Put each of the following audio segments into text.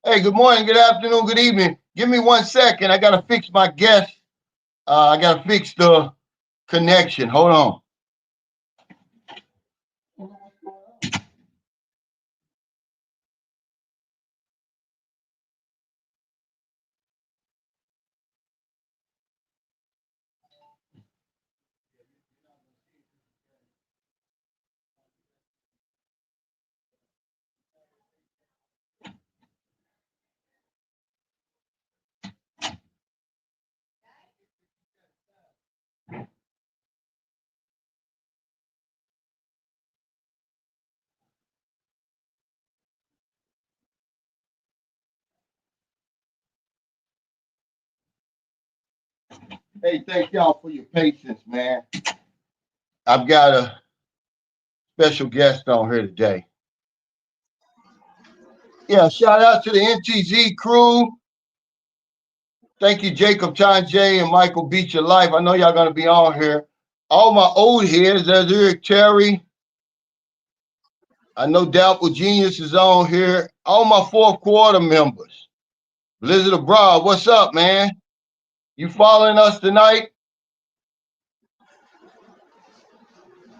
Hey, good morning, good afternoon, good evening. Give me 1 second. I gotta fix my guest. I gotta fix the connection. Hold on. Hey, thank y'all for your patience, man. I've got a special guest on here today. Yeah, shout out to the NTZ crew. Thank you, Jacob, John J, and Michael Beach Your Life. I know y'all gonna be on here. All my old heads, there's Dietary. I know Doubtful Genius is on here. All my fourth quarter members. Blizzard Abroad, what's up, man? You following us tonight?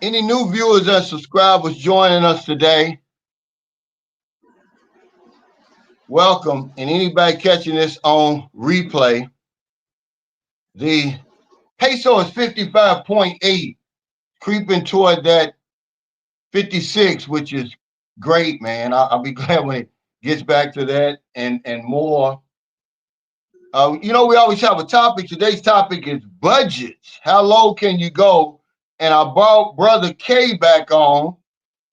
Any new viewers and subscribers joining us today? Welcome. And anybody catching this on replay, the peso is 55.8, creeping toward that 56, which is great, man. I'll be glad when it gets back to that and more. We always have a topic. Today's topic is budgets. How low can you go? And I brought Brother K back on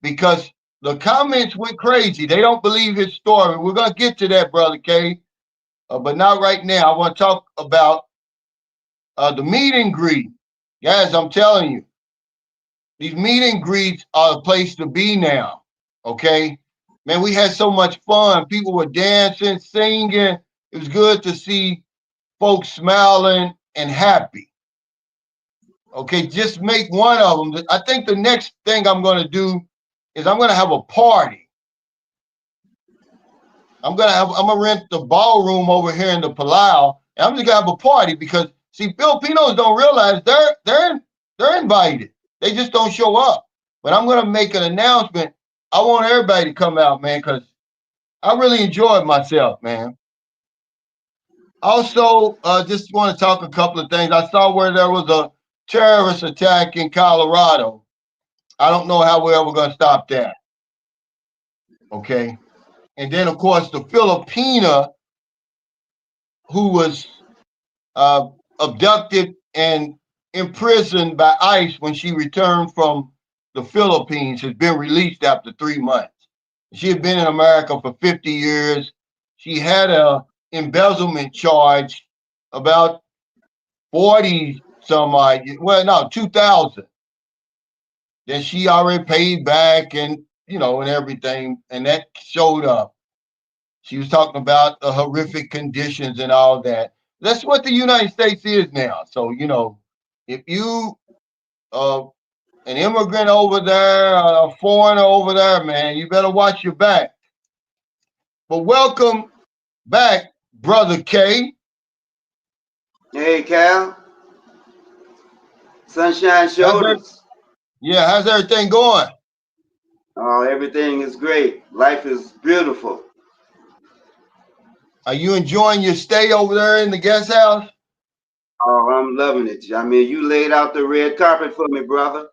because the comments went crazy. They don't believe his story. We're going to get to that, Brother K, but not right now. I want to talk about the meet and greet. Guys, I'm telling you, these meet and greets are the place to be now, okay? Man, we had so much fun. People were dancing, singing. It was good to see folks smiling and happy. Okay, just make one of them. I think the next thing I'm going to do is I'm going to have a party. I'm gonna rent the ballroom over here in the Palau, and I'm just gonna have a party because see, Filipinos don't realize they're invited. They just don't show up. But I'm gonna make an announcement. I want everybody to come out, man, because I really enjoyed myself, man. Also, just want to talk a couple of things. I saw where there was a terrorist attack in Colorado. I don't know how we're ever gonna stop that. Okay. And then, of course, the Filipina who was uh, abducted and imprisoned by ICE when she returned from the Philippines has been released after 3 months. She had been in America for 50 years. She had a embezzlement charge about 40 some odd, well, no, 2000 that she already paid back and everything. And that showed up. She was talking about the horrific conditions and all that. That's what the United States is now. So, if you uh an immigrant over there, a foreigner over there, man, you better watch your back. But welcome back, Brother K. Hey, Cal. Sunshine How's there? Shoulders. Yeah, how's everything going? Oh, everything is great. Life is beautiful. Are you enjoying your stay over there in the guest house? Oh, I'm loving it. I mean, you laid out the red carpet for me, brother.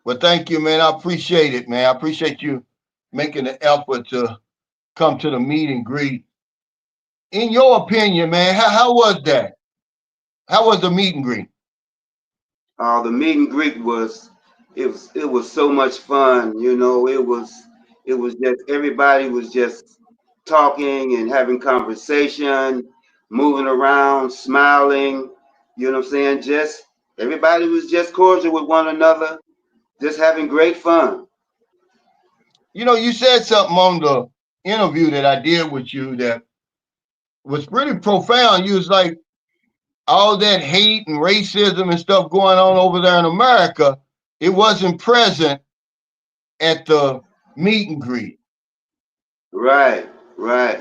Well, thank you, man. I appreciate it, man. I appreciate you making the effort to come to the meet and greet. In your opinion, man, how was that? How was the meet and greet? The meet and greet was so much fun. It was just everybody was just talking and having conversation, moving around, smiling. You know what I'm saying? Just everybody was just cordial with one another, just having great fun. You said something on the interview that I did with you that was pretty profound. You was like, all that hate and racism and stuff going on over there in America, it wasn't present at the meet and greet. Right, right.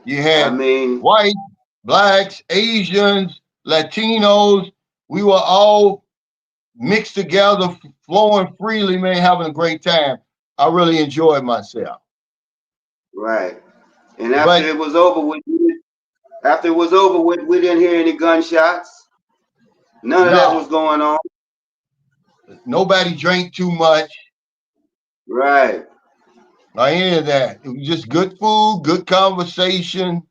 You I had mean, whites, blacks, Asians, Latinos. We were all mixed together, flowing freely, man, having a great time. I really enjoyed myself. right. And after But it was over with, after it was over with, we didn't hear any gunshots. None of that was no, going on. nobody drank too much Right. or any of that. It was just good food, good conversation,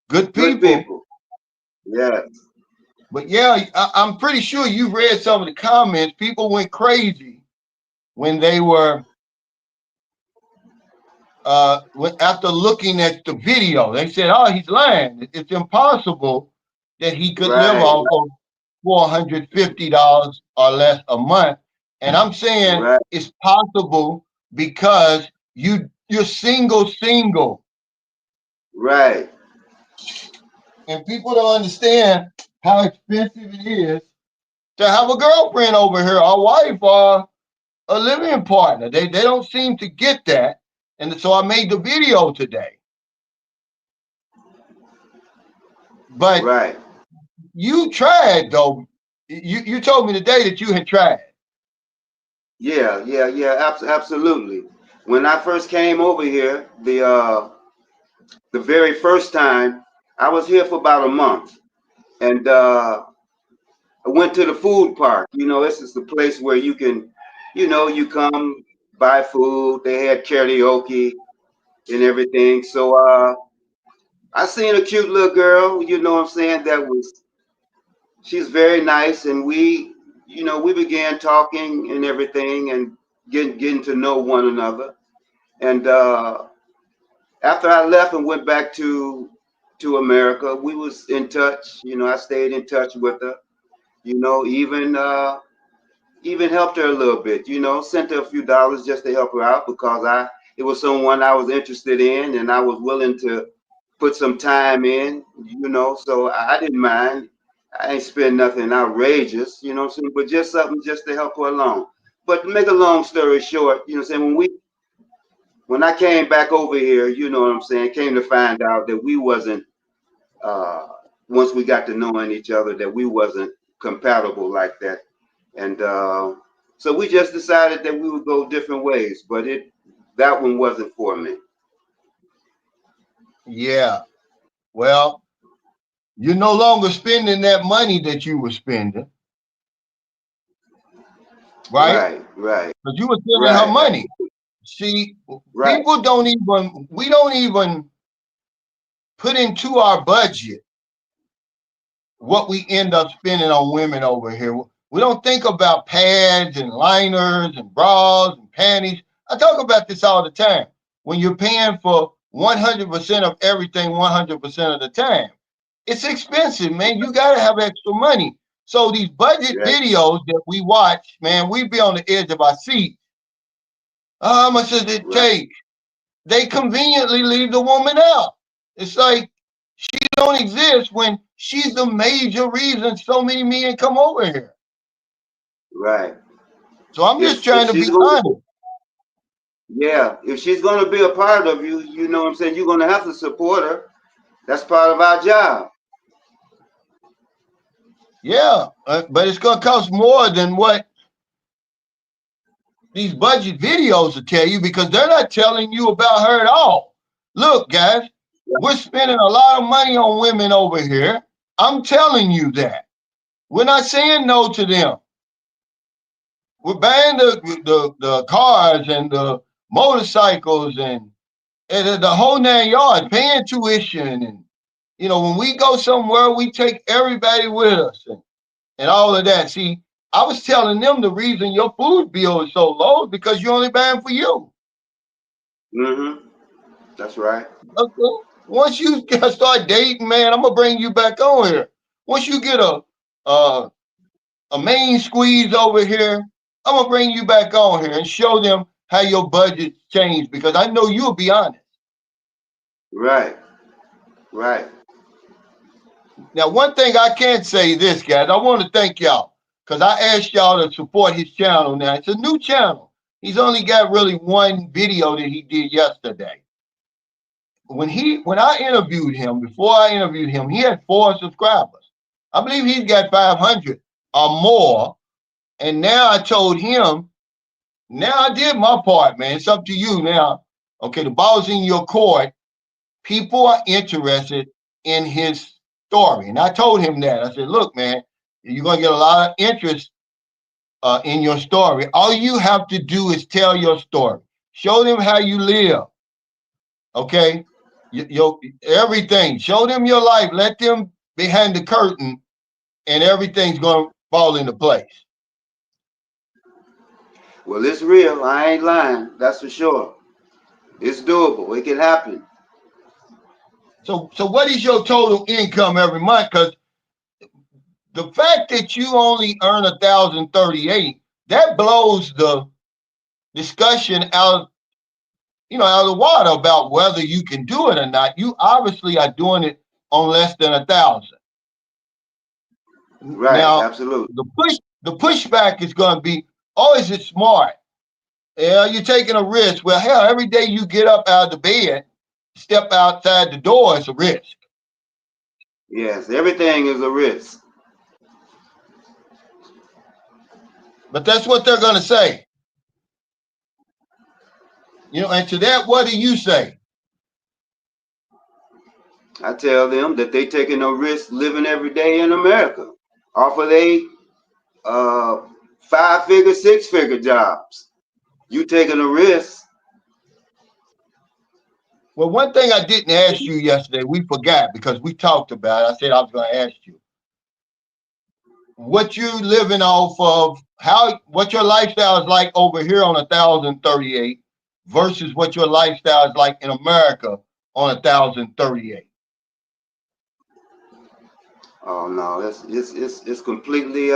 good Good people. people. Yes. But yeah, I'm pretty sure you read some of the comments. People went crazy when they were after looking at the video. They said, "Oh, he's lying. It's impossible that he could live Right. off of $450 or less a month." And I'm saying Right. it's possible because you're single, Right. and people don't understand how expensive it is to have a girlfriend over here, a wife, or a living partner. They don't seem to get that, and so I made the video today. But Right. you tried though. You told me today that you had tried. Yeah. Yeah. Yeah. Absolutely. When I first came over here, the very first time, I was here for about a month, and I went to the food park. You know, this is the place where you can, you come buy food. They had karaoke and everything. So I seen a cute little girl. You know what I'm saying? She's very nice, and we began talking and everything, and getting to know one another. And after I left and went back to America, we was in touch. You know, I stayed in touch with her. You know, even helped her a little bit. You know, sent her a few dollars just to help her out because it was someone I was interested in, and I was willing to put some time in. You know, so I didn't mind. I ain't spend nothing outrageous. You know what I'm saying? But just something just to help her along. But to make a long story short, you know what I'm saying, when I came back over here, you know what I'm saying, came to find out that we wasn't uh once we got to knowing each other, that we wasn't compatible like that. And so we just decided that we would go different ways, but it that one wasn't for me. Yeah. Well, you're no longer spending that money that you were spending, right? Right, right, Because you were spending her right, money. See, right, people don't even we don't even put into our budget what we end up spending on women over here. We don't think about pads and liners and bras and panties. I talk about this all the time. When you're paying for 100% of everything 100% of the time, it's expensive, man. You got to have extra money. So these budget yeah, videos that we watch, man, we be on the edge of our seat. How much does it right, take? They conveniently leave the woman out. It's like she don't exist when she's the major reason so many men come over here. right. So I'm just If trying to she's be going to, honest. yeah, if she's going to be a part of you, you know what I'm saying, you're going to have to support her. That's part of our job. Yeah, but it's gonna cost more than what these budget videos will tell you because they're not telling you about her at all. Look, guys, we're spending a lot of money on women over here. I'm telling you that. We're not saying no to them. We're buying the cars and the motorcycles and the whole 9 yards, paying tuition. And, when we go somewhere, we take everybody with us and all of that. See, I was telling them the reason your food bill is so low is because you're only buying for you. Mm-hmm. That's right. Okay? Once you start dating, man, I'm gonna bring you back on here. Once you get a a main squeeze over here, I'm gonna bring you back on here and show them how your budget changed because I know you'll be honest. Right, right. Now, one thing I can say this, guys, I want to thank y'all because I asked y'all to support his channel. Now it's a new channel. He's only got really one video that he did yesterday. when I interviewed him, before I interviewed him, he had 4 subscribers. I believe he's got 500 or more. And now I told him, now I did my part, man. It's up to you now. Okay, the ball's in your court. People are interested in his story. And I told him that. I said, look, man, you're going to get a lot of interest in your story. All you have to do is tell your story. Show them how you live. Okay? Your everything. Show them your life. Let them behind the curtain, and everything's going to fall into place. Well, it's real. I ain't lying. That's for sure. It's doable. It can happen. So what is your total income every month? Because the fact that you only earn 1,038, that blows the discussion out, out of the water about whether you can do it or not. You obviously are doing it on less than 1,000. Right. Now, Absolutely. the pushback is going to be, oh, is it smart? Yeah, you're taking a risk. Well, hell, every day you get up out of the bed, step outside the door, it's a risk. Yes. Everything is a risk. But that's what they're going to say. And to that, what do you say? I tell them that they taking no risk living every day in America off of they 5-figure, 6-figure jobs. You taking a risk. Well, one thing I didn't ask you yesterday, we forgot because we talked about it. I said I was going to ask you what you living off of, what your lifestyle is like over here on 1,038 versus what your lifestyle is like in America on 1,038. Oh no, it's completely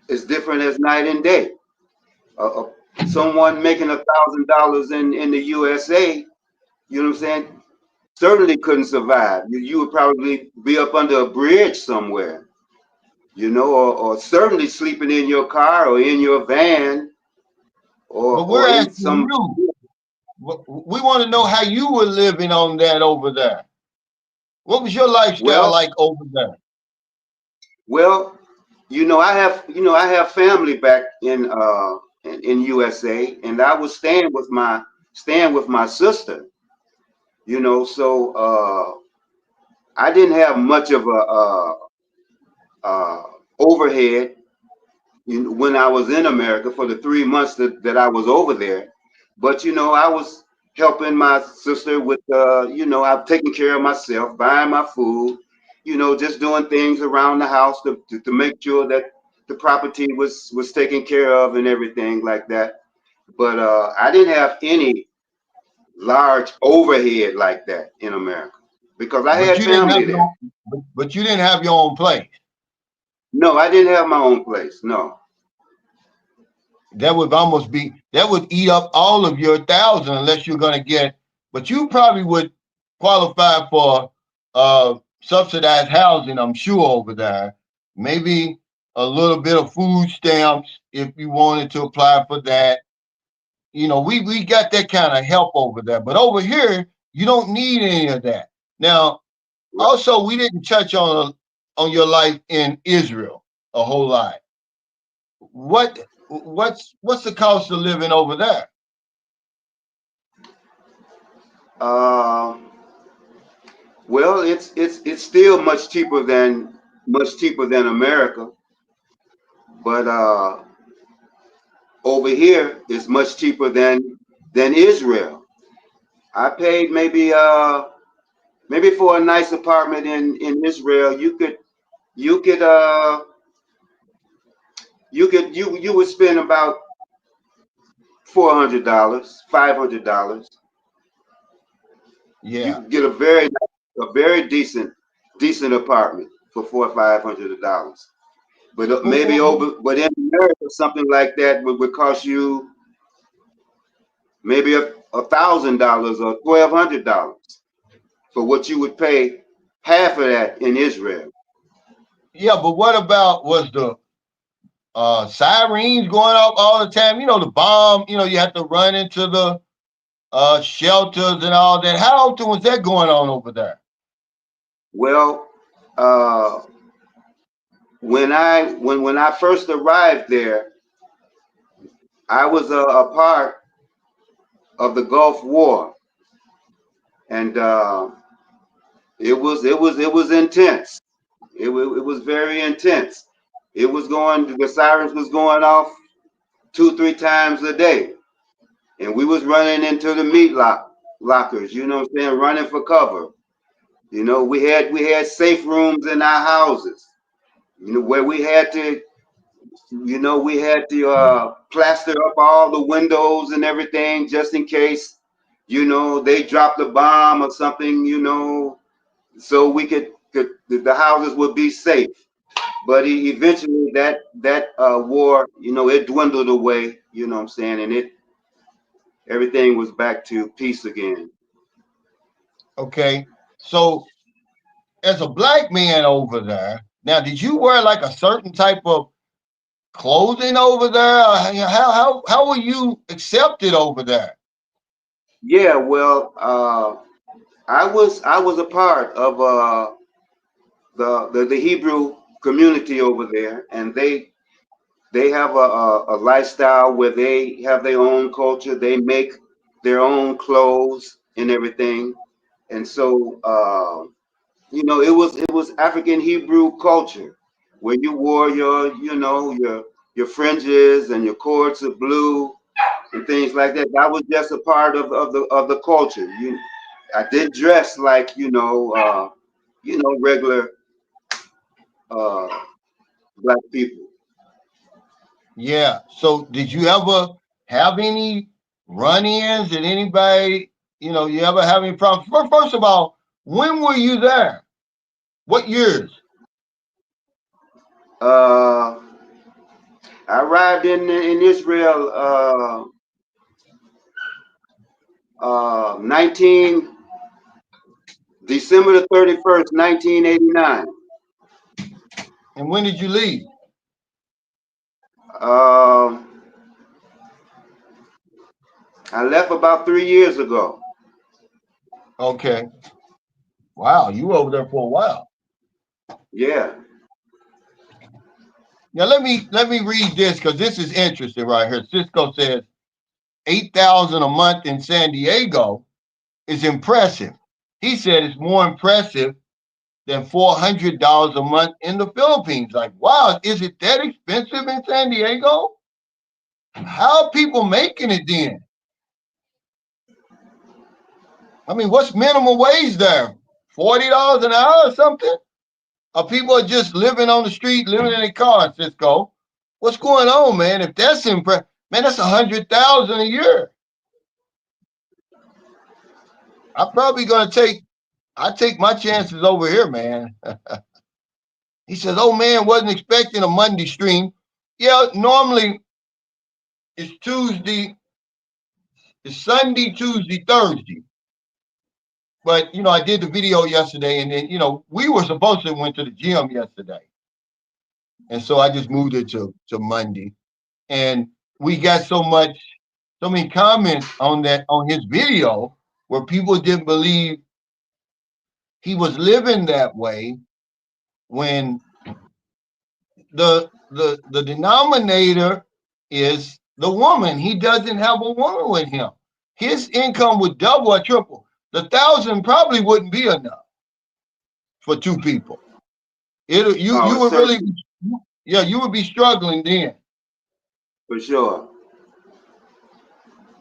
it's different as night and day. Uh, uh, Someone making $1,000 in the USA, you know what I'm saying? Certainly couldn't survive. You would probably be up under a bridge somewhere, or certainly sleeping in your car or in your van But we're or in asking some. you, we want to know how you were living on that over there. What was your lifestyle Well, like over there? well, I have family back in USA, and I was staying with my sister. So I didn't have much of a overhead when I was in America for the 3 months that I was over there. But I was helping my sister with I'm taking care of myself, buying my food, just doing things around the house to make sure that the property was taken care of and everything like that. But I didn't have any large overhead like that in America because I But had you didn't have family there. your, but you didn't have your own place. No, I didn't have my own place. No. That would eat up all of your 1,000 unless you're going to get. But you probably would qualify for subsidized housing, I'm sure, over there. Maybe a little bit of food stamps if you wanted to apply for that. We got that kind of help over there. But over here, you don't need any of that. Now, also, we didn't touch on your life in Israel a whole lot. What's the cost of living over there? Um, well, it's still much cheaper than America, but over here it's much cheaper than Israel. I paid maybe for a nice apartment in Israel, you would spend about $400, $500. You Yeah. could get a very decent apartment for $400 or $500. But but in America, something like that would cost you maybe $1,000 or $1,200 for what you would pay half of that in Israel. Yeah, but what about was the sirens going off all the time? The bomb, you have to run into shelters and all that. How often was that going on over there? Well, uh, when I first arrived there, I was a part of the Gulf War, and it was intense. It was very intense. It was going. The sirens was going off 2 3 times a day, and we was running into the lockers. You know what I'm saying? Running for cover. We had safe rooms in our houses. Where we had to plaster up all the windows and everything just in case they dropped a bomb or something. So we could the houses would be safe. But eventually that war, it dwindled away. You know what I'm saying, and everything was back to peace again. Okay. So as a black man over there, now did you wear like a certain type of clothing over there? How were you accepted over there? Yeah, well, I was a part of the Hebrew community over there, and they have a lifestyle where they have their own culture. They make their own clothes and everything, and so it was African Hebrew culture where you wore your fringes and your cords of blue and things like that. That was just a part of the culture. I did dress like regular uh, black people. Yeah. So did you ever have any run-ins? Did anybody, you ever have any problems? First of all, when were you there? What years? Uh, I arrived in Israel 19 December the 31st, 1989. And when did you leave? Um, I left about 3 years ago. Okay. Wow, you were over there for a while. Yeah. Now let me read this because this is interesting right here. Cisco says 8,000 a month in San Diego is impressive. He said it's more impressive than $400 a month in the Philippines. Like, wow, is it that expensive in San Diego? How are people making it then? I mean, what's minimum wage there? $40 an hour or something? Or people are just living on the street, living in a car, Cisco? What's going on, man? If that's impressive, man, that's 100,000 a year. I'm probably gonna I take my chances over here, man. He says, "Oh man, wasn't expecting a Monday stream." Yeah, normally it's Tuesday, it's Sunday, Tuesday, Thursday. But I did the video yesterday, and then we were supposed to went to the gym yesterday, and so I just moved it to Monday. And we got so many comments on that on his video where people didn't believe he was living that way when the denominator is the woman. He doesn't have a woman with him. His income would double or triple. The 1,000 probably wouldn't be enough for two people. You Oh, would really, certainly, yeah, you would be struggling then. for sure.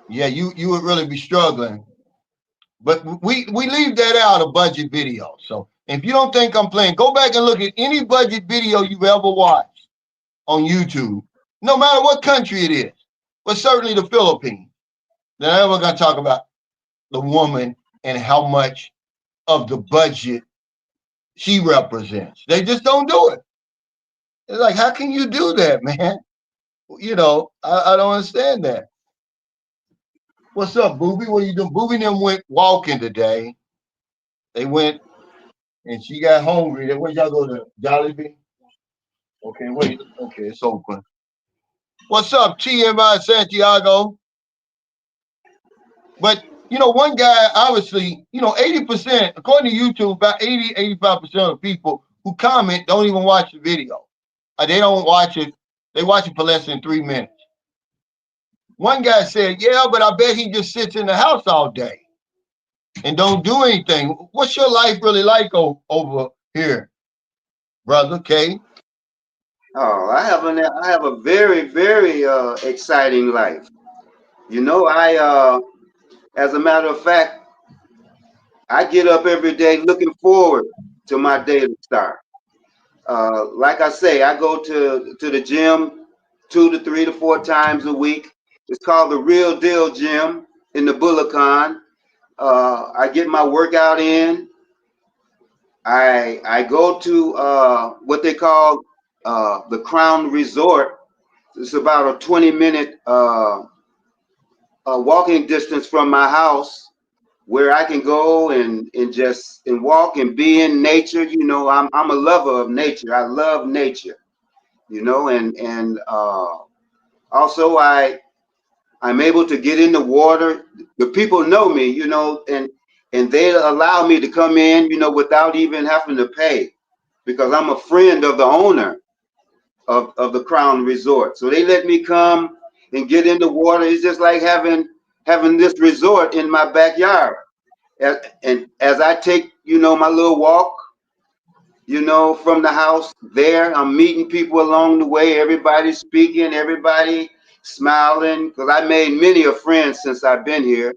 Yeah, you would really be struggling. But we leave that out of budget video. So if you don't think I'm playing, go back and look at any budget video you've ever watched on YouTube, no matter what country it is, but certainly the Philippines. Then we're going to talk about the woman and how much of the budget she represents. They just don't do it. It's like, how can you do that, man? I don't understand that. What's up, Booby? What are you doing? Booby and them went walking today. They went and she got hungry. Where y'all go to Jollibee? Okay, wait. Okay, it's open. What's up, TMI Santiago? But one guy, obviously, 80%, according to YouTube, about 80, 85% of people who comment don't even watch the video. They don't watch it. They watch it for less than 3 minutes. One guy said, yeah, but I bet he just sits in the house all day and don't do anything. What's your life really like over here, brother K? Oh, I have a very, very exciting life. As a matter of fact, I get up every day looking forward to my daily start. Like I say, I go to the gym 2 to 3 to 4 times a week. It's called the Real Deal Gym in the Bullicon. I get my workout in. I go to what they call the Crown Resort. It's about a 20-minute walking distance from my house, where I can go and just and walk and be in nature. I'm a lover of nature. I love nature. And also I'm able to get in the water. The people know me, and they allow me to come in, without even having to pay, because I'm a friend of the owner of the Crown Resort. So they let me come and get in the water. It's just like having this resort in my backyard. And as I take, my little walk, from the house there, I'm meeting people along the way. Everybody speaking, everybody smiling, because I made many of friends since I've been here.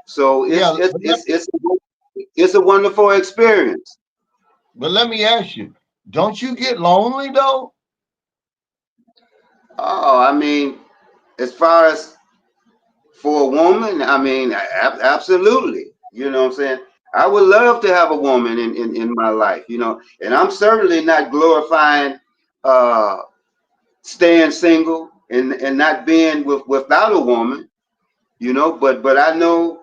So Yeah, it's a wonderful experience. but let me ask you, don't you get lonely though? Oh, I mean, as far as for a woman, I mean, absolutely. You know what I'm saying? I would love to have a woman in my life, and I'm certainly not glorifying uh, staying single and not being without a woman, but I know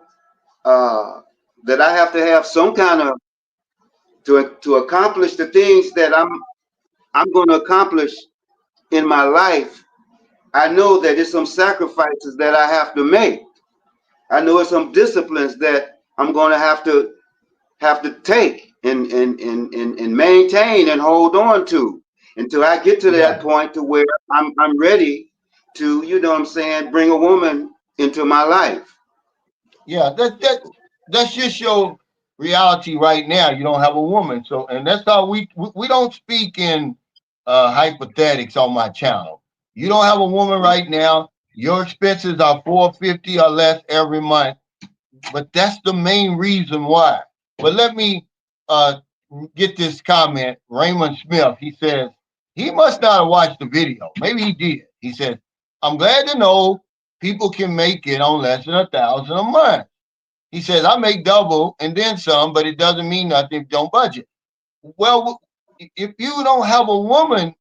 uh, that I have to have some kind of to accomplish the things that I'm going to accomplish in my life. I know that there's some sacrifices that I have to make. I know there's some disciplines that I'm going to have to take and maintain and hold on to until I get to Yeah, that point to where I'm ready to, what I'm saying, bring a woman into my life. yeah. That's just your reality right now. You don't have a woman, so and that's how we don't speak in hypothetics on my channel. You don't have a woman right now. Your expenses are 450 or less every month, but that's the main reason why. But let me uh, get this comment. Raymond Smith, he says, he must not have watched the video. Maybe he did. He says, I'm glad to know people can make it on less than 1,000 a month. He says, I make double and then some, but it doesn't mean nothing if you don't budget. Well, if you don't have a woman,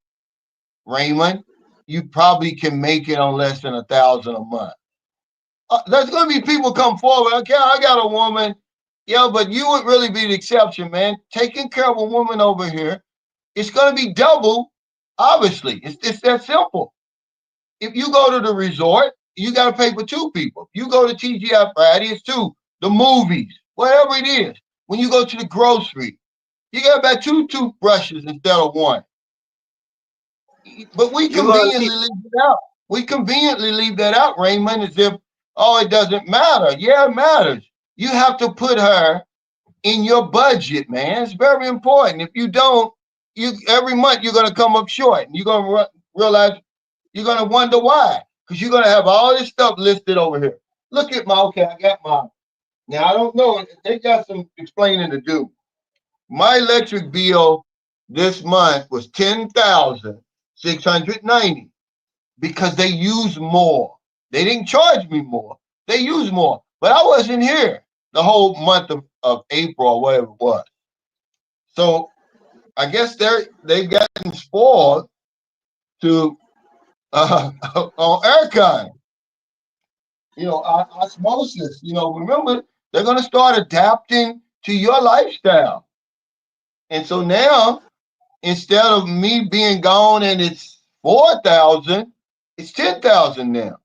Raymond, you probably can make it on less than 1,000 a month. There's going to be people come forward. Okay, I got a woman. Yeah, but you would really be the exception, man. Taking care of a woman over here, it's going to be double. Obviously, it's that simple. If you go to the resort, you got to pay for two people. You go to TGI Friday, it's two. The movies, whatever it is. When you go to the grocery, you got about two toothbrushes instead of one. But we You're gonna conveniently need leave it out. We conveniently leave that out, Raymond, as if, oh, it doesn't matter. Yeah, it matters. You have to put her in your budget, man. It's very important. If you don't, you every month you're gonna come up short. And you're gonna realize you're gonna wonder why, because you're gonna have all this stuff listed over here. Look at my okay, I got mine. Now I don't know. They got some explaining to do. My electric bill this month was 10,690 because they use more. They didn't charge me more. They used more. But I wasn't here the whole month of April or whatever it was. So I guess they've gotten spoiled to on aircon, osmosis. Remember, they're gonna start adapting to your lifestyle. And so now, instead of me being gone and it's 4,000, it's 10,000 now.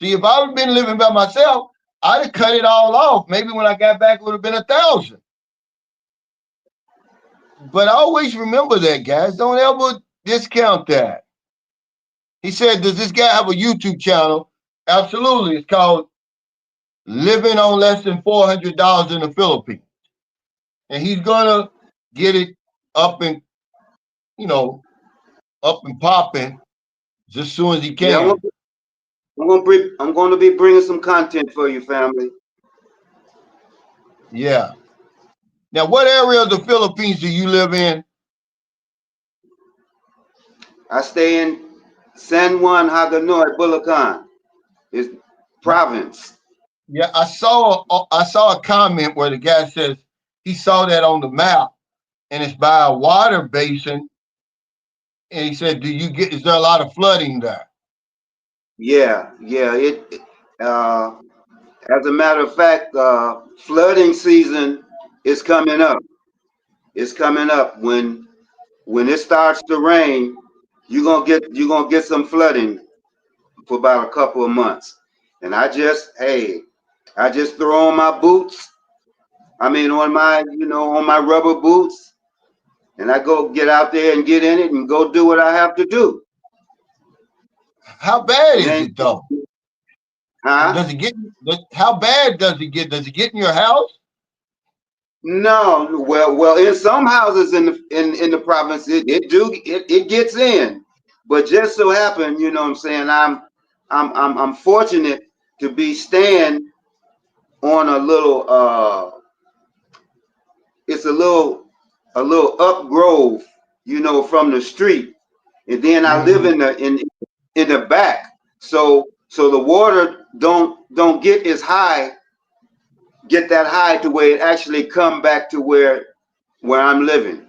See, if I've been living by myself, I'd have cut it all off. Maybe when I got back, it would have been 1,000. But I always remember that, guys. Don't ever discount that. He said, does this guy have a YouTube channel? Absolutely. It's called Living on Less Than $400 in the Philippines. And he's gonna get it up and, you know, up and popping just as soon as he Yeah, can. I'm going to be bringing some content for you, family. Yeah. Now, what area of the Philippines do you live in? I stay in San Juan, Hagonoy, Bulacan. It's province. Yeah, I saw a comment where the guy says he saw that on the map and it's by a water basin. And he said, is there a lot of flooding there? Yeah, yeah. As a matter of fact, flooding season is coming up. It's coming up. When it starts to rain, you're gonna get some flooding for about a couple of months. And I just throw on my boots. I mean, on my rubber boots, and I go get out there and get in it and go do what I have to do. How bad It is ain't, it though? huh? Does it get? How bad does it get? Does it get in your house? No, well, in some houses in the province, it gets in, but just so happen, you know what I'm saying. I'm fortunate to be staying on a little it's a little up grove, from the street, and then I live Hmm. in the back, so the water don't get that high to where it actually come back to where I'm living.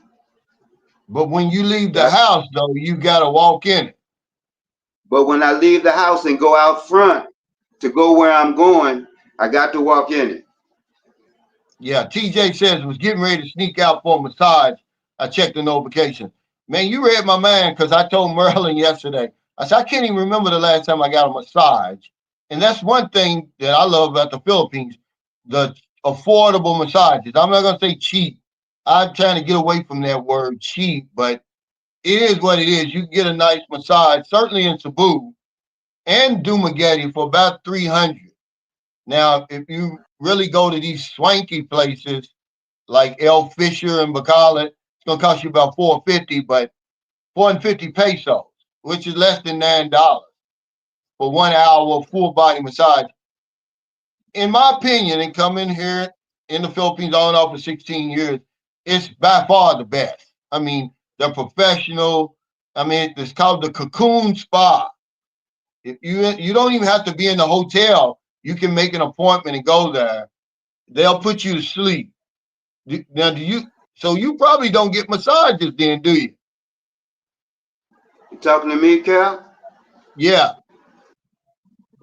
But when you leave the That's house, though, you gotta walk in it. But when I leave the house and go out front to go where I'm going, I got to walk in it. Yeah, TJ says was getting ready to sneak out for a massage. I checked the notification. Man, you read my mind because I told Merlin yesterday. I said I can't even remember the last time I got a massage, and that's one thing that I love about the Philippines: the affordable massages. I'm not gonna say cheap. I'm trying to get away from that word cheap, but it is what it is. You can get a nice massage, certainly in Cebu and Dumaguete for about 300. Now, if you really go to these swanky places like El Fisher and Bacala, it's gonna cost you about 450, but 450 pesos, which is less than $9 for 1 hour full body massage. In my opinion, and coming here in the Philippines on and off for 16 years, it's by far the best. I mean, they're professional. I mean, it's called the Cocoon Spa. If you don't even have to be in the hotel. You can make an appointment and go there. They'll put you to sleep. Now, do you? So you probably don't get massages then, do you? You talking to me, Cal? Yeah.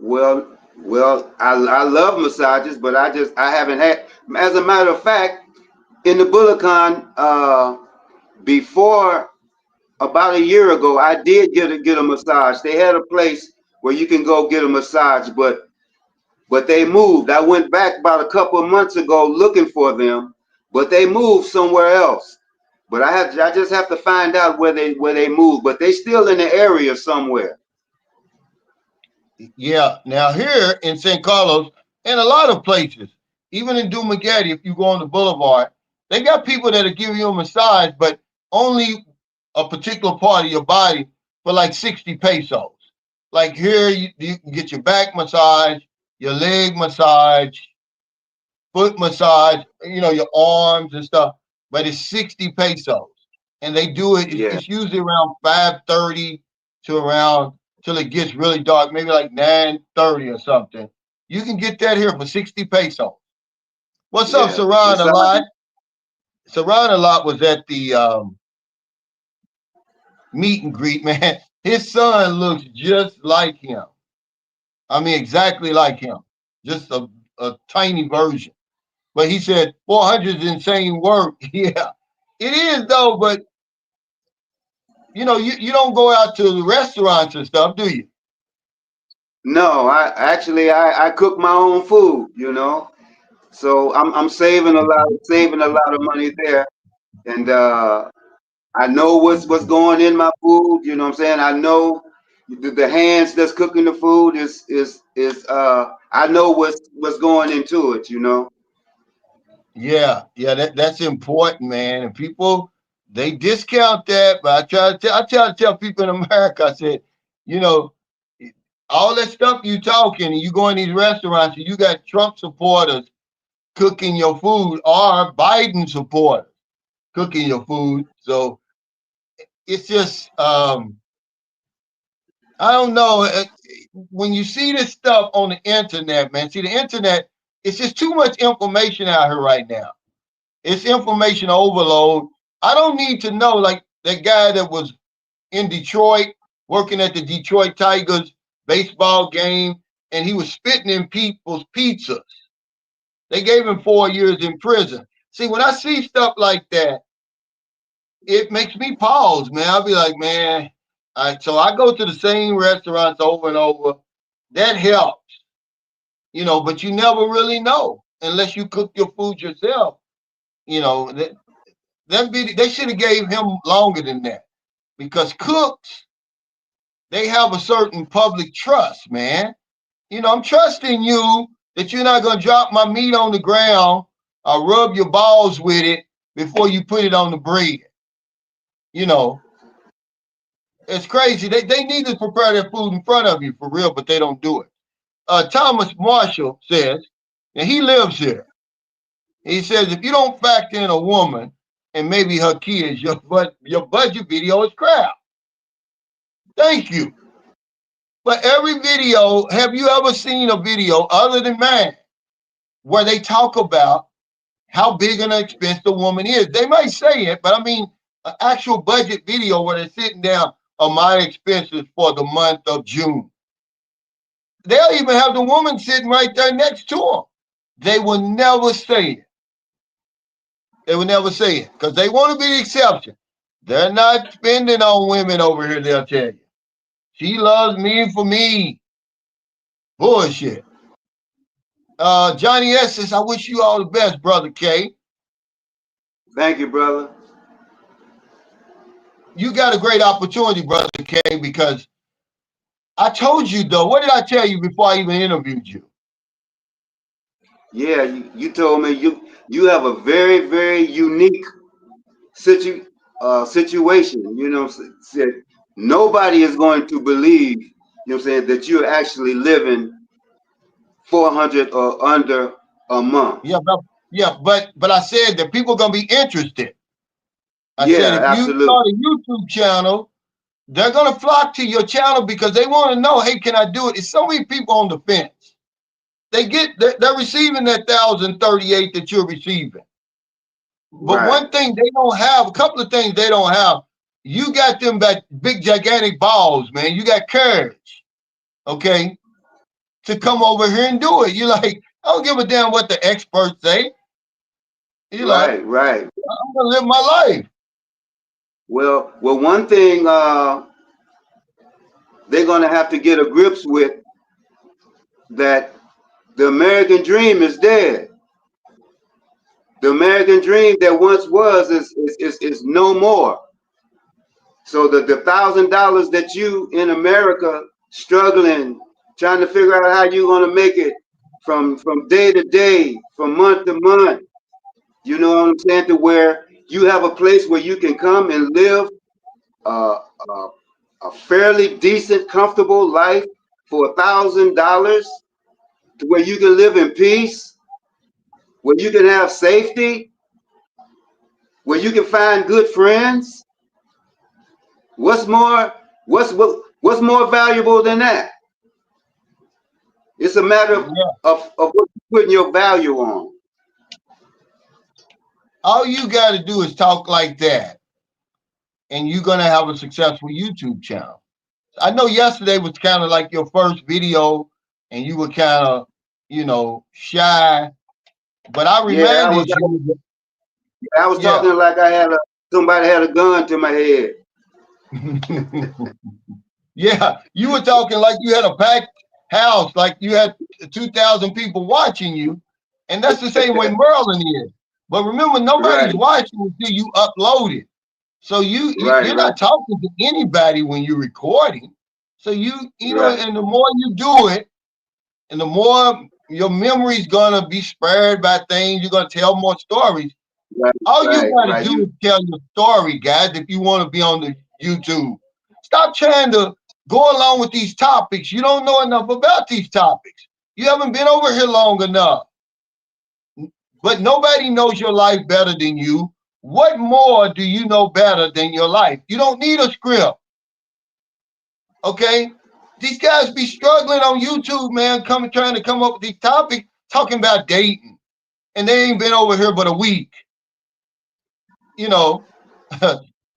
I love massages, but I haven't had. As a matter of fact, in the Bulacan, before about a year ago, I did get a massage. They had a place where you can go get a massage, but they moved. I went back about a couple of months ago looking for them, but they moved somewhere else. But I just have to find out where they moved. But they still in the area somewhere. Yeah. Now here in San Carlos and a lot of places, even in Dumaguete, if you go on the boulevard, they got people that'll give you a massage, but only a particular part of your body for like 60 pesos. Like here, you can get your back massage, your leg massage, foot massage, your arms and stuff, but it's 60 pesos. And they do it, Yeah, it's usually around 5:30 to around till it gets really dark, maybe like 9:30 or something. You can get that here for 60 pesos. What's up, yeah. Saran a Massage. lot? Saran a lot was at the meet and greet, man. His son looks just like him. I mean, exactly like him, just a tiny version. But he said 400 is insane work. Yeah, it is though. But you don't go out to the restaurants and stuff, do you? No, I cook my own food, you know. So I'm saving a lot of money there, and I know what's going in my food. You know what I'm saying? I know the hands that's cooking the food is I know what's going into it. You know. Yeah, yeah, that's important, man. And people they discount that, but I try to tell people in America, I said, you know, all that stuff you talking and you go in these restaurants and you got Trump supporters cooking your food or Biden supporters cooking your food. So it's just I don't know. When you see this stuff on the internet, man, see the internet, it's just too much information out here right now. It's information overload. I don't need to know like that guy that was in Detroit working at the Detroit Tigers baseball game and he was spitting in people's pizzas. They gave him 4 years in prison. See, when I see stuff like that, it makes me pause, man. I'll be like, man, all right, so I go to the same restaurants over and over. That helps, but you never really know unless you cook your food yourself. You know, they should have gave him longer than that because cooks they have a certain public trust, man. I'm trusting you that you're not gonna drop my meat on the ground or rub your balls with it before you put it on the bread. You know, it's crazy. They need to prepare their food in front of you for real, but they don't do it. Thomas Marshall says, and he lives here. He says if you don't factor in a woman and maybe her kids, your budget video is crap. Thank you. But every video, have you ever seen a video other than mine where they talk about how big an expense the woman is? They might say it, but I mean, an actual budget video where they're sitting down on my expenses for the month of June. They'll even have the woman sitting right there next to them. They will never say it. They will never say it because they want to be the exception. They're not spending on women over here, they'll tell you. She loves me for me. Bullshit. Johnny S says, I wish you all the best, brother K. Thank you, brother. You got a great opportunity, brother K, because I told you though. What did I tell you before I even interviewed you? Yeah, you told me you have a very unique situation. You know, said nobody is going to believe. You know, what I'm saying that you're actually living 400 or under a month. Yeah, but I said that people are gonna be interested. I said Yeah, if you absolutely. start a YouTube channel, they're gonna flock to your channel because they want to know, hey, can I do it? It's so many people on the fence. They're receiving that 1,038 that you're receiving. But Right, one thing they don't have, a couple of things they don't have, you got them that big gigantic balls, man. You got courage, okay, to come over here and do it. You're like, I don't give a damn what the experts say. You're like, right. I'm gonna live my life. Well, one thing they're gonna have to get a grips with that the American dream is dead. The American dream that once was is no more. So the $1,000 that you in America struggling, trying to figure out how you're gonna make it from day to day, from month to month, you know what I'm saying, to where you have a place where you can come and live uh, uh, a fairly decent, comfortable life for $1,000, to where you can live in peace, where you can have safety, where you can find good friends. What's more, what's more valuable than that? It's a matter Yeah. of what you're putting your value on. All you got to do is talk like that, and you're gonna have a successful YouTube channel. I know yesterday was kind of like your first video, and you were kind of, shy. But I Yeah, reminded you, I was yeah. talking like I had somebody had a gun to my head. Yeah, you were talking like you house like you had 2,000 people watching you, and that's the same way Merlin is. But remember, Right, nobody's watching until you upload it. So right, you're right, not talking to anybody when you're recording. So you know, right, and the more you do it, and the more your memory's gonna be spared by things, you're gonna tell more stories. right, All you right, gotta right. do You is tell your story, guys, if you want to be on the YouTube. Stop trying to go along with these topics. You don't know enough about these topics. You haven't been over here long enough. But nobody knows your life better than you. What more do you know better than your life? You don't need a script. Okay? These guys be struggling on YouTube, man, trying to come up with these topics, talking about dating. And they ain't been over here but a week. You know,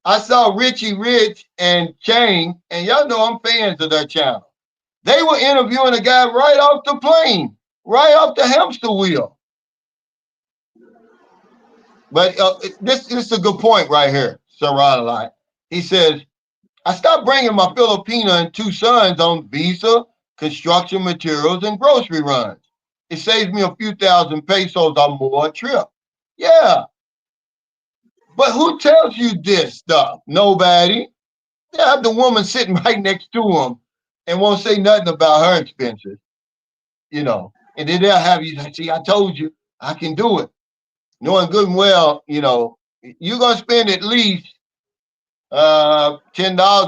I saw Richie Rich and Chang, and y'all know I'm fans of their channel. They were interviewing a guy right off the plane, right off the hamster wheel. But this is a good point right here, Sir Ronald. He says, I stopped bringing my Filipina and two sons on visa, construction materials, and grocery runs. It saves me a few thousand pesos or more a trip. Yeah, but who tells you this stuff? Nobody. They have the woman sitting right next to him and won't say nothing about her expenses, you know. And then they'll have you say, see, I told you, I can do it. Knowing good and well, you know, you're going to spend at least $10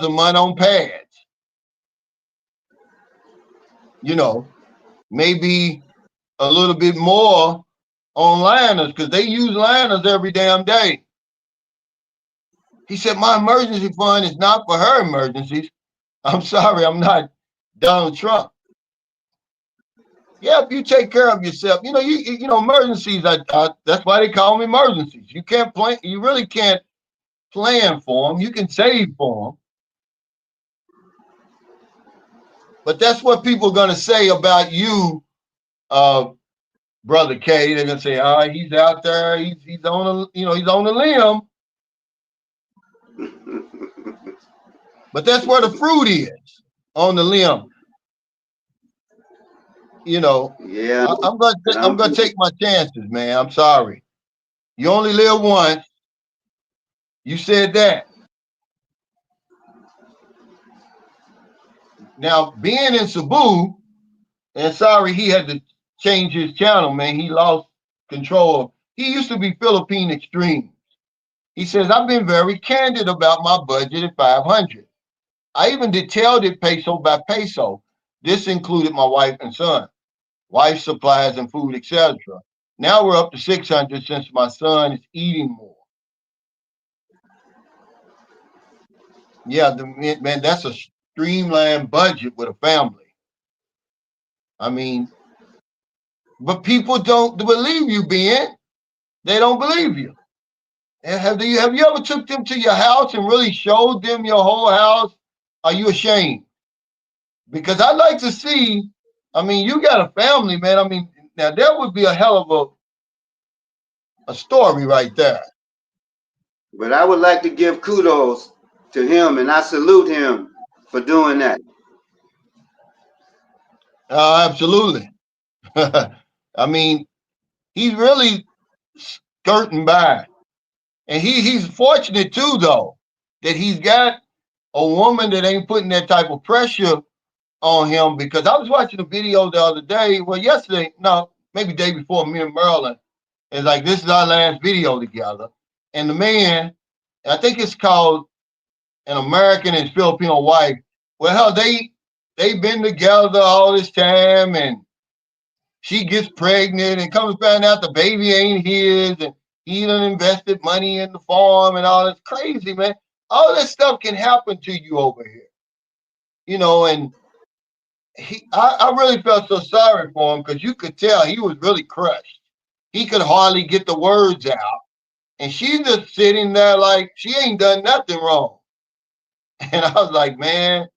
a month on pads, you know, maybe a little bit more on liners because they use liners every damn day. He said, my emergency fund is not for her emergencies. I'm sorry, I'm not Donald Trump. Yeah, if you take care of yourself, you know, you know, emergencies. That's why they call them emergencies. You can't plan. You really can't plan for them. You can save for them, but that's what people are gonna say about you, uh, brother K. They're gonna say, "Oh, he's out there. He's on a, you know, he's on a limb." But that's where the fruit is, on the limb. You know, yeah. I'm gonna take my chances, man. I'm sorry. You only live once. You said that. Now, being in Cebu, and sorry, he had to change his channel, man. He lost control. He used to be Philippine Extreme. He says, I've been very candid about my budget at 500. I even detailed it peso by peso. This included my wife and son, wife supplies and food, etc. Now we're up to 600 since my son is eating more. Yeah, man, that's a streamlined budget with a family. I mean, but people don't believe you, Ben. They don't believe you. And have you ever took them to your house and really showed them your whole house? Are you ashamed? Because I'd like to see. I mean, you got a family, man. I mean, now that would be a hell of a story right there. But I would like to give kudos to him, and I salute him for doing that. Absolutely. I mean, he's really skirting by, and he's fortunate too, though, that he's got a woman that ain't putting that type of pressure on him. Because I was watching a video the other day, well, yesterday, no, maybe day before, me and Merlin, it's like, this is our last video together. And the man, I think it's called An American and Filipino Wife. Well, hell, they've been together all this time, and she gets pregnant and comes find out the baby ain't his, and he done invested money in the farm and all this crazy, man. All this stuff can happen to you over here, you know. And I really felt so sorry for him because you could tell he was really crushed. He could hardly get the words out, and she's just sitting there like she ain't done nothing wrong. And I was like, man,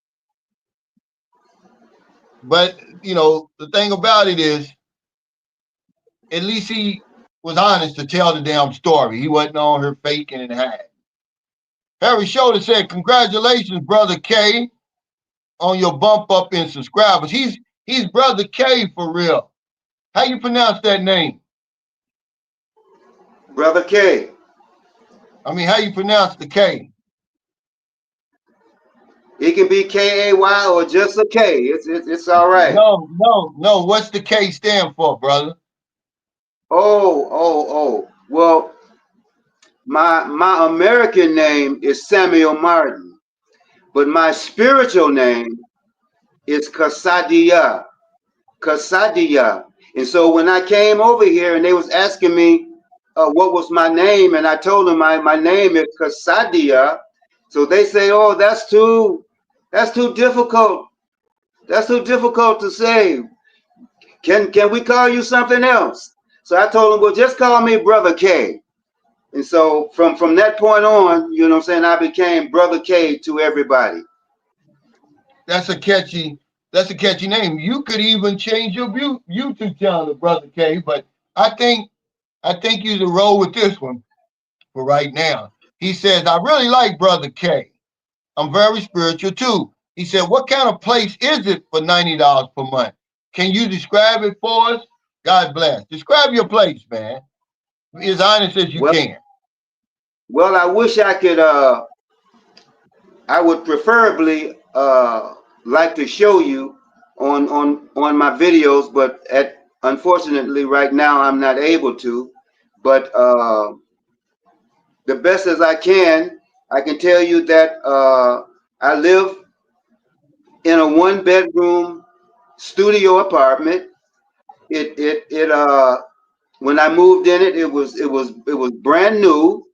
but you know, the thing about it is, at least he was honest to tell the damn story. He wasn't on her faking and hiding. Harry Schroeder said, congratulations, brother K, on your bump up in subscribers. He's Brother K for real. How you pronounce that name? Brother K. I mean, how you pronounce the K? It can be K-A-Y or just a K. It's all right. No. What's the K stand for, brother? Oh. Well, my American name is Samuel Martin, but my spiritual name is Kasadia. Kasadia. And so when I came over here and they was asking me what was my name, and I told them my name is Kasadia. So they say, oh, that's too difficult. That's too difficult to say. Can we call you something else? So I told them, well, just call me Brother K. And so from that point on, you know what I'm saying, I became Brother K to everybody. That's a catchy. That's a catchy name. You could even change your YouTube channel to Brother K, but I think I think you should roll with this one for right now. He says, I really like Brother K. I'm very spiritual too. He said, what kind of place is it for $90 per month? Can you describe it for us? God bless. Describe your place, man. As honest as you Well, can. well, I wish I could. I would preferably like to show you on my videos, but unfortunately right now I'm not able to. But the best as I can tell you that I live in a one bedroom studio apartment. It when I moved in it, it was brand new.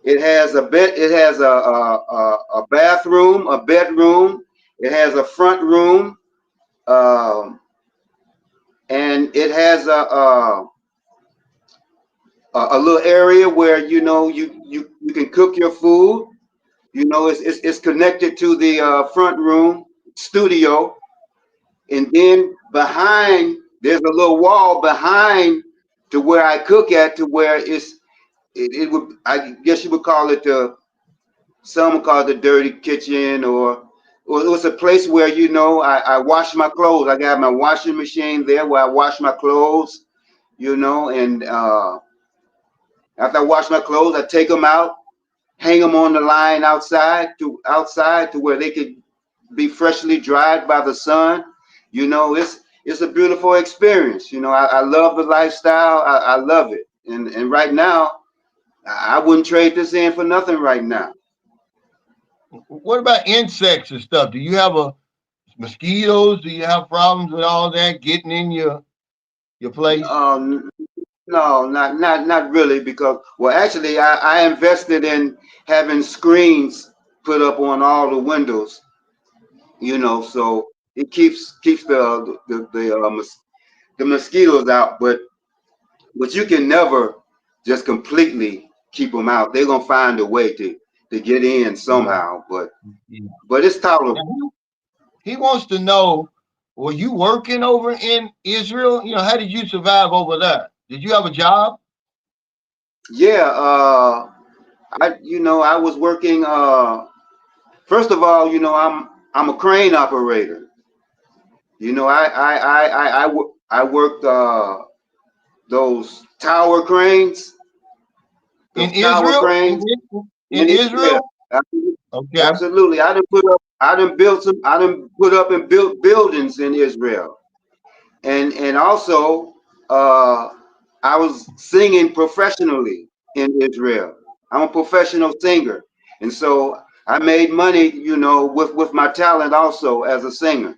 It has a bed. It has a bathroom, a bedroom. It has a front room, um, and it has a little area where you can cook your food. You know, it's connected to the front room studio, and then behind there's a little wall behind to where I cook at, to where it would, I guess you would call it the, some would call it the dirty kitchen, or it was a place where I wash my clothes. I got my washing machine there where I wash my clothes, and after I wash my clothes, I take them out, hang them on the line outside to where they could be freshly dried by the sun. It's a beautiful experience. I love the lifestyle. I love it, and right now I wouldn't trade this in for nothing right now. What about insects and stuff? Do you have a mosquitoes? Do you have problems with all that getting in your place? Um, no, not really, because well, actually, I invested in having screens put up on all the windows. So it keeps the mosquitoes out, but you can never just completely keep them out. They're gonna find a way to get in Yeah, somehow, but yeah. but it's Now, tolerable. he wants to know, were you working over in Israel? How did you survive over there? Did you have a job? Yeah, I was working. First of all, I'm a crane operator. I worked those tower cranes, In those tower Israel? cranes In in Israel. Israel? Absolutely. Okay. Absolutely. I done put up and built buildings in Israel. And also uh I was singing professionally in Israel. I'm a professional singer. And so I made money, with my talent also as a singer.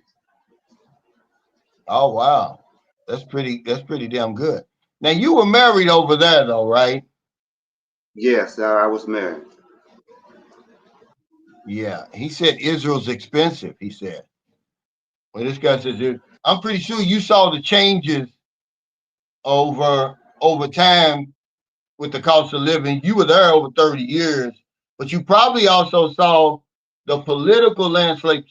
Oh wow. That's pretty damn good. Now you were married over there though, right? Yes, I was married. Yeah. He said Israel's expensive, he said. Well, this guy says I'm pretty sure you saw the changes over time with the cost of living. You were there over 30 years, but you probably also saw the political landscape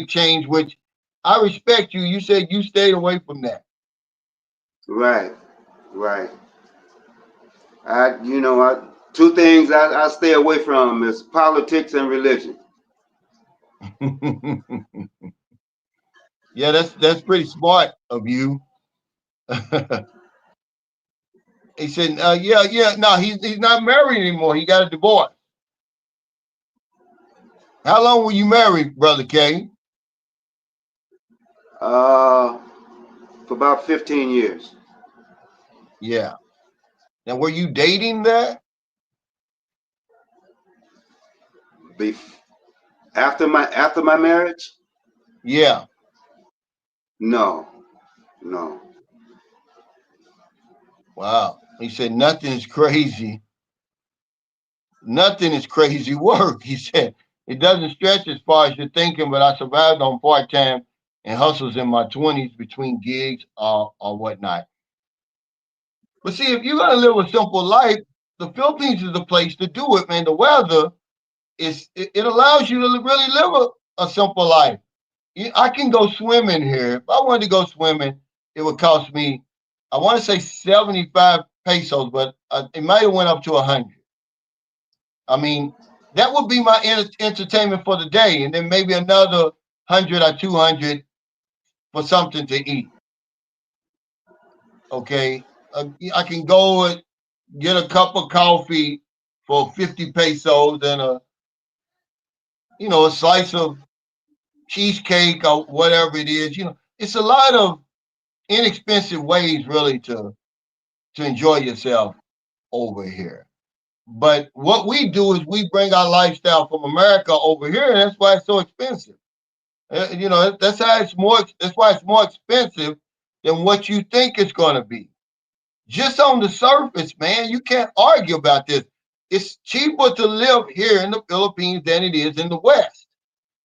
change, which I respect you. You said you stayed away from that. Right, right. Two things I stay away from is politics and religion. Yeah, that's pretty smart of you. He said, yeah, yeah, no, he's not married anymore. He got a divorce. How long were you married, Brother K? Uh, for about 15 years. Yeah. Now, were you dating there? Bef- after my marriage, Yeah. no, no. Wow. He said, nothing is crazy. Nothing is crazy work. He said, it doesn't stretch as far as you're thinking, but I survived on part time and hustles in my 20s between gigs or whatnot. But see, if you're going to live a simple life, the Philippines is the place to do it, man. The weather it allows you to really live a simple life. I can go swimming here. If I wanted to go swimming, it would cost me, I want to say 75 pesos, but it might have went up to 100. I mean, that would be my entertainment for the day, and then maybe another 100 or 200 for something to eat. Okay, I can go and get a cup of coffee for 50 pesos and a slice of cheesecake or whatever it is. It's a lot of inexpensive ways really to enjoy yourself over here. But what we do is we bring our lifestyle from America over here, and that's why it's so expensive. That's how it's more. That's why it's more expensive than what you think it's going to be. Just on the surface, man, you can't argue about this. It's cheaper to live here in the Philippines than it is in the West.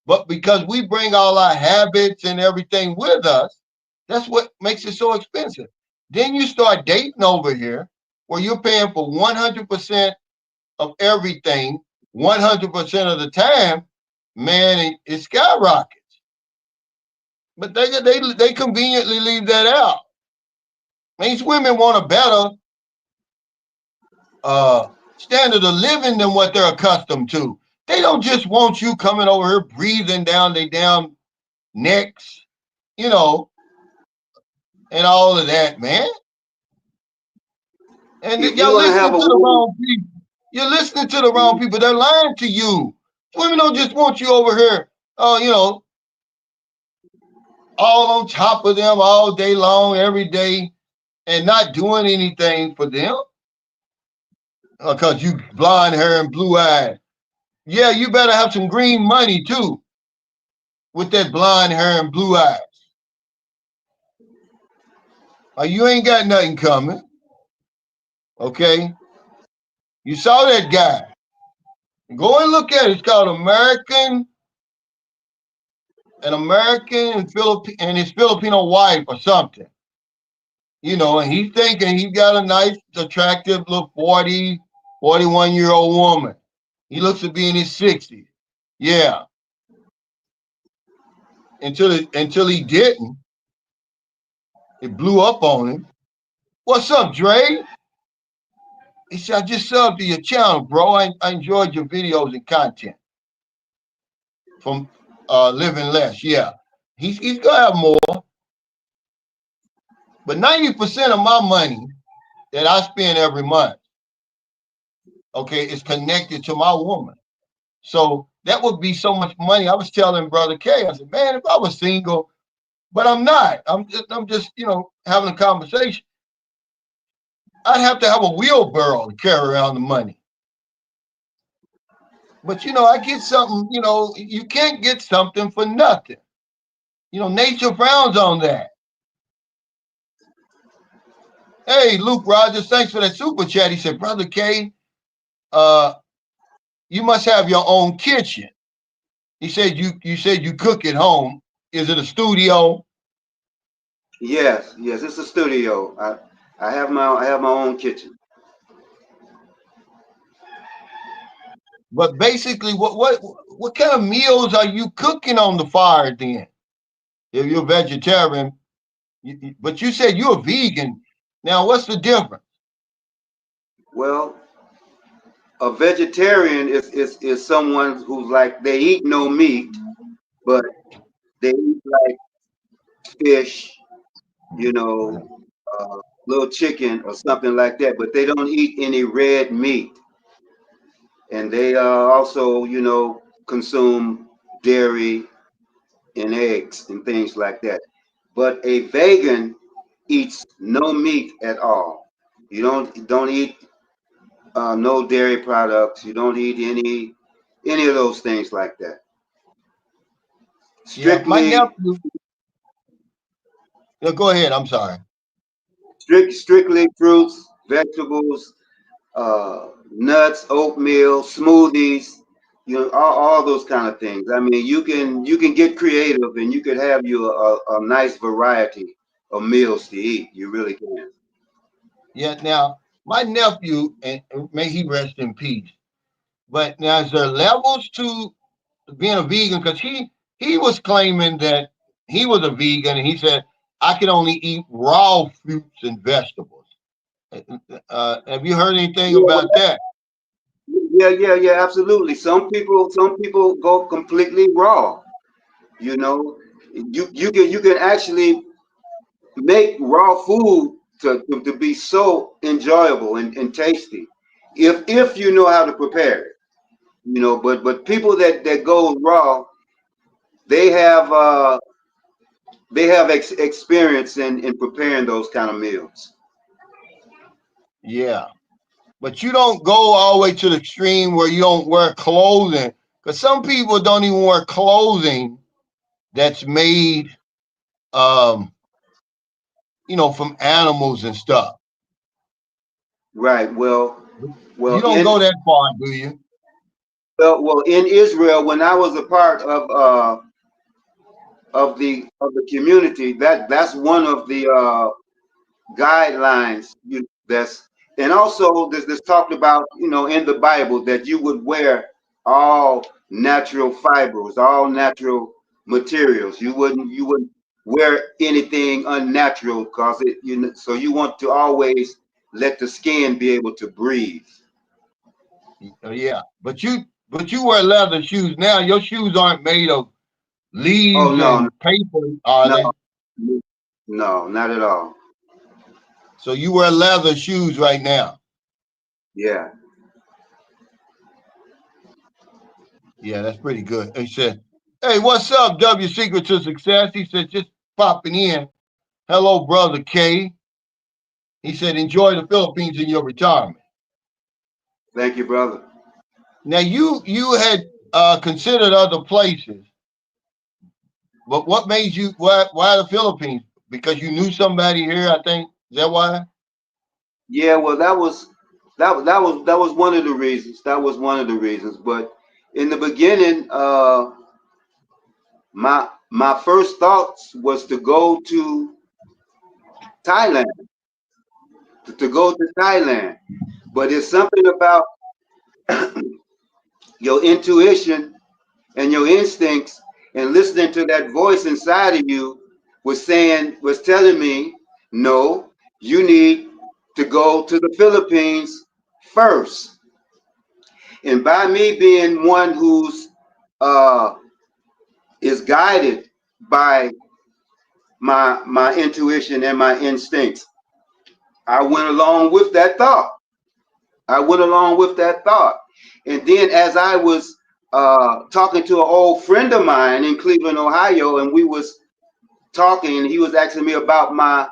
But because we bring all our habits and everything with us, that's what makes it so expensive. Then you start dating over here where you're paying for 100% of everything, 100% of the time, man, it skyrockets. But they conveniently leave that out. These women want a better standard of living than what they're accustomed to. They don't just want you coming over here breathing down their damn necks, you know, and all of that, man. And If you're y'all gonna have listening a to the woman, wrong people. You're listening to the wrong people. They're lying to you. Women don't just want you over here, all on top of them all day long, every day, and not doing anything for them because you blonde hair and blue eyes. Yeah, you better have some green money too with that blonde hair and blue eyes. You ain't got nothing coming. Okay, you saw that guy. Go and look at it. It's called American and his Filipino wife or something. And he's thinking he's got a nice, attractive little 40, 41-year-old woman. He looks to be in his 60s. Yeah, until he didn't. It blew up on him. What's up, Dre? He said, I just subbed to your channel, bro. I enjoyed your videos and content from Living Less. Yeah. He's gonna have more. But 90% of my money that I spend every month, okay, is connected to my woman. So that would be so much money. I was telling Brother K, I said, man, if I was single, but I'm not. I'm just having a conversation. I'd have to have a wheelbarrow to carry around the money. But I get something, you can't get something for nothing. Nature frowns on that. Hey, Luke Rogers, thanks for that super chat. He said, Brother K, uh, you must have your own kitchen. He said you cook at home. Is it a studio? yes, yes, it's a studio. I have my own kitchen. But basically, what kind of meals are you cooking on the fire then? If you're a vegetarian, but you said you're a vegan. Now, what's the difference? Well, a vegetarian is someone who's like they eat no meat, but they eat like fish, you know, little chicken or something like that, but they don't eat any red meat. And they also, consume dairy and eggs and things like that. But a vegan eats no meat at all. You don't eat no dairy products. You don't eat any of those things like that. Yeah, my Strictly, nephew. Yeah, go ahead. I'm sorry. strictly fruits, vegetables, nuts, oatmeal, smoothies, all those kind of things. I mean, you can get creative and you could have you a nice variety of meals to eat. You really can. Yeah, now my nephew, and may he rest in peace. But now is there levels to being a vegan? Because he was claiming that he was a vegan, and he said I can only eat raw fruits and vegetables. Have you heard anything Yeah, well, about that? yeah, absolutely. Some people go completely raw. You know, you can actually make raw food to be so enjoyable and tasty if you know how to prepare it. But people that go raw, they have experience in preparing those kind of meals. Yeah, but you don't go all the way to the extreme where you don't wear clothing. Because some people don't even wear clothing that's made, um, from animals and stuff. Right. Well, You well don't in go that far, do you? well in Israel, when I was a part of the community, that's one of the guidelines that's, and also this talked about, in the Bible, that you would wear all natural fibers, all natural materials. You wouldn't wear anything unnatural, because so you want to always let the skin be able to breathe. Yeah, but you wear leather shoes now. Your shoes aren't made of Oh, leaves no, and paper, are no, they? no, not at all. So you wear leather shoes right now. Yeah. Yeah, that's pretty good. He said, "Hey, what's up, W Secret to Success?" He said, "Just popping in. Hello, brother K." He said, "Enjoy the Philippines in your retirement." Thank you, brother. Now you had considered other places, but what made you why the Philippines? Because you knew somebody here, I think. Is that why? Yeah, well, that was one of the reasons. That was one of the reasons. But in the beginning, my first thoughts was to go to Thailand, to go to Thailand. But it's something about your intuition and your instincts, and listening to that voice inside of you was telling me, no, you need to go to the Philippines first. And by me being one who's uh, is guided by my intuition and my instincts, I went along with that thought. I went along with that thought. And then, as I was talking to an old friend of mine in Cleveland, Ohio, and we was talking, and he was asking me about my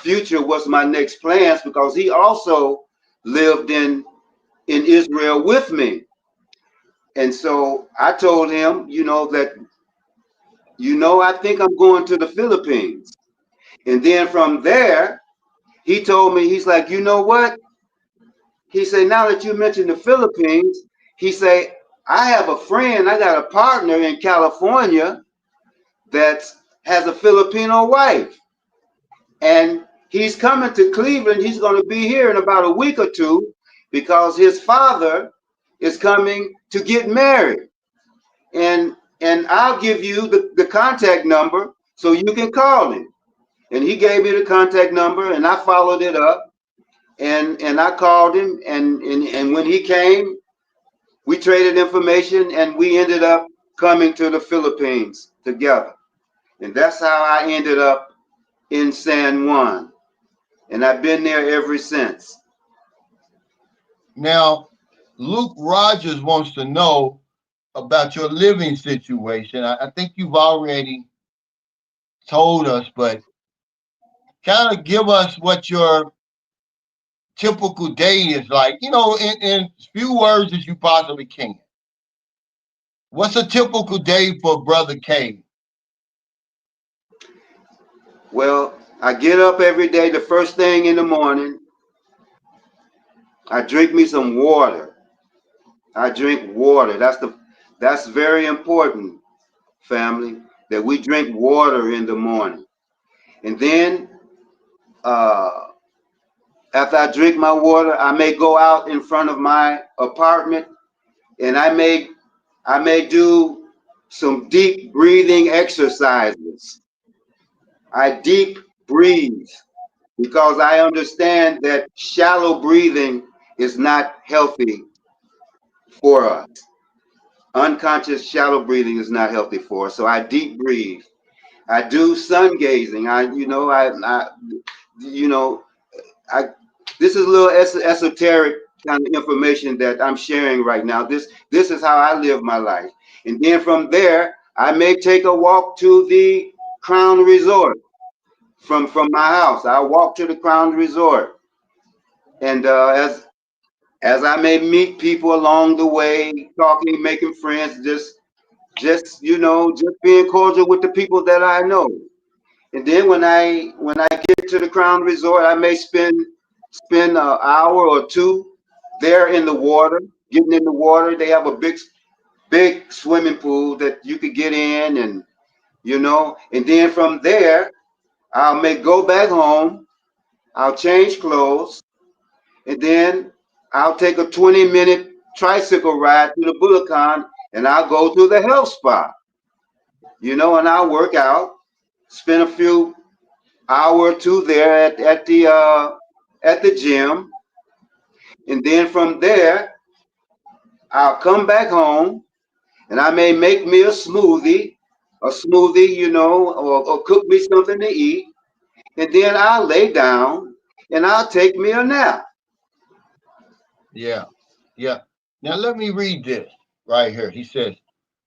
future, what's my next plans, because he also lived in Israel with me. And so I told him, that, I think I'm going to the Philippines. And then from there, he told me, he's like, you know what? He said, now that you mentioned the Philippines, he said, I have a friend, I got a partner in California that has a Filipino wife. And he's coming to Cleveland. He's going to be here in about a week or two, because his father is coming to get married. And I'll give you the contact number so you can call him. And he gave me the contact number, and I followed it up, and I called him, and when he came, we traded information, and we ended up coming to the Philippines together. And that's how I ended up in San Juan. And I've been there ever since. Now, Luke Rogers wants to know about your living situation. I think you've already told us, but kind of give us what your typical day is like, in as few words as you possibly can. What's a typical day for Brother K? Well, I get up every day, the first thing in the morning, I drink me some water. I drink water. That's very important, family, that we drink water in the morning. And then uh, after I drink my water, I may go out in front of my apartment and I may do some deep breathing exercises. I deep breathe because I understand that shallow breathing is not healthy for us. Unconscious shallow breathing is not healthy for us. So I deep breathe. I do sun gazing. You know, I. This is a little esoteric kind of information that I'm sharing right now. This is how I live my life. And then from there, I may take a walk to the Crown Resort from my house. I walk to the Crown Resort, and as I may meet people along the way, talking, making friends, just being cordial with the people that I know. And then when I get to the Crown Resort, I may spend an hour or two there in the water, getting in the water. They have a big swimming pool that you could get in, and then from there I may go back home. I'll change clothes, and then I'll take a 20-minute tricycle ride to the Bulacan, and I'll go to the health spa, and I'll work out, spend a few hour or two there at the gym, and then from there I'll come back home and I may make me a smoothie, or cook me something to eat, and then I'll lay down and I'll take me a nap. Yeah, yeah. Now let me read this right here. He says,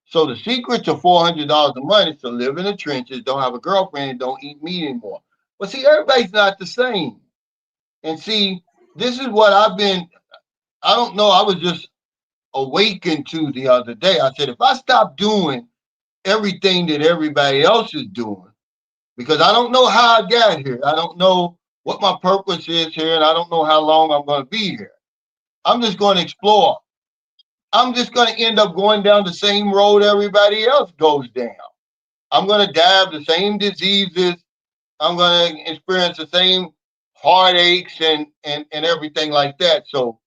so the secret to $400 a month is to live in the trenches, don't have a girlfriend, and don't eat meat anymore. But see, everybody's not the same. And see, this is what I don't know, I was just awakened to the other day. I said, if I stop doing everything that everybody else is doing, because I don't know how I got here, I don't know what my purpose is here, and I don't know how long I'm going to be here. I'm just going to explore. I'm just going to end up going down the same road everybody else goes down. I'm going to die of the same diseases. I'm going to experience the same heartaches and everything like that. So,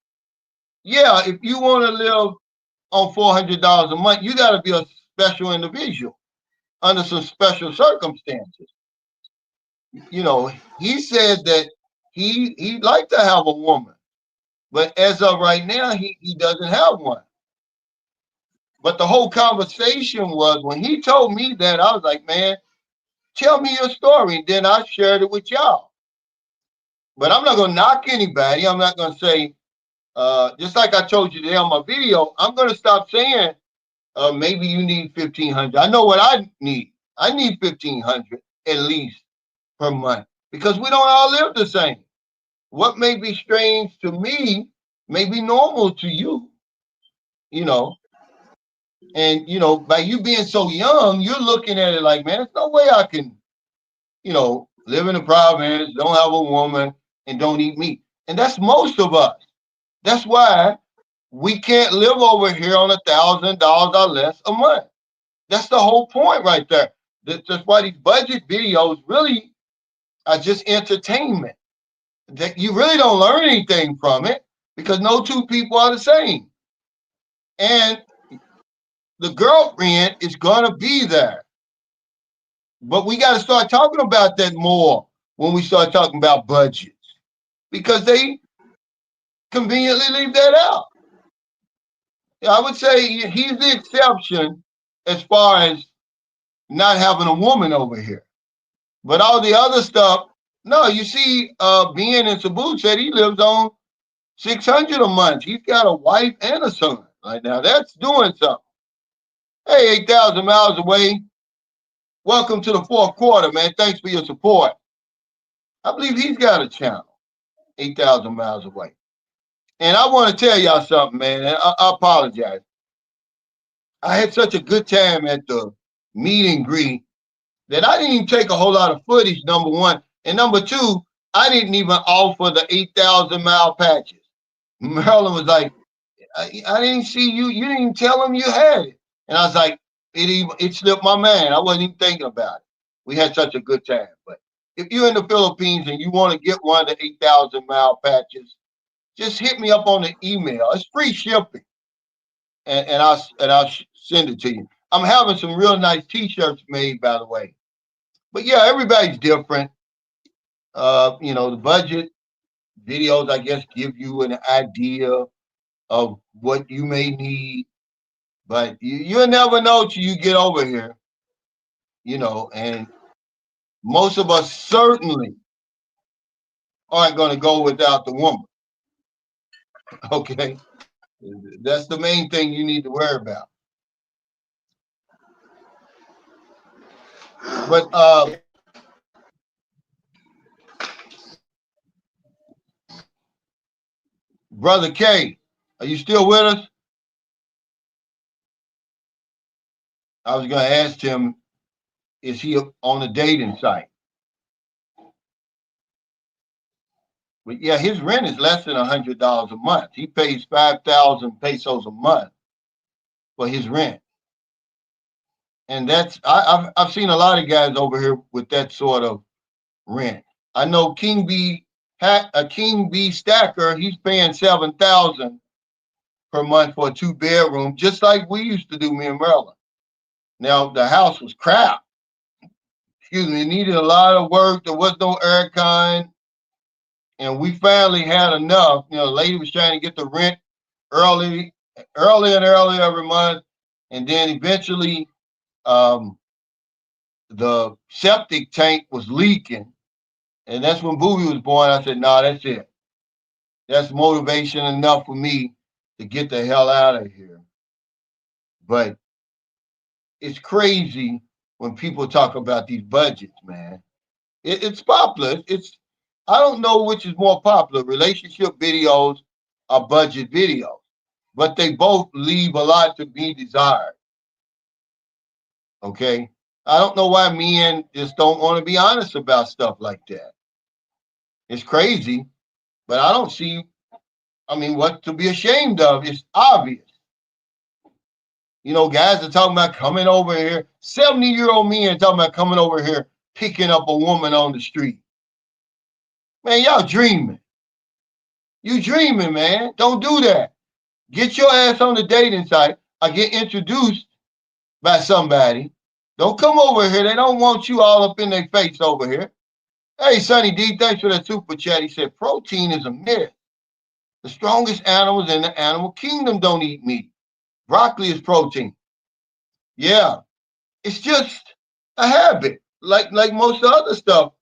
yeah, if you want to live on $400 a month, you got to be a special individual under some special circumstances. He said that he'd like to have a woman, but as of right now, he doesn't have one. But the whole conversation was when he told me that, I was like, man, tell me your story. And then I shared it with y'all. But I'm not going to knock anybody. I'm not going to say, just like I told you today on my video, I'm going to stop saying, maybe you need 1,500. I know what I need. I need 1,500 at least per month because we don't all live the same. What may be strange to me may be normal to you, you know. And, by you being so young, you're looking at it like, man, there's no way I can, live in a province, don't have a woman, and don't eat meat. And that's most of us. That's why we can't live over here on $1,000 or less a month. That's the whole point right there. That's why these budget videos really are just entertainment. That you really don't learn anything from it because no two people are the same. And the girlfriend is gonna be there. But we got to start talking about that more when we start talking about budgets because they conveniently leave that out. I would say he's the exception as far as not having a woman over here. But all the other stuff, no, you see, being in Cebu said he lives on 600 a month. He's got a wife and a son. Right now, that's doing something. Hey, 8,000 miles away. Welcome to the fourth quarter, man. Thanks for your support. I believe he's got a channel 8,000 miles away. And I want to tell y'all something, man. I apologize. I had such a good time at the meet and greet that I didn't even take a whole lot of footage, number one. And number two, I didn't even offer the 8,000-mile patches. Marilyn was like, I didn't see you. You didn't even tell him you had it. And I was like, it slipped my mind. I wasn't even thinking about it. We had such a good time. But if you're in the Philippines and you want to get one of the 8,000-mile patches, just hit me up on the email. It's free shipping, and I'll send it to you. I'm having some real nice T-shirts made, by the way. But yeah, everybody's different. The budget videos, I guess, give you an idea of what you may need, but you'll never know till you get over here. And most of us certainly aren't going to go without the woman. Okay, that's the main thing you need to worry about. But Brother K, are you still with us? I was going to ask him, is he on a dating site? But yeah, his rent is less than $100 a month. He pays 5,000 pesos a month for his rent. And I've seen a lot of guys over here with that sort of rent. I know King B Stacker, he's paying 7,000 per month for a 2-bedroom, just like we used to do, me and Maryland. Now the house was crap. Excuse me, it needed a lot of work. There was no air con. And we finally had enough. The lady was trying to get the rent early and early every month. And then eventually the septic tank was leaking. And that's when Booby was born. I said, no, that's it. That's motivation enough for me to get the hell out of here. But it's crazy when people talk about these budgets, man. It's popular. I don't know which is more popular, relationship videos or budget videos, but they both leave a lot to be desired. Okay? I don't know why men just don't want to be honest about stuff like that. It's crazy, but I don't see, what to be ashamed of. It's obvious. Guys are talking about coming over here, 70-year-old men talking about coming over here, picking up a woman on the street. Man, y'all dreaming. You dreaming, man. Don't do that. Get your ass on the dating site or get introduced by somebody. Don't come over here. They don't want you all up in their face over here. Hey, Sonny D, thanks for that super chat. He said, protein is a myth. The strongest animals in the animal kingdom don't eat meat. Broccoli is protein. Yeah, it's just a habit, like most other stuff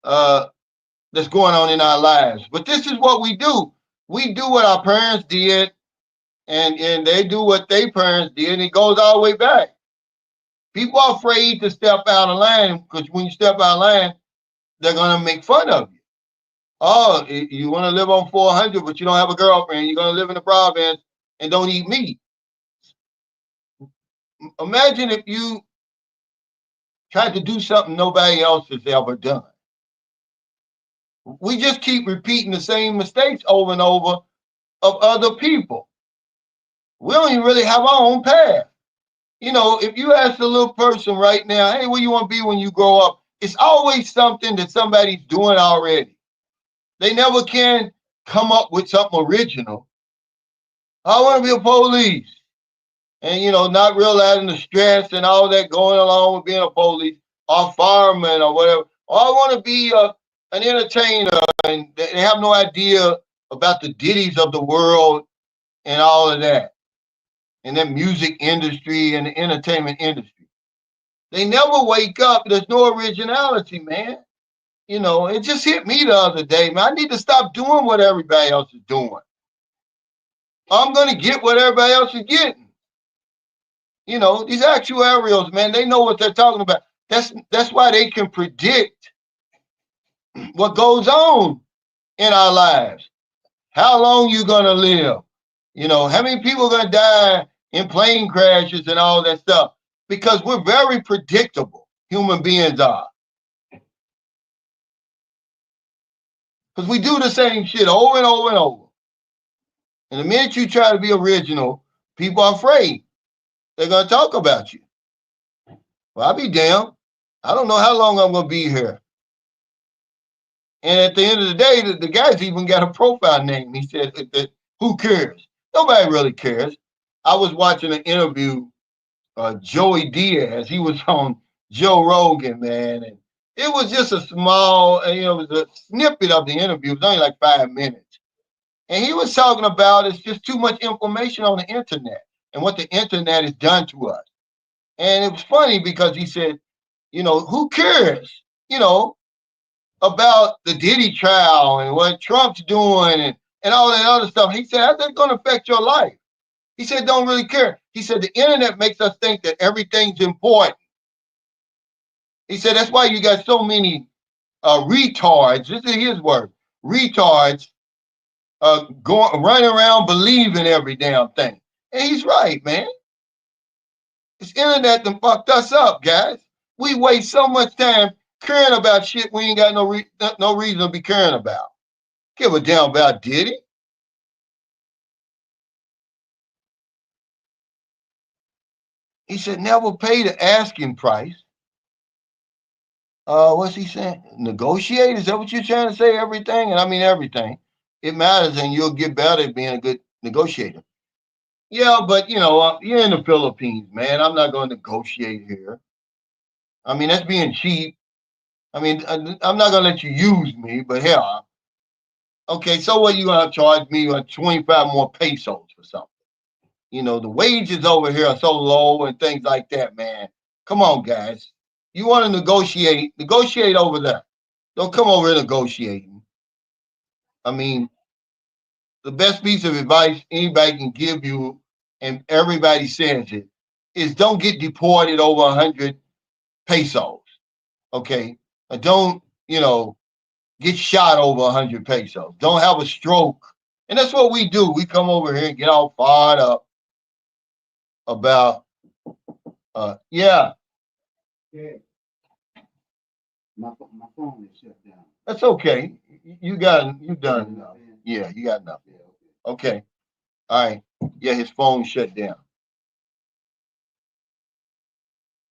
that's going on in our lives. But this is what we do. We do what our parents did, and they do what their parents did, and it goes all the way back. People are afraid to step out of line because when you step out of line, they're going to make fun of you. Oh, you want to live on 400, but you don't have a girlfriend. You're going to live in the province and don't eat meat. Imagine if you tried to do something nobody else has ever done. We just keep repeating the same mistakes over and over of other people. We don't even really have our own path. If you ask a little person right now, hey, what do you want to be when you grow up? It's always something that somebody's doing already. They never can come up with something original. I want to be a police. And, not realizing the stress and all that going along with being a police or fireman or whatever. Or I want to be an entertainer, and they have no idea about the ditties of the world and all of that. And the music industry and the entertainment industry. They never wake up. There's no originality, man. You know, it just hit me the other day, man. I need to stop doing what everybody else is doing. I'm going to get what everybody else is getting. You know, these actuarials, man, they know what they're talking about. That's why they can predict what goes on in our lives. How long you going to live? You know, how many people are going to die in plane crashes and all that stuff? Because we're very predictable, human beings are. Because we do the same shit over and over and over. And the minute you try to be original, people are afraid. They're going to talk about you. Well, I'll be damned. I don't know how long I'm going to be here. And at the end of the day, the guy's even got a profile name. He said, who cares? Nobody really cares. I was watching an interview, Joey Diaz. He was on Joe Rogan, man. And it was just a small, it was a snippet of the interview. It was only like 5 minutes. And he was talking about it's just too much information on the internet and what the internet has done to us. And it was funny because he said, you know, who cares, you know, about the Diddy trial and what Trump's doing and all that other stuff. He said, how's that going to affect your life? He said, don't really care. He said, the internet makes us think that everything's important. He said, that's why you got so many retards, this is his word, retards running around believing every damn thing. And he's right, man. This internet done fucked us up, guys. We waste so much time caring about shit we ain't got no reason to be caring about. Give a damn about Diddy. He said never pay the asking price. What's he saying? Negotiate? Is that what you're trying to say? Everything? And I mean everything. It matters and you'll get better at being a good negotiator. Yeah, but you know, you're in the Philippines, man. I'm not going to negotiate here. I mean, that's being cheap. I mean, I'm not going to let you use me, but hell, okay, so what you going to charge me 25 more pesos for something? You know, the wages over here are so low and things like that, man. Come on, guys. You want to negotiate over there. Don't come over here negotiating. I mean, the best piece of advice anybody can give you, and everybody says it, is don't get deported over 100 pesos. Okay? Don't, you know, get shot over 100 pesos. Don't have a stroke. And that's what we do. We come over here and get all fired up about, yeah. Yeah. My phone is shut down. That's okay. You done enough. Yeah, you got enough. Okay. All right. Yeah, his phone shut down.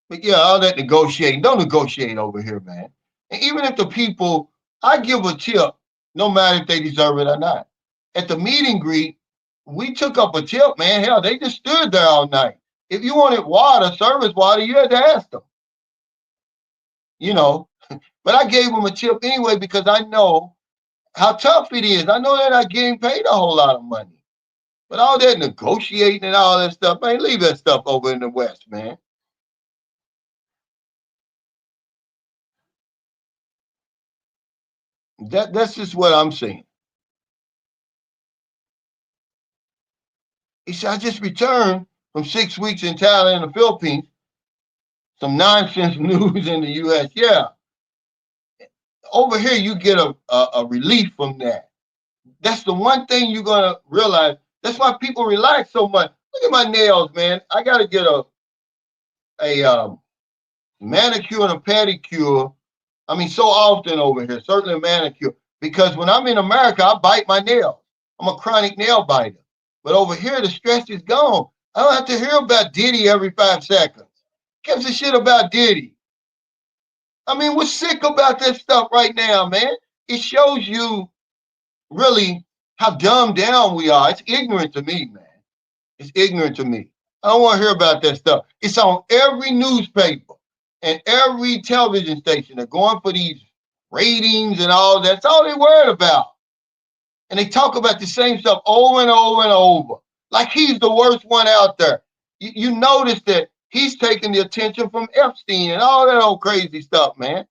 But yeah, all that negotiating. Don't negotiate over here, man. And even if the people, I give a tip, no matter if they deserve it or not. At the meet and greet, we took up a tip, man. Hell, they just stood there all night. If you wanted water, service water, you had to ask them. You know, but I gave them a tip anyway because I know how tough it is. I know they're not getting paid a whole lot of money. But all that negotiating and all that stuff, man, leave that stuff over in the West, man. That's just what I'm saying. He said, I just returned from 6 weeks in Thailand and the Philippines. Some nonsense news in the US. Yeah. Over here, you get a relief from that. That's the one thing you're going to realize. That's why people relax so much. Look at my nails, man. I got to get a manicure and a pedicure. I mean, so often over here, certainly a manicure. Because when I'm in America, I bite my nails. I'm a chronic nail biter. But over here, the stress is gone. I don't have to hear about Diddy every 5 seconds. Gives a shit about Diddy. I mean, we're sick about this stuff right now, man. It shows you really how dumbed down we are. It's ignorant to me, man. It's ignorant to me. I don't want to hear about that stuff. It's on every newspaper and every television station. They're going for these ratings and all that. That's all they're worried about. And they talk about the same stuff over and over and over. Like he's the worst one out there. You notice that he's taking the attention from Epstein and all that old crazy stuff, man.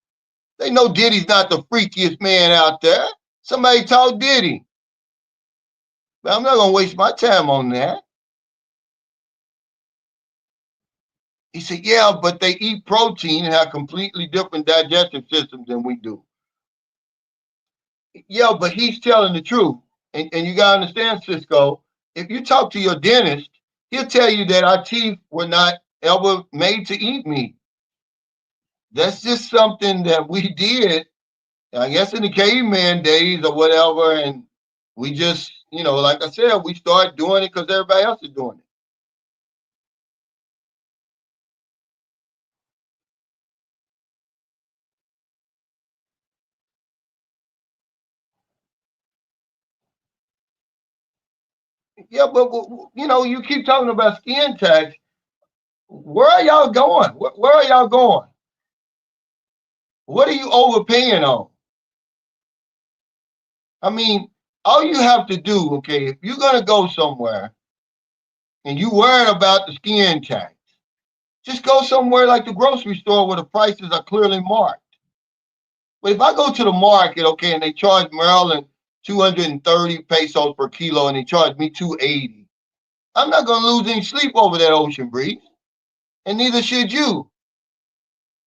They know Diddy's not the freakiest man out there. Somebody told Diddy. But I'm not going to waste my time on that. He said, yeah, but they eat protein and have completely different digestive systems than we do. Yeah, but he's telling the truth. And you got to understand, Cisco, if you talk to your dentist, he'll tell you that our teeth were not ever made to eat meat. That's just something that we did, I guess, in the caveman days or whatever. And we just, like I said, we start doing it because everybody else is doing it. Yeah, but you keep talking about skin tax. Where are y'all going? Where are y'all going? What are you overpaying on? I mean, all you have to do, okay, if you're gonna go somewhere and you worried about the skin tax, just go somewhere like the grocery store where the prices are clearly marked. But if I go to the market, okay, and they charge Maryland 230 pesos per kilo and they charge me 280, I'm not gonna lose any sleep over that ocean breeze, and neither should you.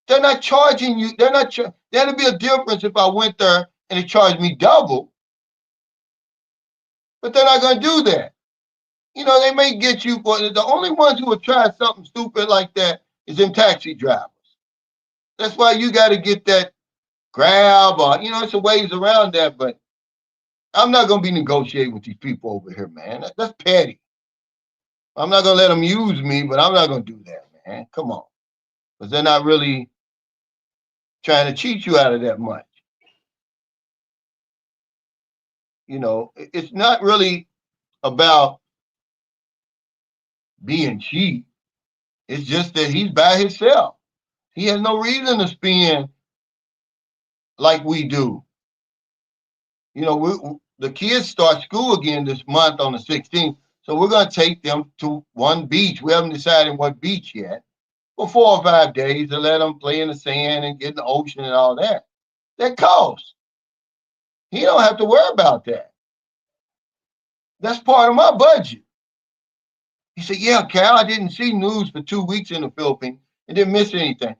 They're not charging you. They're not. There'd be a difference if I went there and they charged me double, but they're not gonna do that. They may get you, but the only ones who would try something stupid like that is them taxi drivers. That's why you got to get that grab, or it's a ways around that. But I'm not gonna be negotiating with these people over here, man. That's petty. I'm not gonna let them use me, but I'm not gonna do that, man. Come on, because they're not really trying to cheat you out of that much. It's not really about being cheap. It's just that he's by himself. He has no reason to spend like we do. The kids start school again this month on the 16th, so we're going to take them to one beach. We haven't decided what beach yet. For 4 or 5 days to let them play in the sand and get in the ocean and all that. That costs. He don't have to worry about that. That's part of my budget. He said, yeah, Cal, I didn't see news for 2 weeks in the Philippines and didn't miss anything.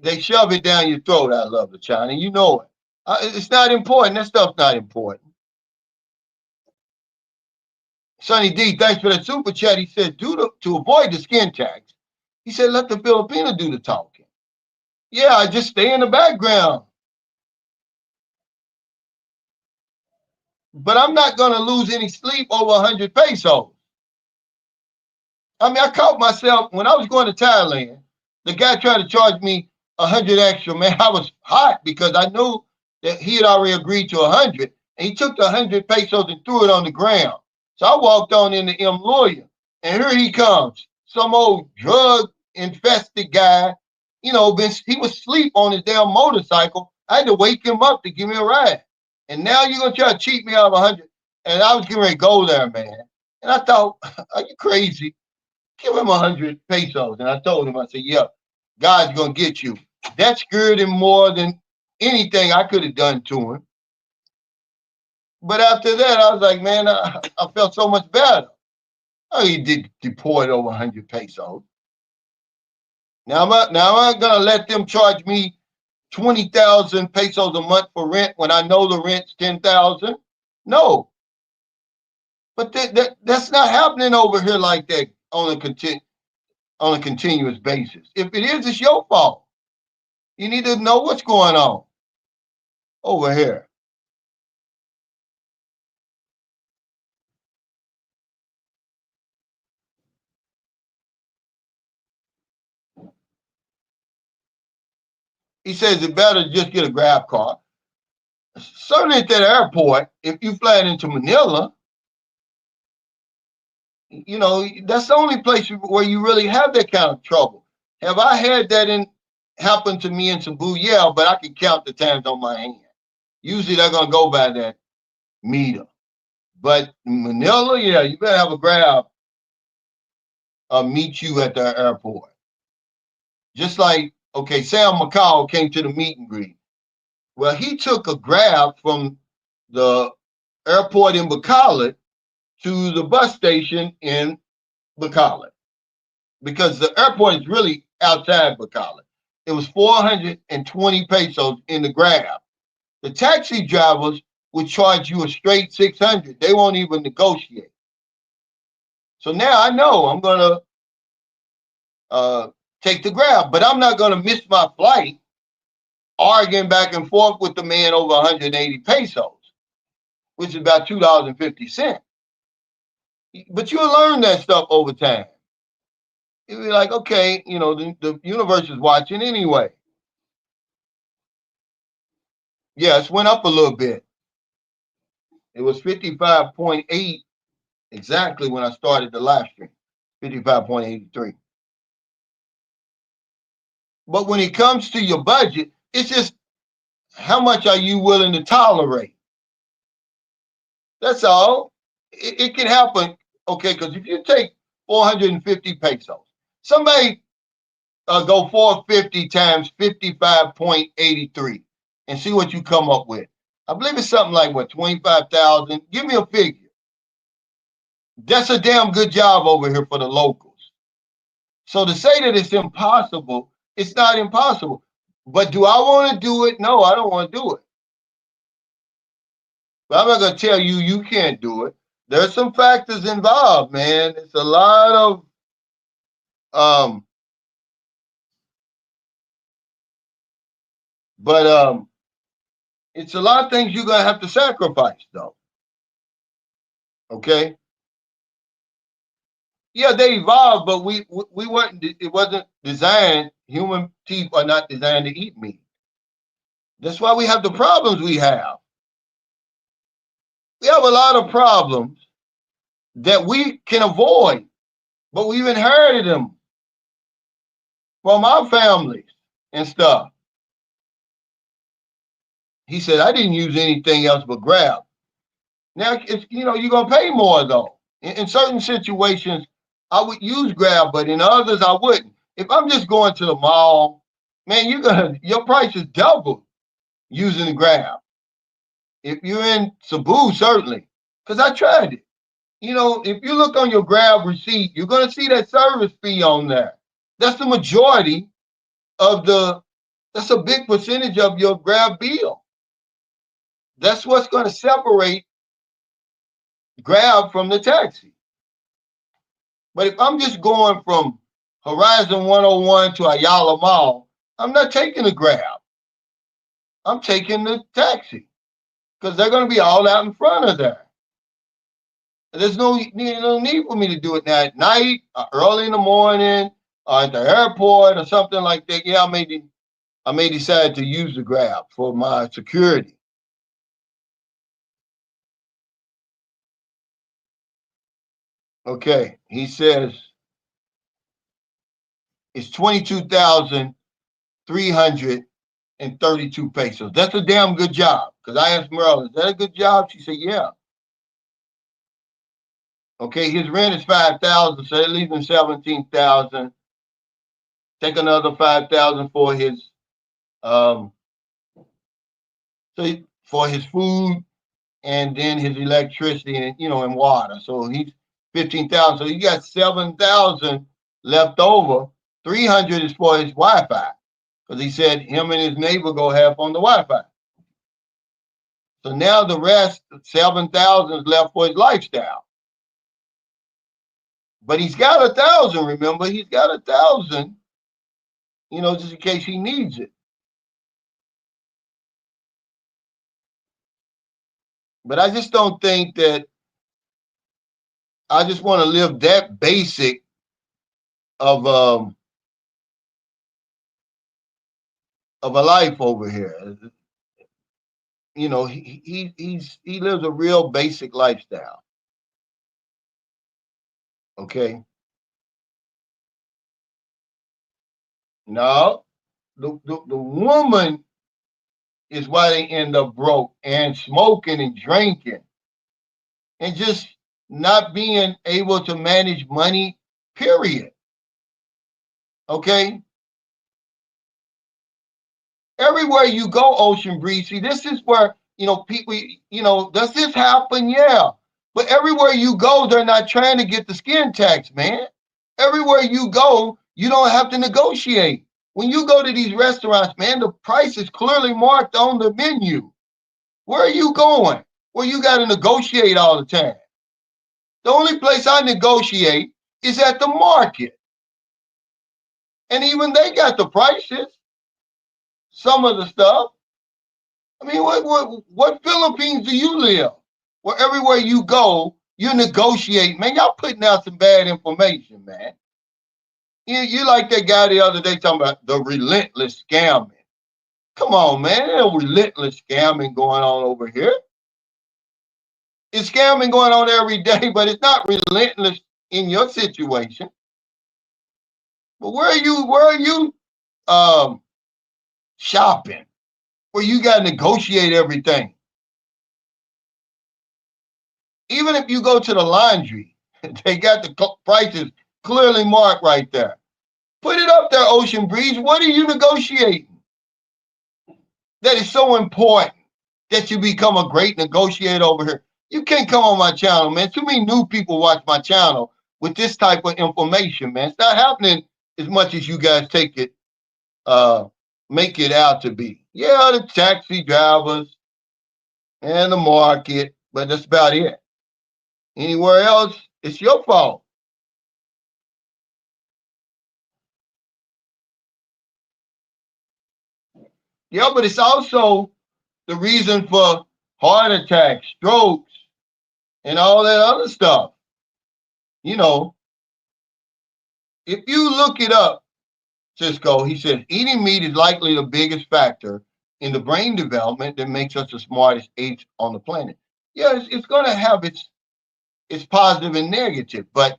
They shove it down your throat. I love the China. You know it. It's not important. That stuff's not important. Sonny D, thanks for that super chat. He said, to avoid the skin tax, he said, let the Filipino do the talking. Yeah, I just stay in the background. But I'm not going to lose any sleep over 100 pesos. I mean, I caught myself when I was going to Thailand. The guy tried to charge me 100 extra. Man, I was hot because I knew that he had already agreed to 100, and he took the 100 pesos and threw it on the ground. So I walked on into M Lawyer, and here he comes, some old drug infested guy. He was asleep on his damn motorcycle. I had to wake him up to give me a ride. And now you're gonna try to cheat me out of 100. And I was getting ready to go there, man. And I thought, are you crazy? Give him 100 pesos. And I told him, I said, yeah, God's gonna get you. That scared him more than anything I could have done to him. But after that, I was like, man, I felt so much better. Oh, he did deport over 100 pesos. Now I'm gonna let them charge me 20,000 pesos a month for rent when I know the rent's 10,000. No, but that's not happening over here like that on a continuous basis. If it is, it's your fault. You need to know what's going on over here. He says it better just get a grab car. Certainly at that airport, if you fly into Manila, that's the only place where you really have that kind of trouble. Have I had that happen to me in Cebu? Yeah, but I can count the times on my hand. Usually they're gonna go by that meter. But Manila, yeah, you better have a grab meet you at the airport. Just like, okay, Sam McCall came to the meet and greet. Well, he took a Grab from the airport in Bacala to the bus station in Bacala because the airport is really outside Bacala. It was 420 pesos in the Grab. The taxi drivers would charge you a straight 600. They won't even negotiate. So now I know I'm gonna take the Grab, but I'm not gonna miss my flight arguing back and forth with the man over 180 pesos, which is about $2.50. But you'll learn that stuff over time. You'll be like, okay, the universe is watching anyway. Yes, went up a little bit. It was 55.8 exactly when I started the live stream, 55.83. But when it comes to your budget, it's just how much are you willing to tolerate? That's all. It can happen, okay, because if you take 450 pesos, somebody go 450 times 55.83 and see what you come up with. I believe it's something like, what, 25,000? Give me a figure. That's a damn good job over here for the locals. So to say that it's impossible, it's not impossible. But do I want to do it? No, I don't want to do it. But I'm not going to tell you you can't do it. There's some factors involved, man. It's a lot of but it's a lot of things you're gonna have to sacrifice, though. Okay. Yeah, they evolved, but we weren't. It wasn't designed. Human teeth are not designed to eat meat. That's why we have the problems we have. We have a lot of problems that we can avoid, but we've inherited them from our families and stuff. He said, I didn't use anything else but Grab. Now, it's, you're going to pay more, though. In certain situations, I would use Grab, but in others, I wouldn't. If I'm just going to the mall, man, your price is double using the Grab. If you're in Cebu, certainly, because I tried it. If you look on your Grab receipt, you're going to see that service fee on there. That's the majority of that's a big percentage of your Grab bill. That's what's going to separate Grab from the taxi. But if I'm just going from Horizon 101 to Ayala Mall, I'm not taking the Grab. I'm taking the taxi because they're going to be all out in front of there. There's no need for me to do it now at night, early in the morning, or at the airport or something like that. Yeah, I may decide to use the Grab for my security. Okay, he says it's 22,332 pesos. That's a damn good job. Because I asked Merle, is that a good job? She said, yeah. Okay, his rent is 5,000, so they're leaving 17,000. Take another 5,000 for his for his food and then his electricity and water. So he's 15,000. So he got 7,000 left over. 300 is for his Wi-Fi because he said him and his neighbor go half on the Wi-Fi. So now the rest, 7,000 is left for his lifestyle. But he's got 1,000. Remember, he's got 1,000. Just in case he needs it. But I just don't think that I just want to live that basic of a life over here. He lives a real basic lifestyle. Okay. No, the woman is why they end up broke and smoking and drinking and just not being able to manage money, period. Okay. Everywhere you go, Ocean Breeze, see, this is where, people, does this happen? Yeah. But everywhere you go, they're not trying to get the skin tax, man. Everywhere you go, you don't have to negotiate. When you go to these restaurants, man, the price is clearly marked on the menu. Where are you going? Well, you got to negotiate all the time. The only place I negotiate is at the market. And even they got the prices, some of the stuff. I mean, what Philippines do you live? Where everywhere you go, you negotiate. Man, y'all putting out some bad information, man. You like that guy the other day talking about the relentless scamming. Come on, man. There's no relentless scamming going on over here. It's scamming going on every day, but it's not relentless in your situation. But where are you shopping? Where you gotta negotiate everything. Even if you go to the laundry, they got the prices clearly marked right there. Put it up there, Ocean Breeze. What are you negotiating? That is so important that you become a great negotiator over here. You can't come on my channel, man. Too many new people watch my channel with this type of information, man. It's not happening as much as you guys take it, make it out to be. Yeah, the taxi drivers and the market, but that's about it. Anywhere else, it's your fault. Yeah, but it's also the reason for heart attacks, strokes, and all that other stuff. You know, if you look it up, Cisco, he says eating meat is likely the biggest factor in the brain development that makes us the smartest apes on the planet. Yeah, it's going to have its positive and negative, but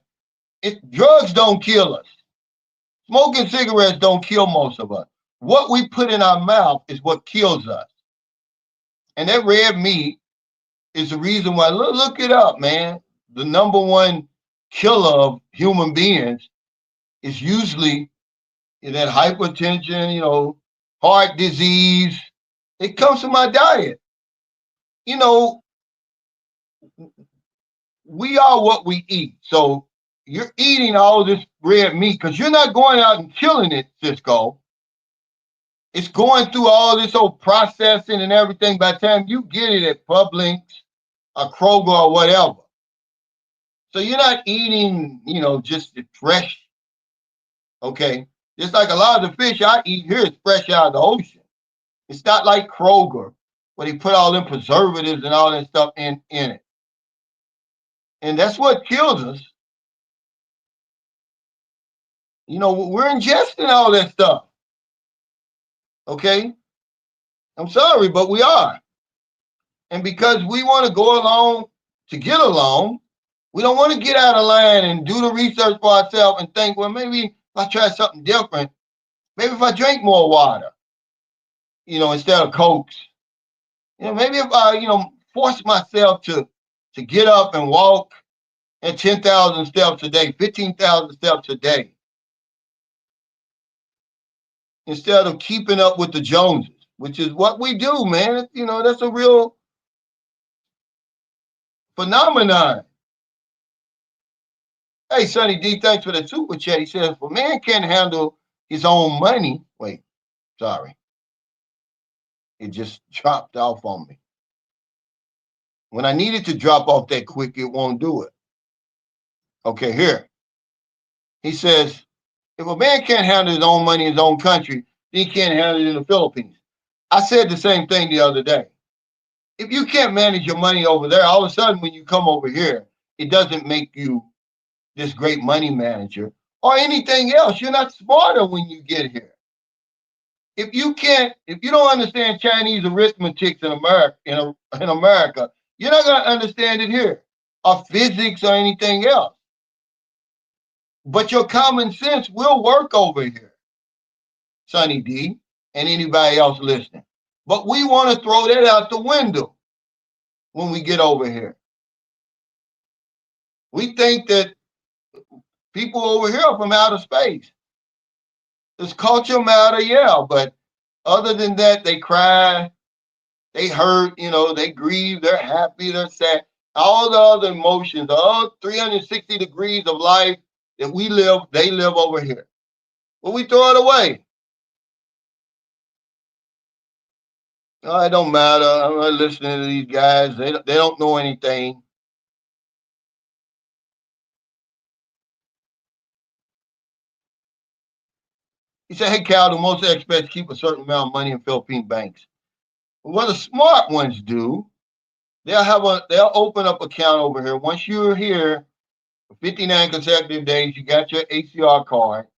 drugs don't kill us. Smoking cigarettes don't kill most of us. What we put in our mouth is what kills us. And that red meat is the reason why. Look it up, man. The number one killer of human beings is usually that hypertension, heart disease. It comes from my diet. You know, we are what we eat. So you're eating all this red meat because you're not going out and killing it, Cisco. It's going through all this whole processing and everything. By the time you get it at Publix, or Kroger, or whatever. So you're not eating, just the fresh. Okay. Just like a lot of the fish I eat here is fresh out of the ocean. It's not like Kroger, where they put all them preservatives and all that stuff in it. And that's what kills us. We're ingesting all that stuff. Okay? I'm sorry, but we are. And because we want to go along to get along, we don't want to get out of line and do the research for ourselves and think, well, maybe if I try something different, maybe if I drink more water, instead of Cokes, maybe if I, force myself to get up and walk at 10,000 steps a day, 15,000 steps a day, instead of keeping up with the Joneses, which is what we do, man. That's a real phenomenon. Hey, Sonny D, thanks for the super chat. He says, if a man can't handle his own money, wait, sorry. It just dropped off on me. When I needed to drop off that quick, it won't do it. Okay, here. He says, if a man can't handle his own money in his own country, then he can't handle it in the Philippines. I said the same thing the other day. If you can't manage your money over there, all of a sudden when you come over here, it doesn't make you this great money manager or anything else. You're not smarter when you get here. If you don't understand Chinese arithmetic in America, you're not going to understand it here, or physics or anything else. But your common sense will work over here, Sonny D, and anybody else listening. But we want to throw that out the window when we get over here. We think that people over here are from outer space. Does culture matter? Yeah, but Other than that, they cry, they hurt, they grieve, they're happy, they're sad. All the other emotions, all 360 degrees of life that we live, they live over here. But we throw it away. Oh, it don't matter. I'm not listening to these guys. They don't know anything. He said, hey, Cal, do most expats keep a certain amount of money in Philippine banks? Well, the smart ones do. They'll open up account over here. Once you're here for 59 consecutive days, you got your ACR card,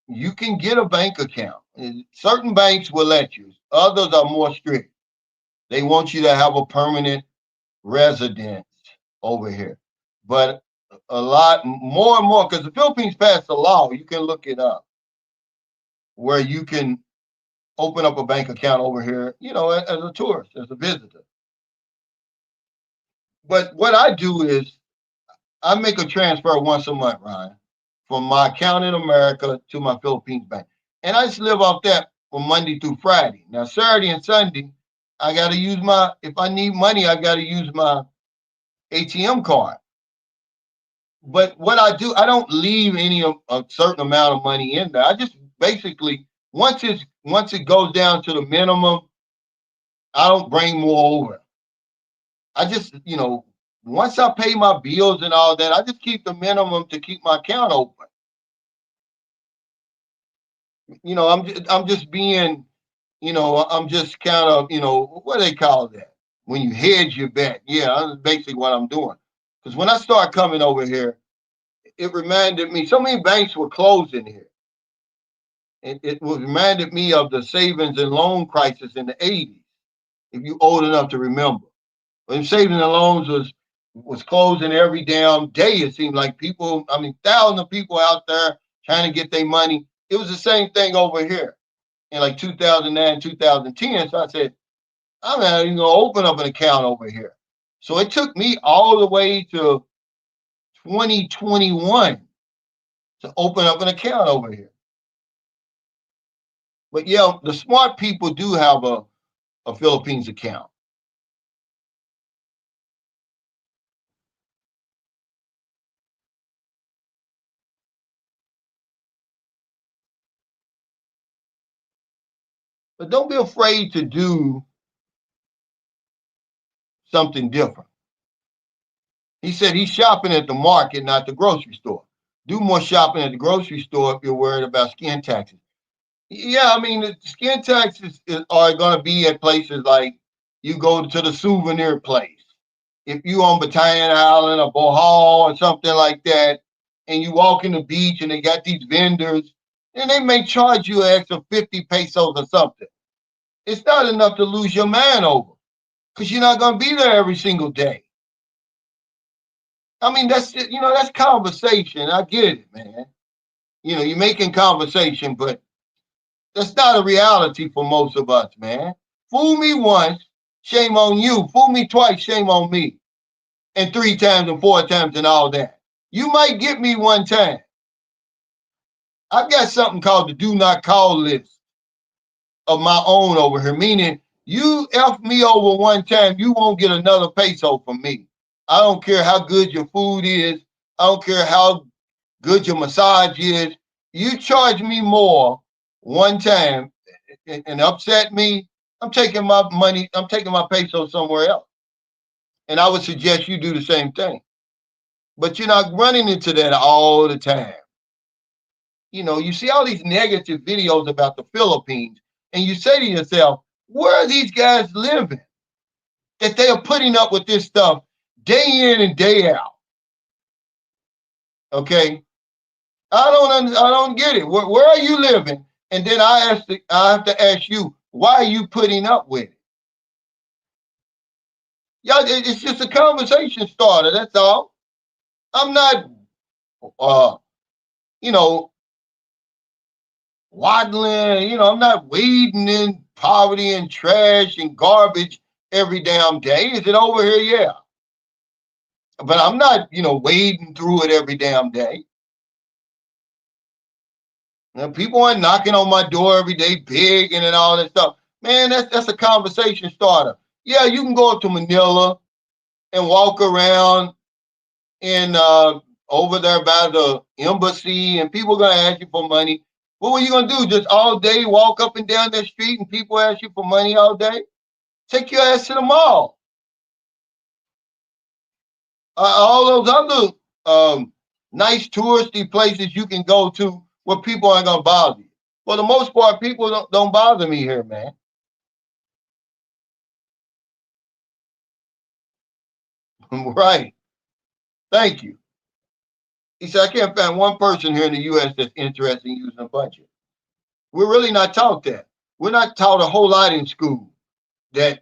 you can get a bank account. And certain banks will let you. Others are more strict. They want you to have a permanent residence over here. But a lot more and more, because the Philippines passed a law, you can look it up, where you can open up a bank account over here, as a tourist, as a visitor. But what I do is I make a transfer once a month, Ryan, from my account in America to my Philippines bank. And I just live off that from Monday through Friday. Now, Saturday and Sunday, I got to use if I need money, I got to use my ATM card. But what I do, I don't leave a certain amount of money in there. I just basically, once it goes down to the minimum, I don't bring more over. I just, once I pay my bills and all that, I just keep the minimum to keep my account open. I'm just being, I'm just kind of, what do they call that? When you hedge your bet. Yeah, that's basically what I'm doing. Because when I started coming over here, it reminded me, so many banks were closing here. It reminded me of the savings and loan crisis in the 80s, if you old enough to remember. When savings and loans was closing every damn day, it seemed like thousands of people out there trying to get their money. It was the same thing over here in like 2009, 2010. So I said, I'm not even going to open up an account over here. So it took me all the way to 2021 to open up an account over here. But yeah, the smart people do have a Philippines account. But don't be afraid to do something different. He said he's shopping at the market, not the grocery store. Do more shopping at the grocery store if you're worried about skin taxes. Yeah, I mean, the skin taxes are going to be at places like you go to the souvenir place. If you on Bataan Island or Bohol or something like that, and you walk in the beach and they got these vendors, then they may charge you an extra 50 pesos or something. It's not enough to lose your mind over because you're not going to be there every single day. I mean, that's conversation. I get it, man. You're making conversation, but that's not a reality for most of us, man. Fool me once, shame on you. Fool me twice, shame on me. And 3 times and 4 times and all that. You might get me one time. I've got something called the do not call list of my own over here, meaning you F me over one time, you won't get another peso from me. I don't care how good your food is. I don't care how good your massage is. You charge me more one time and upset me, I'm taking my money, I'm taking my peso somewhere else. And I would suggest you do the same thing. But you're not running into that all the time. You see all these negative videos about the Philippines, and you say to yourself, where are these guys living? That they are putting up with this stuff day in and day out. Okay? I don't get it. Where are you living? And then I have to ask you, why are you putting up with it? Yeah, it's just a conversation starter. That's all. I'm not, uh, you know, waddling. I'm not wading in poverty and trash and garbage every damn day. Is it over here? Yeah, but I'm not, wading through it every damn day. And people aren't knocking on my door every day, begging and all that stuff. Man, that's a conversation starter. Yeah, you can go up to Manila and walk around in over there by the embassy, and people gonna ask you for money. What were you gonna do? Just all day walk up and down that street and people ask you for money all day? Take your ass to the mall. All those other nice touristy places you can go to where people aren't gonna bother you. For the most part, people don't bother me here, man. Right. Thank you. He said, I can't find one person here in the US that's interested in using a budget. We're really not taught that. We're not taught a whole lot in school that's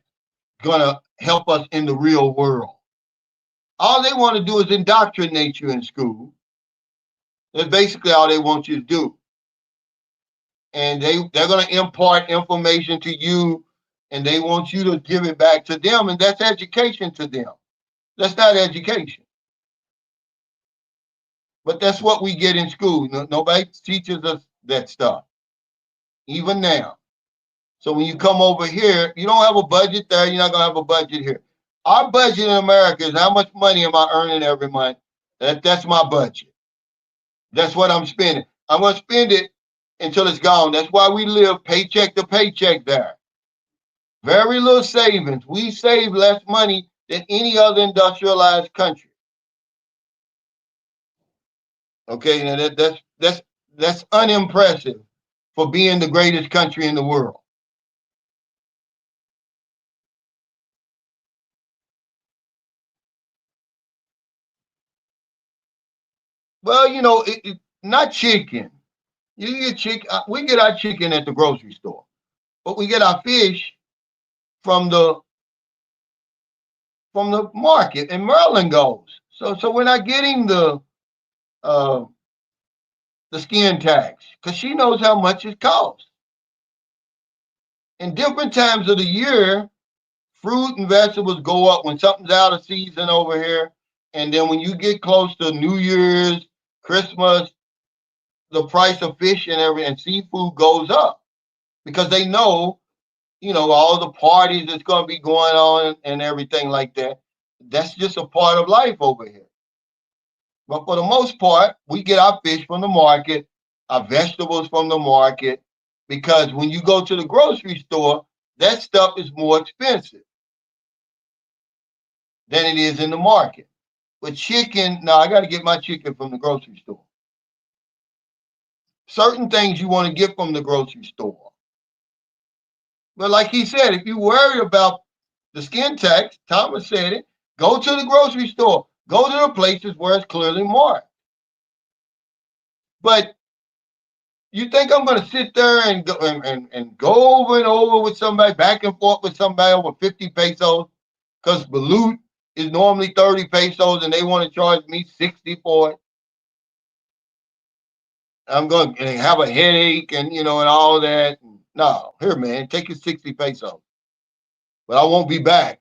gonna help us in the real world. All they want to do is indoctrinate you in school. That's basically all they want you to do. And they're going to impart information to you, and they want you to give it back to them, and that's education to them. That's not education, but that's what we get in school. Nobody teaches us that stuff, even now. So when you come over here, you don't have a budget there, you're not going to have a budget here. Our budget in America is how much money am I earning every month? That's my budget. That's what I'm spending. I'm going to spend it until it's gone. That's why we live paycheck to paycheck there. Very little savings. We save less money than any other industrialized country. Okay, now that's unimpressive for being the greatest country in the world. Well, not chicken. You get chicken. We get our chicken at the grocery store, but we get our fish from the market, and Maryland goes. So we're not getting uh, the skin tax because she knows how much it costs. In different times of the year, fruit and vegetables go up when something's out of season over here. And then when you get close to New Year's, Christmas, the price of fish and seafood goes up because they know, all the parties that's going to be going on and everything like that. That's just a part of life over here. But for the most part, we get our fish from the market, our vegetables from the market, because when you go to the grocery store, that stuff is more expensive than it is in the market. But chicken, no, I got to get my chicken from the grocery store. Certain things you want to get from the grocery store. But like he said, if you worry about the skin tax, Thomas said it, go to the grocery store. Go to the places where it's clearly marked. But you think I'm going to sit there and go over and over with somebody, back and forth with somebody over 50 pesos because balut is normally 30 pesos and they want to charge me 60 for it? I'm going to have a headache and all that. No, here, man, take your 60 pesos. But I won't be back.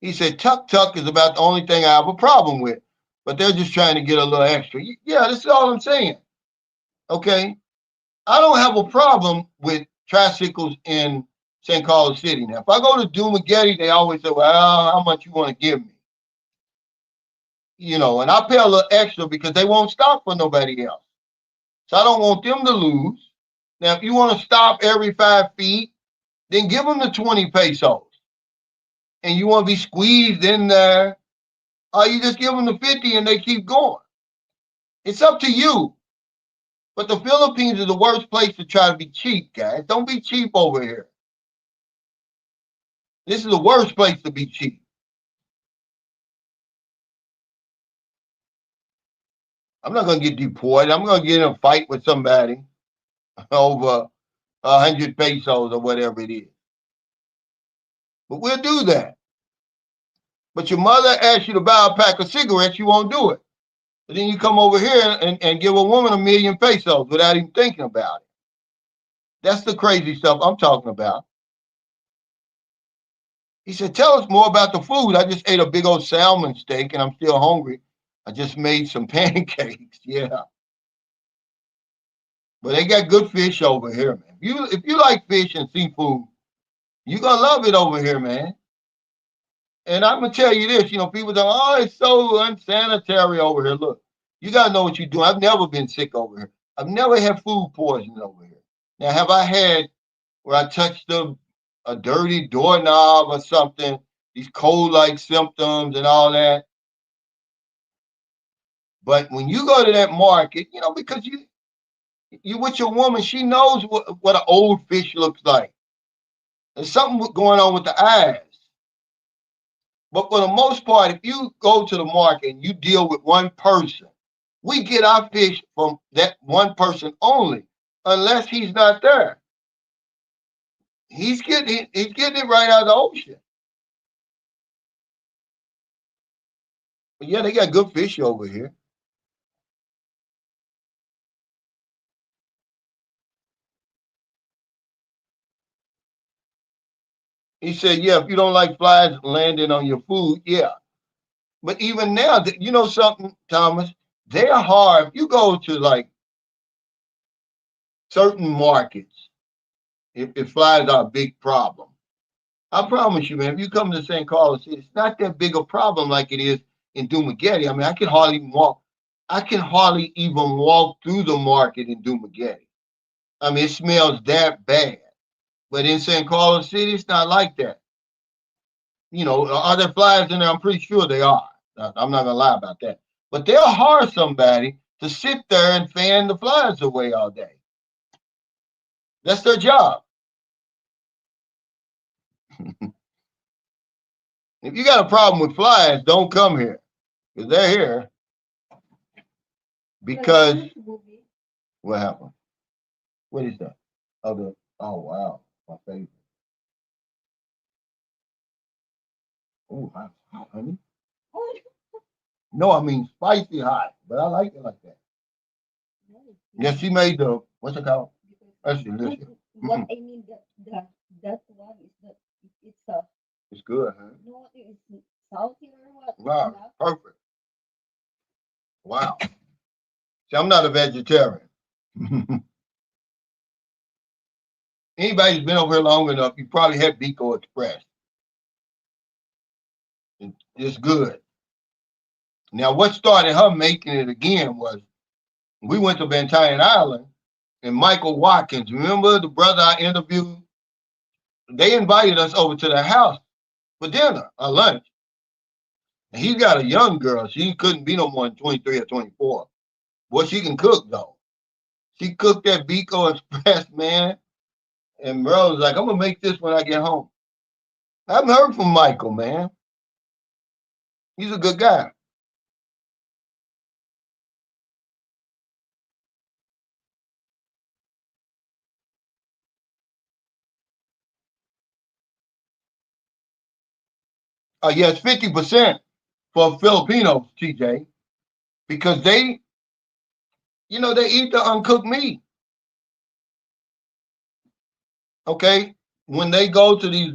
He said, Tuck Tuck is about the only thing I have a problem with. But they're just trying to get a little extra. Yeah, this is all I'm saying. Okay. I don't have a problem with tricycles in St. Carlos City. Now, if I go to Dumagetti, they always say, well, how much you want to give me? And I pay a little extra because they won't stop for nobody else. So I don't want them to lose. Now, if you want to stop every 5 feet, then give them the 20 pesos. And you want to be squeezed in there, or you just give them the 50 and they keep going. It's up to you. But the Philippines is the worst place to try to be cheap, guys. Don't be cheap over here. This is the worst place to be cheap. I'm not going to get deported. I'm going to get in a fight with somebody over 100 pesos or whatever it is. But we'll do that. But your mother asks you to buy a pack of cigarettes, you won't do it. But then you come over here and give a woman 1,000,000 pesos without even thinking about it. That's the crazy stuff I'm talking about. He said, tell us more about the food. I just ate a big old salmon steak and I'm still hungry. I just made some pancakes. Yeah. But they got good fish over here, man. If you like fish and seafood, you're gonna love it over here, man. And I'm gonna tell you this, people go, oh, it's so unsanitary over here. Look, you gotta know what you're doing. I've never been sick over here. I've never had food poisoning over here. Now, have I had where I touched a dirty doorknob or something, these cold-like symptoms and all that? But when you go to that market, because you with your woman, she knows what an old fish looks like. There's something going on with the eyes. But for the most part, if you go to the market and you deal with one person, we get our fish from that one person only, unless he's not there. He's getting it right out of the ocean. But yeah, they got good fish over here. He said, yeah, if you don't like flies landing on your food, yeah. But even now, you know something, Thomas? They're hard. If you go to like certain markets, if flies are a big problem, I promise you, man, if you come to St. Carlos, it's not that big a problem like it is in Dumaguete. I mean, I can hardly even walk. I can hardly even walk through the market in Dumaguete. I mean, it smells that bad. But in St. Carlos City, it's not like that. Are there flies in there? I'm pretty sure they are. I'm not gonna lie about that. But they'll hire somebody to sit there and fan the flies away all day. That's their job. If you got a problem with flies, don't come here. Because they're here. Because what happened? What is that? Oh wow, my favorite. Oh, hot, honey. No, I mean spicy hot, but I like it like that. Yeah, she made the what's it called? That's delicious. What I mean that one is that it's good, huh? No, it's salty or what? Wow, perfect. Wow. See, I'm not a vegetarian. Anybody who's been over here long enough, you probably had Bico Express. It's good. Now, what started her making it again was we went to Bantayan Island and Michael Watkins, remember the brother I interviewed? They invited us over to their house for dinner or lunch. And he's got a young girl. She couldn't be no more than 23 or 24. Boy, she can cook though. She cooked that Bico Express, man. And bro was like, I'm gonna make this when I get home. I haven't heard from Michael, man. He's a good guy. Yeah, it's 50% for Filipinos, TJ, because they eat the uncooked meat. Okay, when they go to these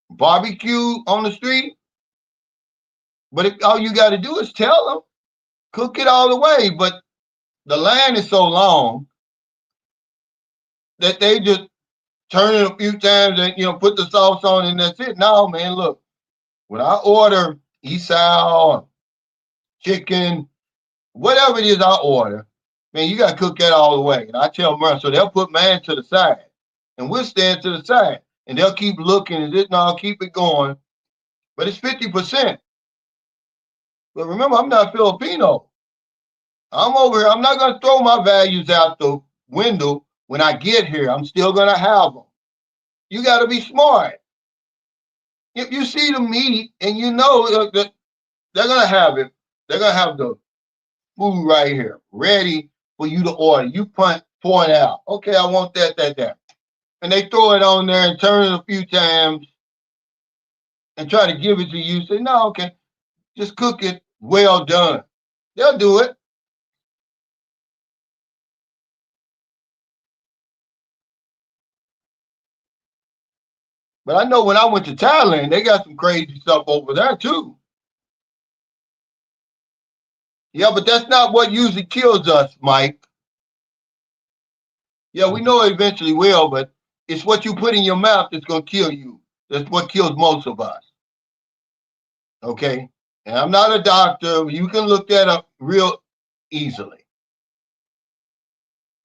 barbecue on the street, but all you got to do is tell them, cook it all the way. But the line is so long that they just turn it a few times and put the sauce on and that's it. No, man, look, when I order esau, chicken, whatever it is I order, man, you got to cook that all the way. And I tell Mercer, so they'll put mine to the side, and we'll stand to the side, and they'll keep looking and this, no, keep it going. But it's 50%. But remember, I'm not Filipino. I'm over here. I'm not going to throw my values out the window when I get here. I'm still going to have them. You got to be smart. If you see the meat and you know that they're going to have it, they're going to have the food right here, ready for you to order. You point out, okay, I want that. And they throw it on there and turn it a few times and try to give it to you. Say, no, okay, just cook it well done. They'll do it. But I know when I went to Thailand, they got some crazy stuff over there too. Yeah, but that's not what usually kills us, Mike. Yeah, we know it eventually will, but it's what you put in your mouth that's going to kill you. That's what kills most of us. Okay? And I'm not a doctor. You can look that up real easily.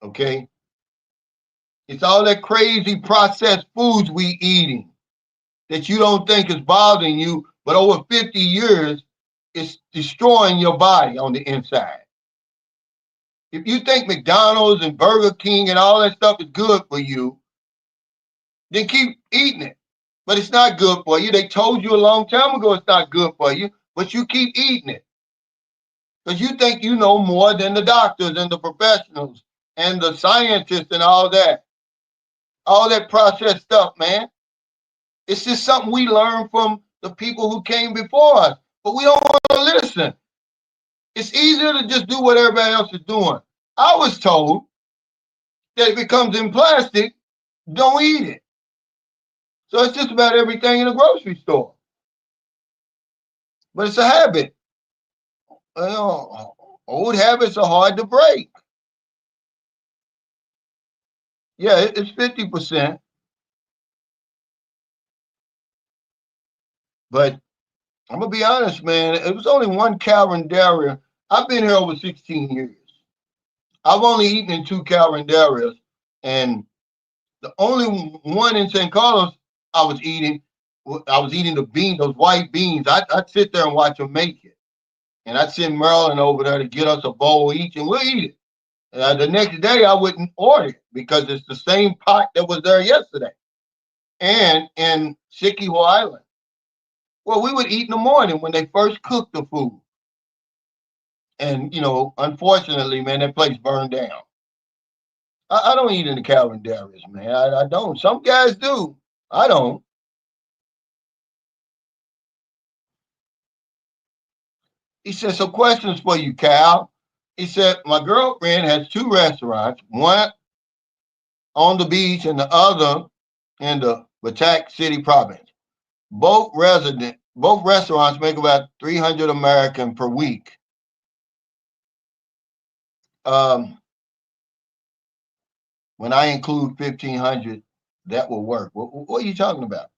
Okay? It's all that crazy processed foods we eating that you don't think is bothering you, but over 50 years, it's destroying your body on the inside. If you think McDonald's and Burger King and all that stuff is good for you, then keep eating it. But it's not good for you. They told you a long time ago it's not good for you, but you keep eating it because you think you know more than the doctors and the professionals and the scientists and all that. All that processed stuff, man. It's just something we learned from the people who came before us, but we don't want to listen. It's easier to just do what everybody else is doing. I was told that if it comes in plastic, don't eat it. So it's just about everything in a grocery store. But it's a habit. Old habits are hard to break. Yeah, it's 50%. But I'm gonna be honest, man. It was only one Calendarium. I've been here over 16 years. I've only eaten in two Calendariums, and the only one in St. Carlos I was eating. I was eating the beans, those white beans. I'd sit there and watch them make it, and I'd send Marilyn over there to get us a bowl each, and we'll eat it. The next day, I wouldn't order it because it's the same pot that was there yesterday. And in Shikiho Island, well, we would eat in the morning when they first cooked the food. And, unfortunately, man, that place burned down. I don't eat in the Calendarius, man. I don't. Some guys do. I don't. He said, so questions for you, Cal. He said, my girlfriend has two restaurants, one on the beach and the other in the Batak City province. Both restaurants make about 300 American per week. Um, when I include 1,500, that will work. What are you talking about?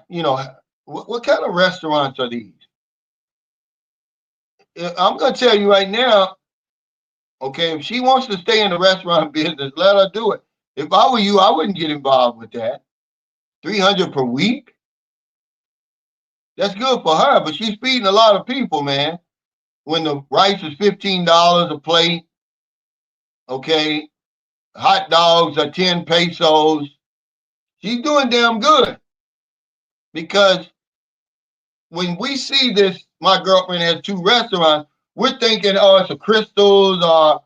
You know, what kind of restaurants are these? I'm going to tell you right now, okay, if she wants to stay in the restaurant business, let her do it. If I were you, I wouldn't get involved with that. 300 per week? That's good for her, but she's feeding a lot of people, man. When the rice is $15 a plate, okay, hot dogs are 10 pesos. She's doing damn good because when we see this, my girlfriend has two restaurants, we're thinking, oh, it's a Crystals or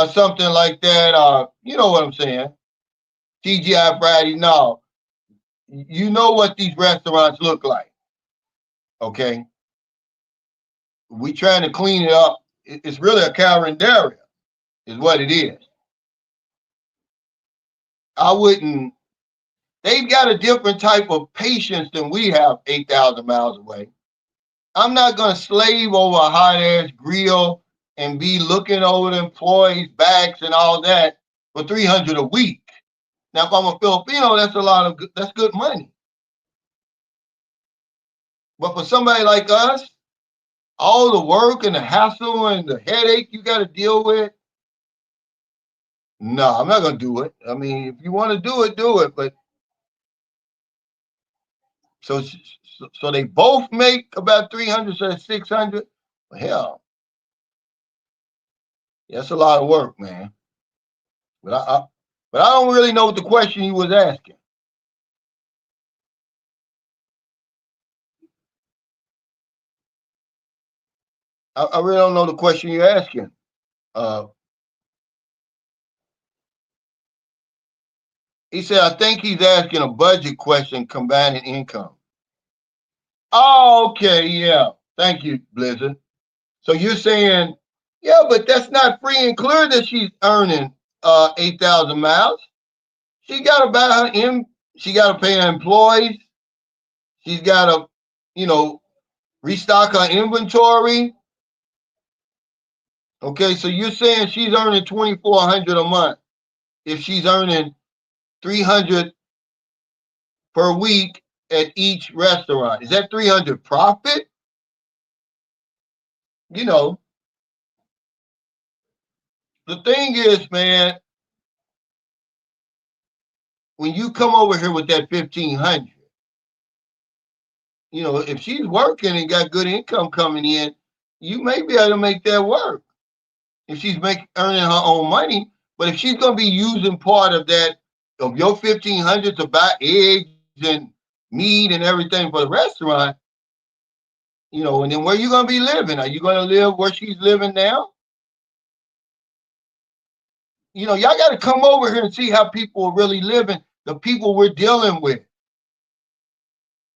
something like that, or you know what I'm saying? TGI Friday. No, you know what these restaurants look like, okay? We trying to clean it up. It's really a calendaria, is what it is. I wouldn't. They've got a different type of patience than we have 8,000 miles away. I'm not going to slave over a hot ass grill and be looking over the employees' backs and all that for 300 a week. Now, if I'm a Filipino, that's good money. But for somebody like us, all the work and the hassle and the headache you got to deal with, no, I'm not going to do it. I mean, if you want to do it, do it. But so so they both make about 300, so that's 600. Hell, that's a lot of work, man. But I don't really know what the question he was asking. I really don't know the question you're asking. Uh, he said, I think he's asking a budget question, combining income. Oh, okay, yeah. Thank you, Blizzard. So you're saying, yeah, but that's not free and clear that she's earning 8,000 miles. She got to buy her She got to pay her employees. She's got to, you know, restock her inventory. Okay, so you're saying she's earning 2,400 a month if she's earning 300 per week at each restaurant. Is that 300 profit? You know, the thing is, man, when you come over here with that 1,500, you know, if she's working and got good income coming in, you may be able to make that work if she's earning her own money. But if she's gonna be using part of that of your 1,500 to buy eggs and meat and everything for the restaurant, you know, and then where you gonna be living? Are you gonna live where she's living now? You know, y'all got to come over here and see how people are really living. The people we're dealing with.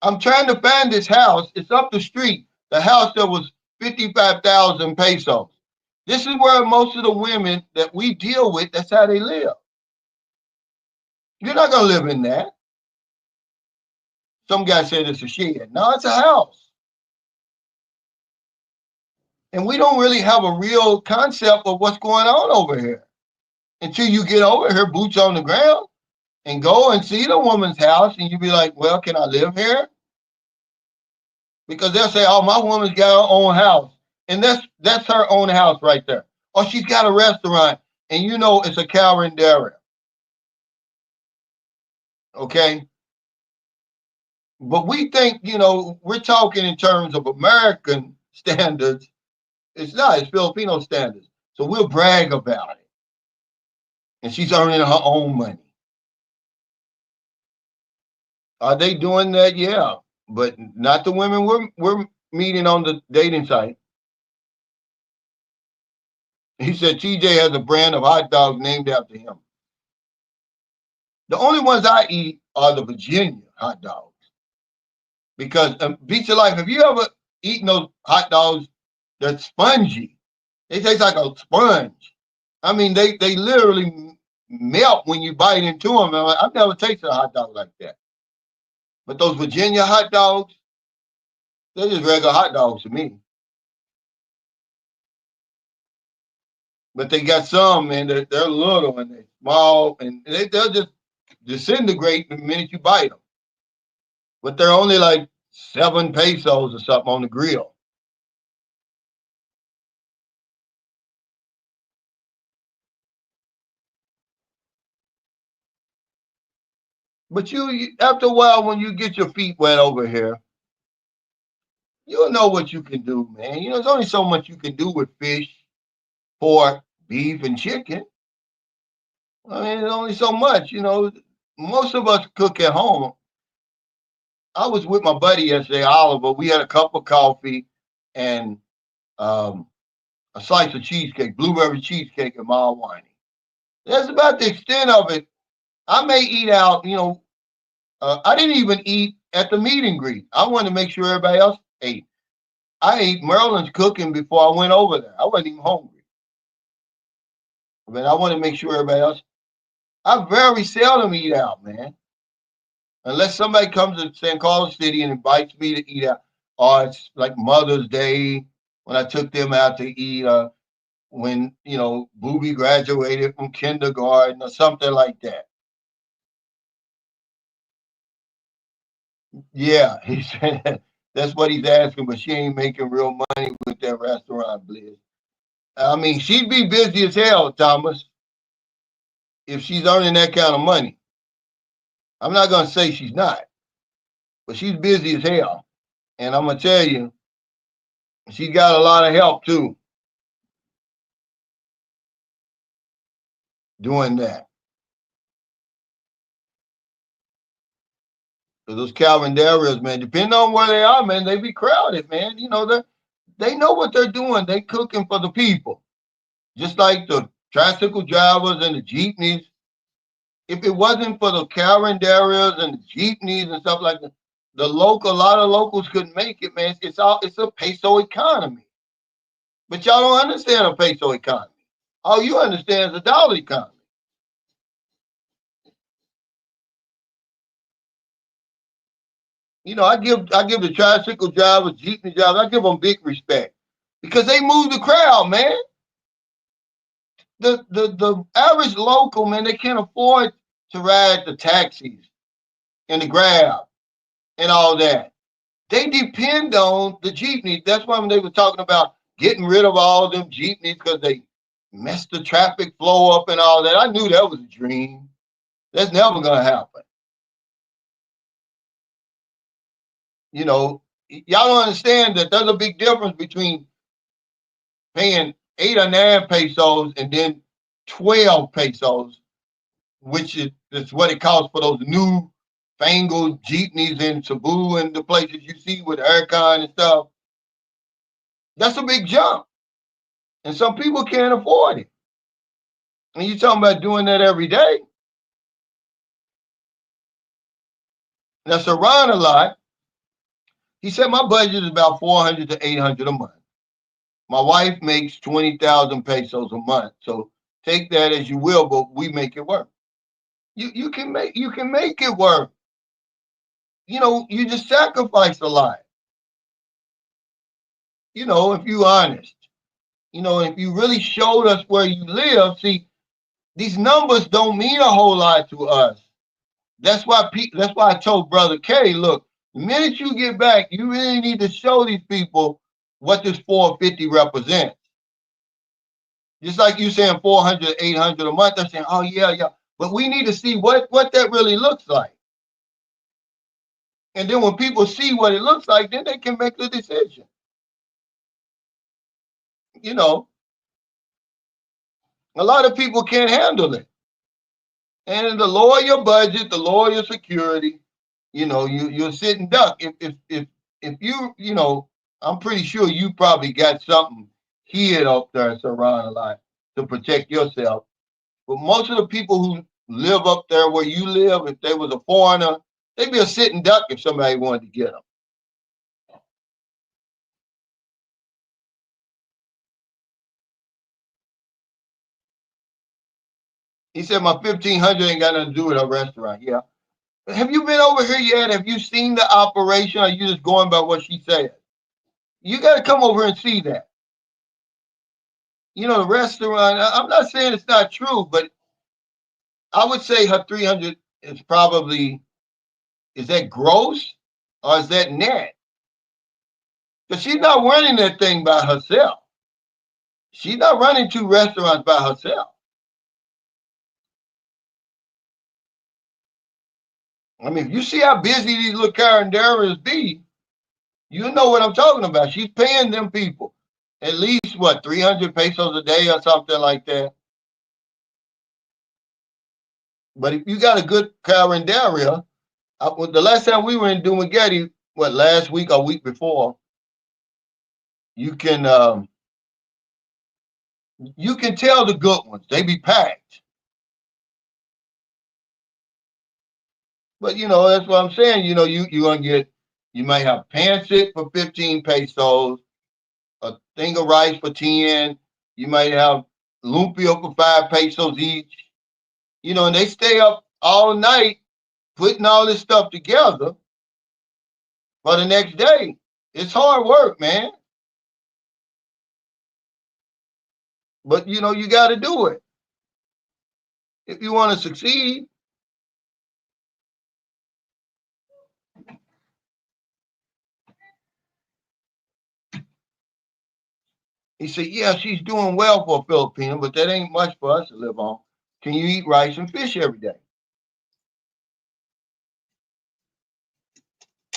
I'm trying to find this house. It's up the street. The house that was 55,000 pesos. This is where most of the women that we deal with, that's how they live. You're not going to live in that. Some guy said it's a shed. No, it's a house. And we don't really have a real concept of what's going on over here until you get over here, boots on the ground, and go and see the woman's house, and you be like, well, can I live here? Because they'll say, oh, my woman's got her own house. And that's her own house right there. Or she's got a restaurant, and you know it's a calendar. Okay? But we think, you know, we're talking in terms of American standards. It's not, it's Filipino standards. So we'll brag about it. And she's earning her own money. Are they doing that? Yeah. But not the women we're meeting on the dating site. He said TJ has a brand of hot dogs named after him. The only ones I eat are the Virginia hot dogs. Because Beach of Life, have you ever eaten those hot dogs? They're spongy. They taste like a sponge. I mean, they literally melt when you bite into them. I've never tasted a hot dog like that. But those Virginia hot dogs, they're just regular hot dogs to me. But they got some, man, they're little and they're small, and they'll just disintegrate the minute you bite them. But they're only like 7 pesos or something on the grill. But after a while, when you get your feet wet over here, you'll know what you can do, man. You know, there's only so much you can do with fish, pork, beef, and chicken. I mean, there's only so much. You know, most of us cook at home. I was with my buddy yesterday, Oliver. We had a cup of coffee and um, a slice of cheesecake, blueberry cheesecake at Mile Whining. That's about the extent of it. I may eat out, you know. I didn't even eat at the meet and greet. I wanted to make sure everybody else ate. I ate Maryland's cooking before I went over there. I wasn't even hungry. But I want to make sure everybody else. I very seldom eat out, man. Unless somebody comes to San Carlos City and invites me to eat out. Or it's like Mother's Day when I took them out to eat. When, you know, Booby graduated from kindergarten or something like that. Yeah, he said that's what he's asking, but she ain't making real money with that restaurant, Bliss. I mean, she'd be busy as hell, Thomas, if she's earning that kind of money. I'm not gonna say she's not, but she's busy as hell. And I'm gonna tell you, she got a lot of help too doing that. So those Calendarias, man, depending on where they are, man, they be crowded, man. You know, they know what they're doing. They cooking for the people. Just like the tricycle drivers and the jeepneys. If it wasn't for the Calendarias and the jeepneys and stuff like that, a lot of locals couldn't make it, man. It's a peso economy. But y'all don't understand a peso economy. All you understand is a dollar economy. You know, I give the tricycle drivers, jeepney drivers, I give them big respect because they move the crowd, man. The average local, man, they can't afford to ride the taxis and the Grab and all that. They depend on the jeepneys. That's why when they were talking about getting rid of all of them jeepneys because they messed the traffic flow up and all that. I knew that was a dream. That's never gonna happen. You know, y'all don't understand that there's a big difference between paying 8 or 9 pesos and then 12 pesos, which is what it costs for those new fangled jeepneys in Cebu and the places you see with aircon and stuff. That's a big jump. And some people can't afford it. And you're talking about doing that every day. That's around a lot. He said my budget is about 400 to 800 a month. My wife makes 20,000 pesos a month. So take that as you will, but we make it work. You can make it work. You know, you just sacrifice a lot. You know, if you honest. You know, if you really showed us where you live, see, these numbers don't mean a whole lot to us. That's why I told Brother K, look, the minute you get back, you really need to show these people what this 450 represents. Just like you saying 400, 800 a month, they're saying, oh yeah, yeah. But we need to see what that really looks like. And then when people see what it looks like, then they can make the decision. You know, a lot of people can't handle it. And the lower your budget, the lower your security, you know, you're sitting duck. If you know, I'm pretty sure you probably got something hid up there around a lot to protect yourself. But most of the people who live up there where you live, if they was a foreigner, they'd be a sitting duck if somebody wanted to get them. He said my 1,500 ain't got nothing to do with a restaurant. Yeah. Have you been over here yet? Have you seen the operation? Or are you just going by what she said? You got to come over and see that. You know, the restaurant, I'm not saying it's not true, but I would say her 300 is probably, is that gross or is that net? Because she's not running that thing by herself. She's not running 2 restaurants by herself. I mean, if you see how busy these little carinderas be, you know what I'm talking about. She's paying them people at least, what, 300 pesos a day or something like that. But if you got a good carindera, the last time we were in Dumaguete, what, last week or week before, you can you can tell the good ones. They be packed. But you know, that's what I'm saying. You know, you're gonna get, you might have pancit for 15 pesos, a thing of rice for 10. You might have lumpia for 5 pesos each. You know, and they stay up all night putting all this stuff together for the next day. It's hard work, man. But you know, you got to do it if you want to succeed. He said, yeah, she's doing well for a Filipino, but that ain't much for us to live on. Can you eat rice and fish every day?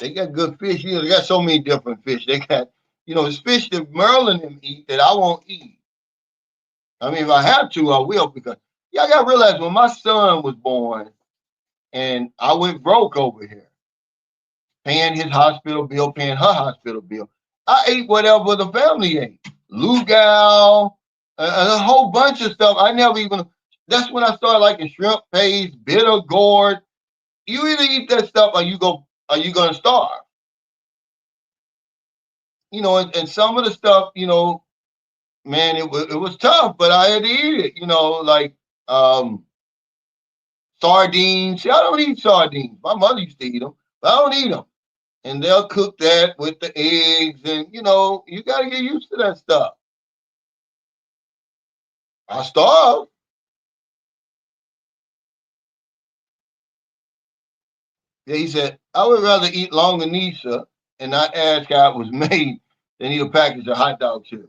They got good fish. You know, they got so many different fish. They got, you know, there's fish that Merlin them eat that I won't eat. I mean, if I have to, I will, because y'all got to realize when my son was born and I went broke over here, paying his hospital bill, paying her hospital bill, I ate whatever the family ate. Lugal, a whole bunch of stuff. I never even, that's when I started liking shrimp paste, bitter gourd. You either eat that stuff or you gonna starve. You know, and some of the stuff, you know, man, it was tough, but I had to eat it. You know, like sardines. See, I don't eat sardines. My mother used to eat them, but I don't eat them. and they'll cook that with the eggs, and you got to get used to that stuff. I starve. Yeah, he said, I would rather eat longanisa and not ask how it was made than eat a package of hot dogs here.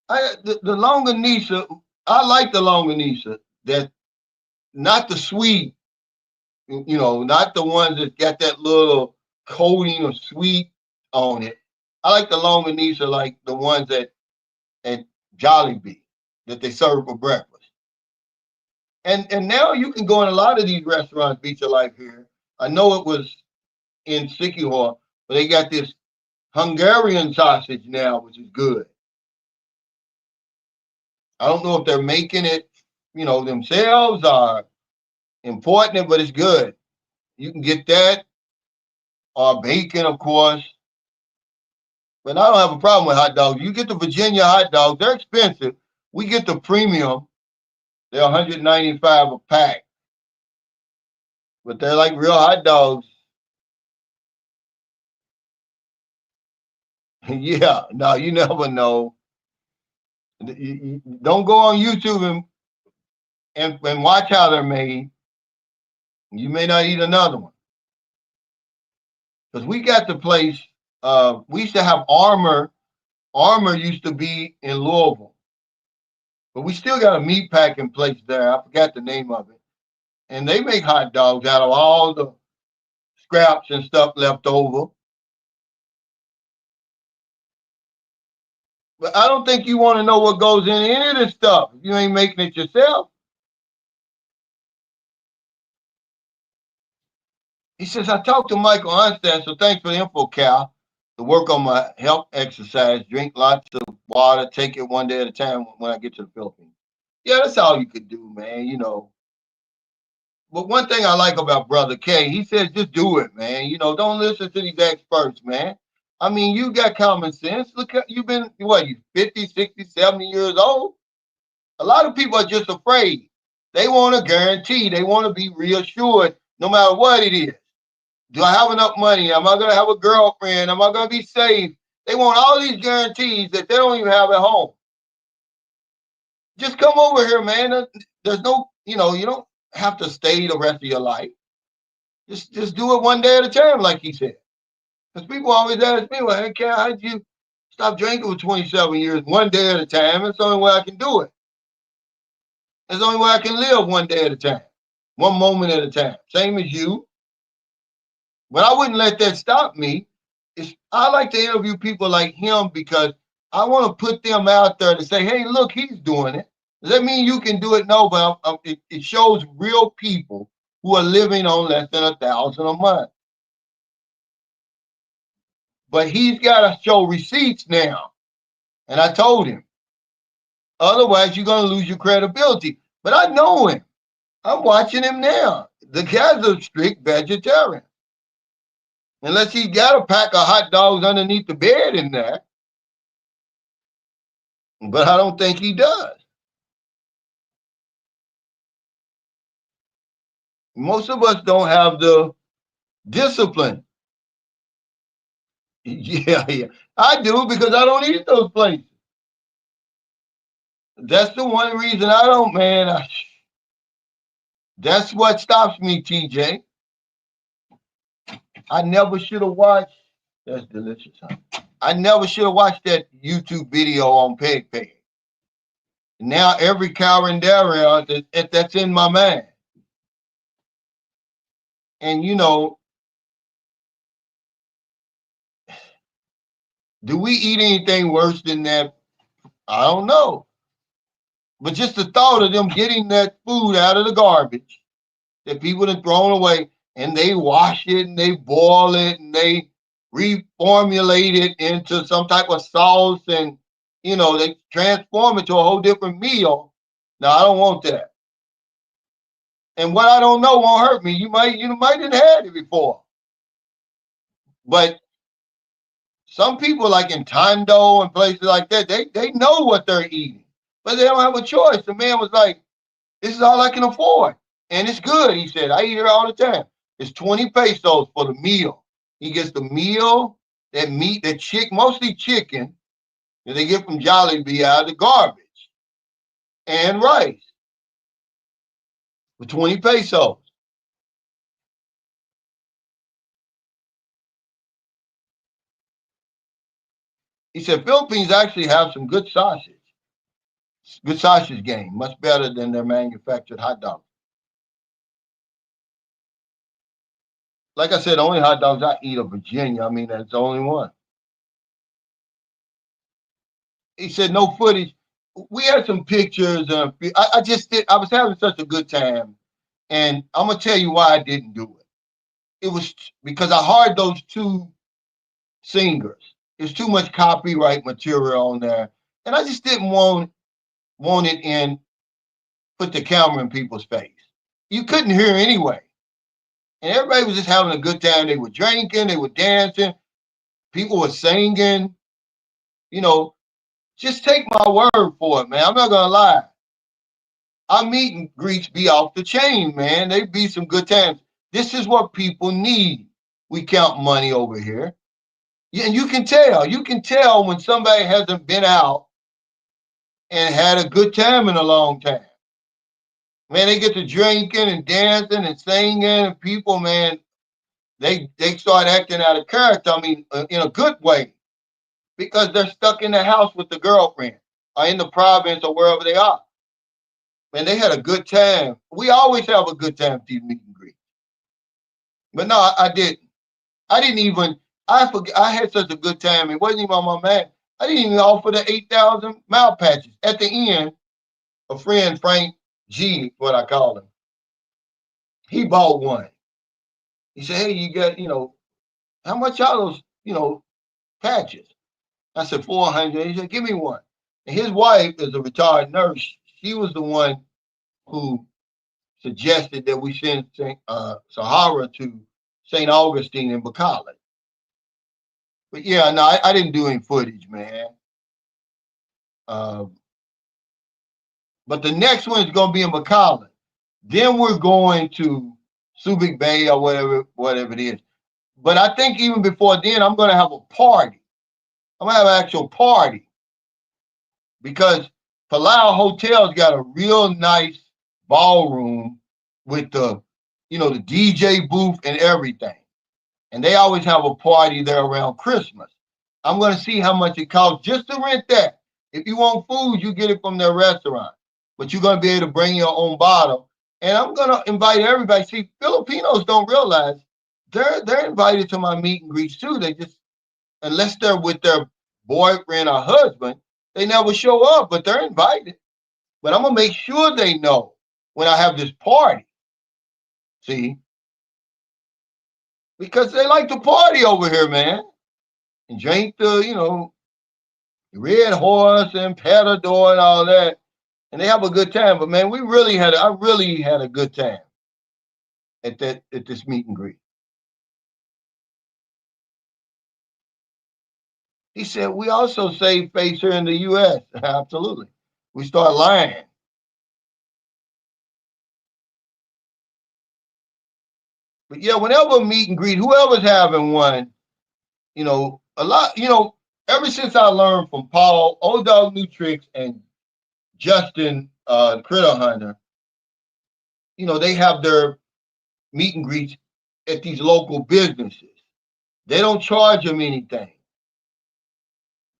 The longanisa, I like the longanisa. That not the sweet, not the ones that got that little coating of sweet on it. I like the longanisa, like the ones at Jollibee that they serve for breakfast. And now you can go in a lot of these restaurants, Beach of Life here. I know it was in Sikihor, but they got this Hungarian sausage now, which is good. I don't know if they're making it, themselves or importing it, but it's good. You can get that or bacon, of course. But I don't have a problem with hot dogs. You get the Virginia hot dogs, they're expensive. We get the premium, they're 195 a pack. But they're like real hot dogs. Yeah, no, you never know. Don't go on YouTube and watch how they're made. You may not eat another one. Because we got the place, we used to have Armor. Armor used to be in Louisville. But we still got a meat packing place there. I forgot the name of it. And they make hot dogs out of all the scraps and stuff left over. But I don't think you want to know what goes in any of this stuff if you ain't making it yourself. He says, I talked to Michael Onstad, so thanks for the info, Cal. To work on my health exercise, drink lots of water, take it one day at a time when I get to the Philippines. Yeah, that's all you could do, man. But one thing I like about Brother K, he says just do it, man. Don't listen to these experts, man. I mean, you got common sense. Look, you've been, what, you 50, 60, 70 years old? A lot of people are just afraid. They want a guarantee. They want to be reassured no matter what it is. Do I have enough money? Am I going to have a girlfriend? Am I going to be safe? They want all these guarantees that they don't even have at home. Just come over here, man. There's no, you don't have to stay the rest of your life. Just do it one day at a time, like he said. Because people always ask me, well, hey, Cal, how'd you stop drinking for 27 years, one day at a time? It's the only way I can do it. It's the only way I can live one day at a time, one moment at a time. Same as you. But I wouldn't let that stop me. I like to interview people like him because I want to put them out there to say, hey, look, he's doing it. Does that mean you can do it? No, but it shows real people who are living on less than $1,000 a month. But he's got to show receipts now. And I told him, otherwise you're going to lose your credibility. But I know him. I'm watching him now. The guy's a strict vegetarian. Unless he's got a pack of hot dogs underneath the bed in there. But I don't think he does. Most of us don't have the discipline. Yeah. I do because I don't eat those places. That's the one reason I don't, man. That's what stops me, TJ. I never should have watched. That's delicious, huh? I never should have watched that YouTube video on Peg Peg. Now every calendar that's in my mind. And do we eat anything worse than that? I don't know. But just the thought of them getting that food out of the garbage that people have thrown away, and they wash it and they boil it and they reformulate it into some type of sauce, and they transform it to a whole different meal. No, I don't want that. And what I don't know won't hurt me. You might have had it before. But some people like in Tondo and places like that, they know what they're eating, but they don't have a choice. The man was like, this is all I can afford. And it's good, he said. I eat it all the time. It's 20 pesos for the meal. He gets the meal, that meat, that mostly chicken that they get from Jollibee out of the garbage, and rice for 20 pesos. He said Philippines actually have some good sausage game, much better than their manufactured hot dogs. Like I said, the only hot dogs I eat are Virginia. I mean, that's the only one. He said no footage. We had some pictures. I just did. I was having such a good time, and I'm gonna tell you why I didn't do it. It was because I hired those two singers. There's too much copyright material on there, and I just didn't want it in. Put the camera in people's face. You couldn't hear anyway, and everybody was just having a good time. They were drinking, they were dancing, people were singing. You know, just take my word for it, man. I'm not gonna lie. Our meet and greets be off the chain, man. They be some good times. This is what people need. We count money over here. And you can tell. You can tell when somebody hasn't been out and had a good time in a long time. Man, they get to drinking and dancing and singing, and people, man, they start acting out of character. I mean, in a good way, because they're stuck in the house with the girlfriend or in the province or wherever they are. Man, they had a good time. We always have a good time at these meet and greets. But no, I didn't. I didn't even. I forget. I had such a good time. It wasn't even on my mind. I didn't even offer the 8,000 mouth patches. At the end, a friend, Frank G, what I call him, he bought one. He said, "Hey, you got, how much are those, patches?" I said, 400. He said, "Give me one." And his wife is a retired nurse. She was the one who suggested that we send Sahara to St. Augustine in Bacala. But yeah, no, I didn't do any footage, man. Uh, but the next one is going to be in Bacala. Then we're going to Subic Bay or whatever it is. But I think even before then, I'm going to have a party. I'm going to have an actual party because Palau Hotel's got a real nice ballroom with the DJ booth and everything. And they always have a party there around Christmas. I'm going to see how much it costs just to rent that. If you want food, you get it from their restaurant, but you're going to be able to bring your own bottle. And I'm going to invite everybody. See, Filipinos don't realize they're invited to my meet and greets too. They just, unless they're with their boyfriend or husband, they never show up, but they're invited. But I'm going to make sure they know when I have this party. See, because they like to party over here, man, and drink the Red Horse and Petador and all that, and they have a good time. But man, I really had a good time at this meet and greet. He said we also save face here in the U.S. Absolutely, we start lying. But yeah, whenever meet and greet, whoever's having one, a lot, ever since I learned from Paul, Old Dog New Tricks, and Justin Critter Hunter, they have their meet and greets at these local businesses. They don't charge them anything,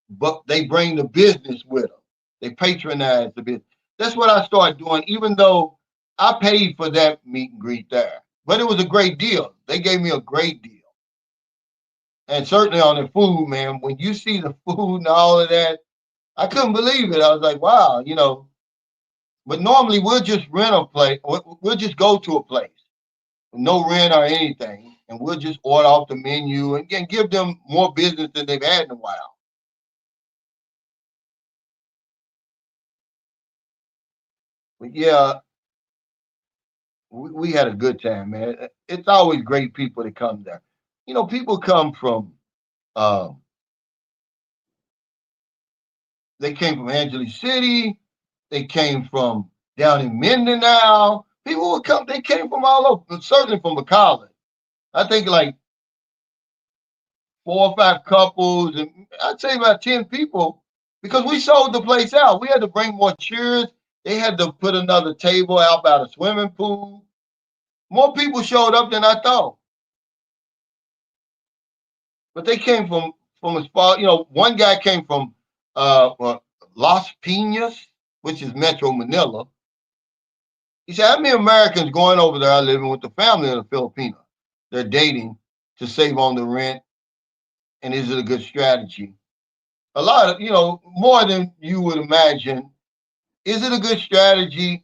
but they bring the business with them. They patronize the business. That's what I started doing, even though I paid for that meet and greet there. But it was a great deal. They gave me a great deal. And certainly on the food, man, when you see the food and all of that, I couldn't believe it. I was like, wow. But normally we'll just rent a place. We'll just go to a place, no rent or anything, and we'll just order off the menu and give them more business than they've had in a while. But yeah, we had a good time, man. It's always great people that come there. People come from, uh, they came from Angeles City. They came from down in Mindanao. People would come. They came from all over, certainly from McAllen. I think like 4 or 5 couples, and I'd say about 10 people, because we sold the place out. We had to bring more chairs. They had to put another table out by the swimming pool. More people showed up than I thought. But they came from as far, one guy came from Las Piñas, which is Metro Manila. He said, how many Americans going over there are living with the family in the Philippines? They're dating to save on the rent, and is it a good strategy? A lot of, more than you would imagine. Is it a good strategy?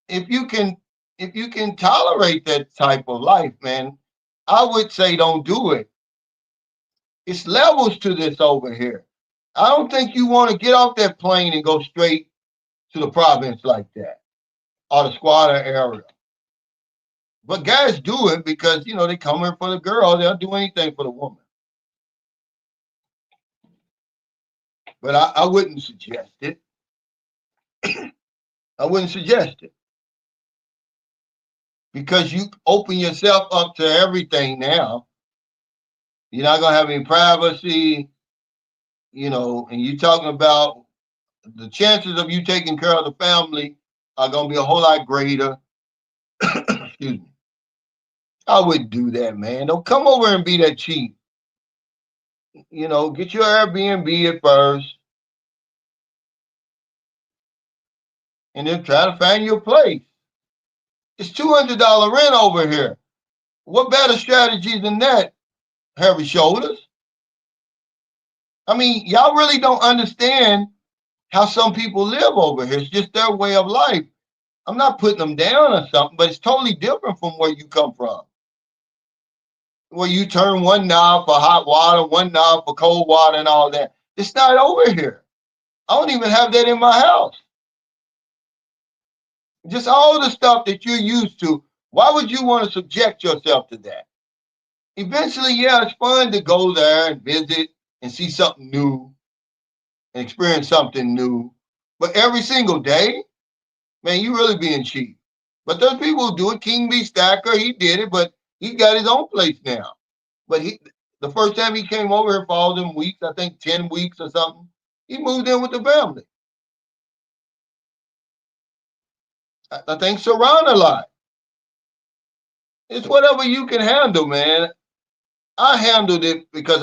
If you can, if you can tolerate that type of life, man, I would say don't do it. It's levels to this over here. I don't think you want to get off that plane and go straight to the province like that or the squatter area. But guys do it because, they come here for the girl. They'll do anything for the woman. But I wouldn't suggest it. I wouldn't suggest it because you open yourself up to everything now. You're not going to have any privacy, and you're talking about the chances of you taking care of the family are going to be a whole lot greater. Excuse me. I wouldn't do that, man. Don't come over and be that cheap. Get your Airbnb at first and then try to find your place. It's $200 rent over here. What better strategy than that, Heavy Shoulders? I mean, y'all really don't understand how some people live over here. It's just their way of life. I'm not putting them down or something, but it's totally different from where you come from. Where you turn one knob for hot water, one knob for cold water and all that. It's not over here. I don't even have that in my house. Just all the stuff that you're used to. Why would you want to subject yourself to that? Eventually, yeah, it's fun to go there and visit and see something new and experience something new. But every single day, man, you really being cheap. But those people who do it, King B. Stacker, he did it, but he got his own place now. But the first time he came over here for all them weeks, I think 10 weeks or something, he moved in with the family. I think surround a lot. It's whatever you can handle, man. I handled it because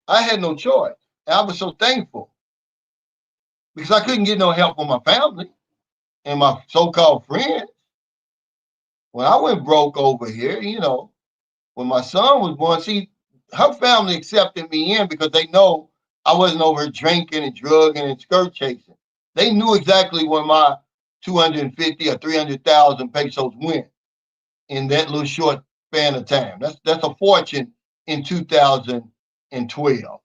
I had no choice. And I was so thankful because I couldn't get no help from my family and my so-called friends. When I went broke over here, when my son was born, see, her family accepted me in because they know I wasn't over here drinking and drugging and skirt chasing. They knew exactly where my 250 or 300,000 pesos went in that little short span of time. That's a fortune in 2012.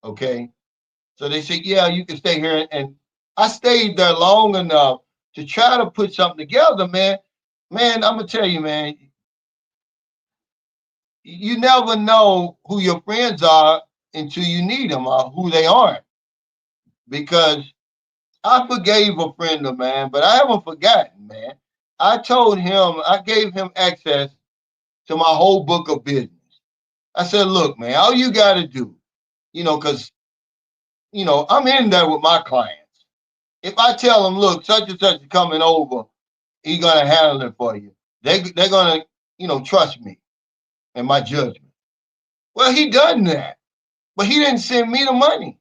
Okay. So they said, yeah, you can stay here. And I stayed there long enough to try to put something together, man. Man, I'm going to tell you, man, you never know who your friends are until you need them or who they aren't. Because I forgave a friend of mine, but I haven't forgotten, man. I told him, I gave him access to my whole book of business. I said, look, man, all you got to do, because, I'm in there with my clients. If I tell them, look, such and such is coming over, he's going to handle it for you. They're going to, trust me and my judgment. Well, he done that, but he didn't send me the money.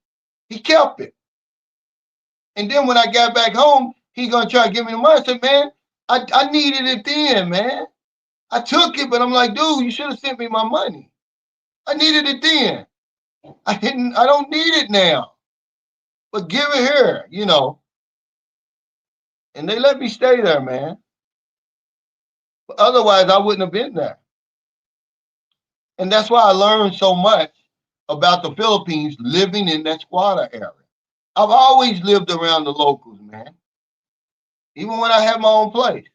He kept it. And then when I got back home, he going to try to give me the money. I said, man, I needed it then, man. I took it, but I'm like, dude, you should have sent me my money. I needed it then. I don't need it now. But give it here, And they let me stay there, man. But otherwise, I wouldn't have been there. And that's why I learned so much about the Philippines living in that squatter area. I've always lived around the locals, man. Even when I had my own place.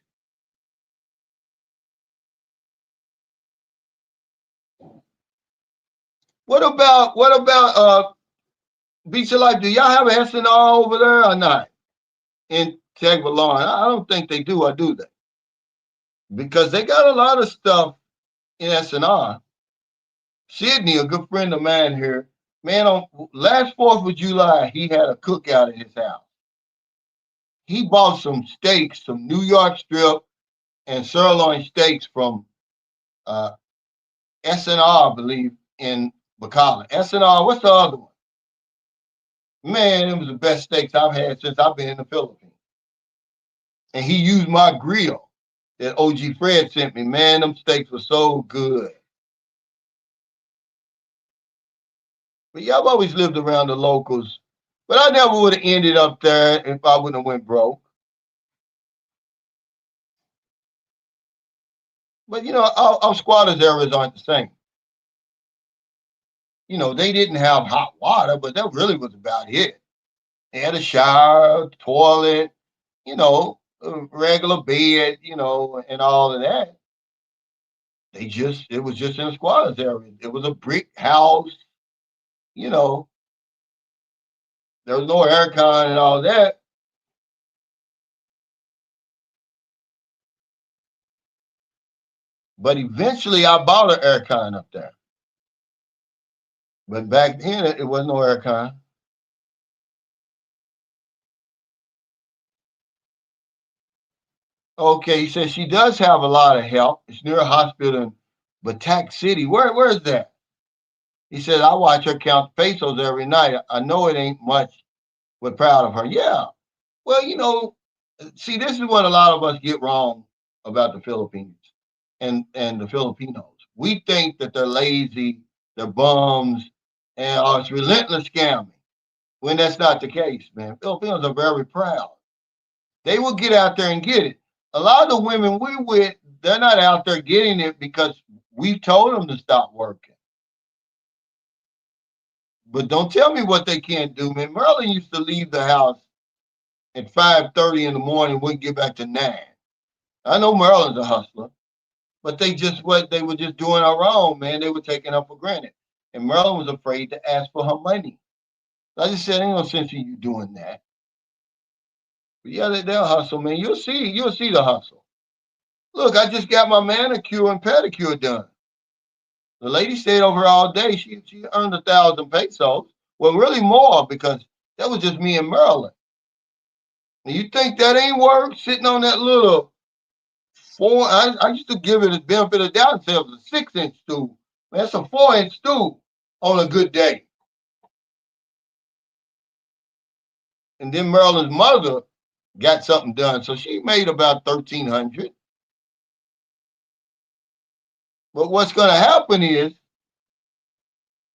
What about Beach of Life? Do y'all have an SNR over there or not? In Tagbalon? I don't think they do, or do they? Because they got a lot of stuff in SNR. Sydney, a good friend of mine here, man, on last 4th of July, he had a cookout at his house. He bought some steaks, some New York strip and sirloin steaks from uh, SNR, I believe, in Bacala. SNR, what's the other one? Man, it was the best steaks I've had since I've been in the Philippines. And he used my grill that OG Fred sent me. Man, them steaks were so good. But yeah, I've always lived around the locals. But I never would have ended up there if I wouldn't have went broke. But you know, our squatters areas aren't the same. You know, they didn't have hot water, but that really was about it. They had a shower, toilet, you know, a regular bed, you know, and all of that. It was just in a squatters area. It was a brick house, you know, there was no aircon and all that. But eventually I bought an aircon up there. But back then it was no aircon. Okay, he says she does have a lot of help. It's near a hospital in Batak City. Where is that? He said, I watch her count pesos every night. I know it ain't much, but proud of her. Yeah. Well, you know, see, this is what a lot of us get wrong about the Philippines and the Filipinos. We think that they're lazy, they're bums, and it's relentless scamming. When that's not the case, man. Filipinos are very proud. They will get out there and get it. A lot of the women we with, they're not out there getting it because we told them to stop working. But don't tell me what they can't do, man. Merlin used to leave the house at 5:30 in the morning, wouldn't get back to 9. I know Merlin's a hustler, but they were just doing her wrong, man. They were taking her for granted. And Merlin was afraid to ask for her money. I just said, ain't no sense in you doing that. But yeah, they'll hustle, man. You'll see the hustle. Look, I just got my manicure and pedicure done. The lady stayed over all day. She earned 1,000 pesos. Well, really more because that was just me and Merlin. And you think that ain't work? Sitting on that little four, I used to give it a benefit of the doubt and say it was a 6-inch stool. Man, that's a 4-inch stool on a good day. And then Merlin's mother got something done. So she made about 1,300. But what's going to happen is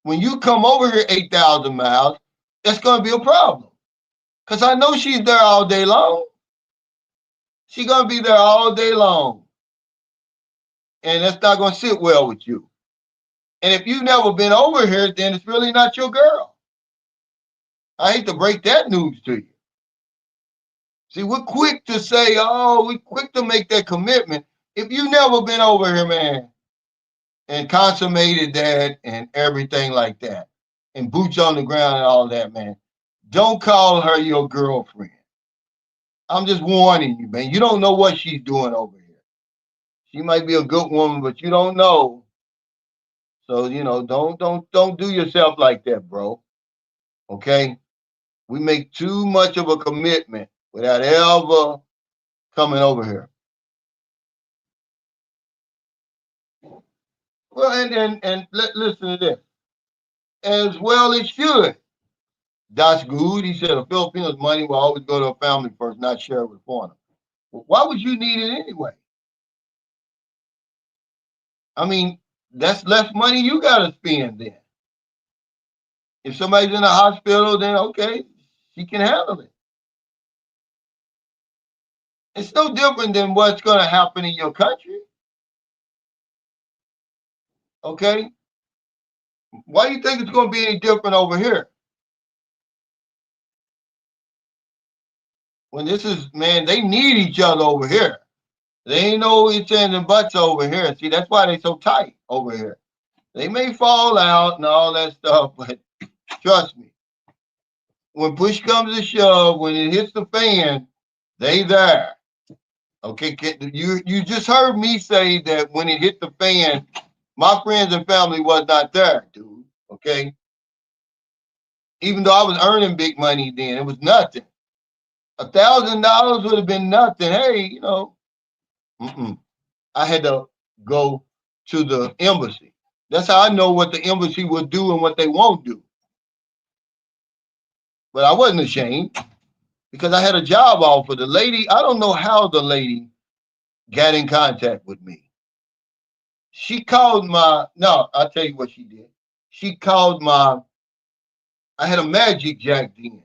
when you come over here 8,000 miles, that's going to be a problem. Because I know she's there all day long. She's going to be there all day long. And that's not going to sit well with you. And if you've never been over here, then it's really not your girl. I hate to break that news to you. See, we're quick to say, oh, we're quick to make that commitment. If you've never been over here, man, and consummated that and everything like that, and boots on the ground and all that, man, don't call her your girlfriend. I'm just warning you, man. You don't know what she's doing over here. She might be a good woman, but you don't know. So, you know, don't do yourself like that, bro. Okay? We make too much of a commitment without ever coming over here. Well, listen to this. As well it should. That's good. He said a Filipino's money will always go to a family first, not share it with a foreigner. Well, why would you need it anyway? I mean, that's less money you got to spend then. If somebody's in a hospital, then okay, she can handle it. It's no different than what's going to happen in your country. Okay? Why do you think it's going to be any different over here? When this is, man, they need each other over here. They ain't no each and butts over here. See, that's why they so tight over here. They may fall out and all that stuff, but trust me, when push comes to shove, when it hits the fan, they there. Okay, you just heard me say that when it hit the fan, My friends and family was not there, dude. Okay. Even though I was earning big money then, it was nothing. $1,000 would have been nothing. Hey, mm-mm. I had to go to the embassy. That's how I know what the embassy will do and what they won't do. But I wasn't ashamed because I had a job offer. The lady, I don't know how the lady got in contact with me. She called no, I'll tell you what she did. She called I had a Magic Jack then.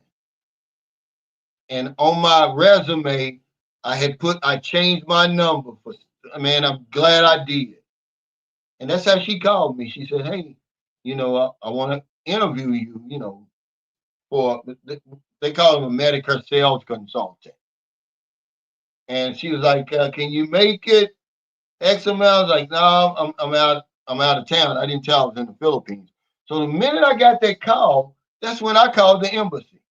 And on my resume, I changed my number man, I'm glad I did. And that's how she called me. She said, hey, I want to interview you, for, they call him a Medicare sales consultant. And she was like, can you make it X amount? I was like, no, I'm out of town. I didn't tell I was in the Philippines. So the minute I got that call, that's when I called the embassy.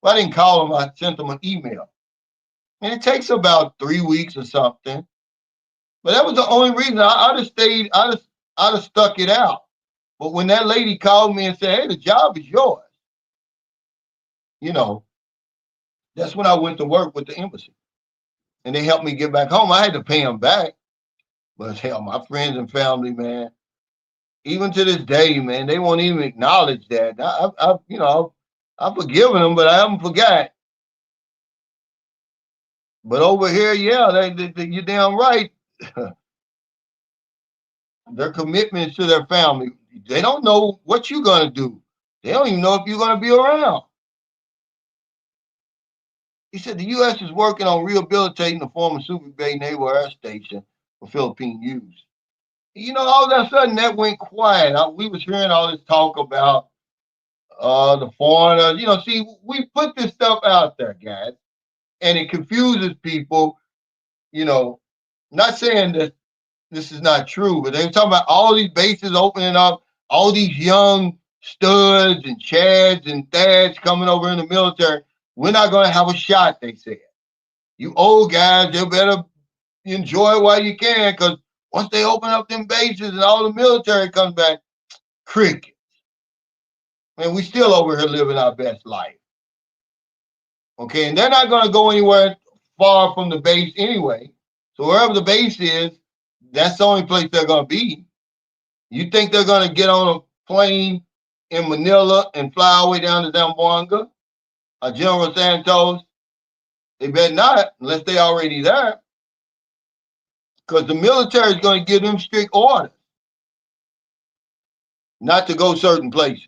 Well, I didn't call them, I sent them an email. And it takes about 3 weeks or something. But that was the only reason I'd have stayed, I'd have stuck it out. But when that lady called me and said, hey, the job is yours, you know, that's when I went to work with the embassy. And they helped me get back home. I had to pay them back. But hell, my friends and family, man, even to this day, man, they won't even acknowledge that. I've forgiven them, but I haven't forgot. But over here, yeah, you're damn right. Their commitments to their family. They don't know what you're gonna do. They don't even know if you're gonna be around. He said the U.S. is working on rehabilitating the former Super Bay Naval Air Station for Philippine use. All of a sudden that went quiet. We was hearing all this talk about the foreigners. See, we put this stuff out there, guys, and it confuses people. You know, not saying that this is not true, but they were talking about all these bases opening up, all these young studs and chads and thads coming over in the military. We're not going to have a shot, they said. You old guys, you better enjoy it while you can, because once they open up them bases and all the military comes back, cricket. Man, we still over here living our best life. Okay, and they're not going to go anywhere far from the base anyway. So wherever the base is, that's the only place they're going to be. You think they're going to get on a plane in Manila and fly all the way down to Zamboanga or General Santos? They better not, unless they're already there, because the military is going to give them strict orders not to go certain places.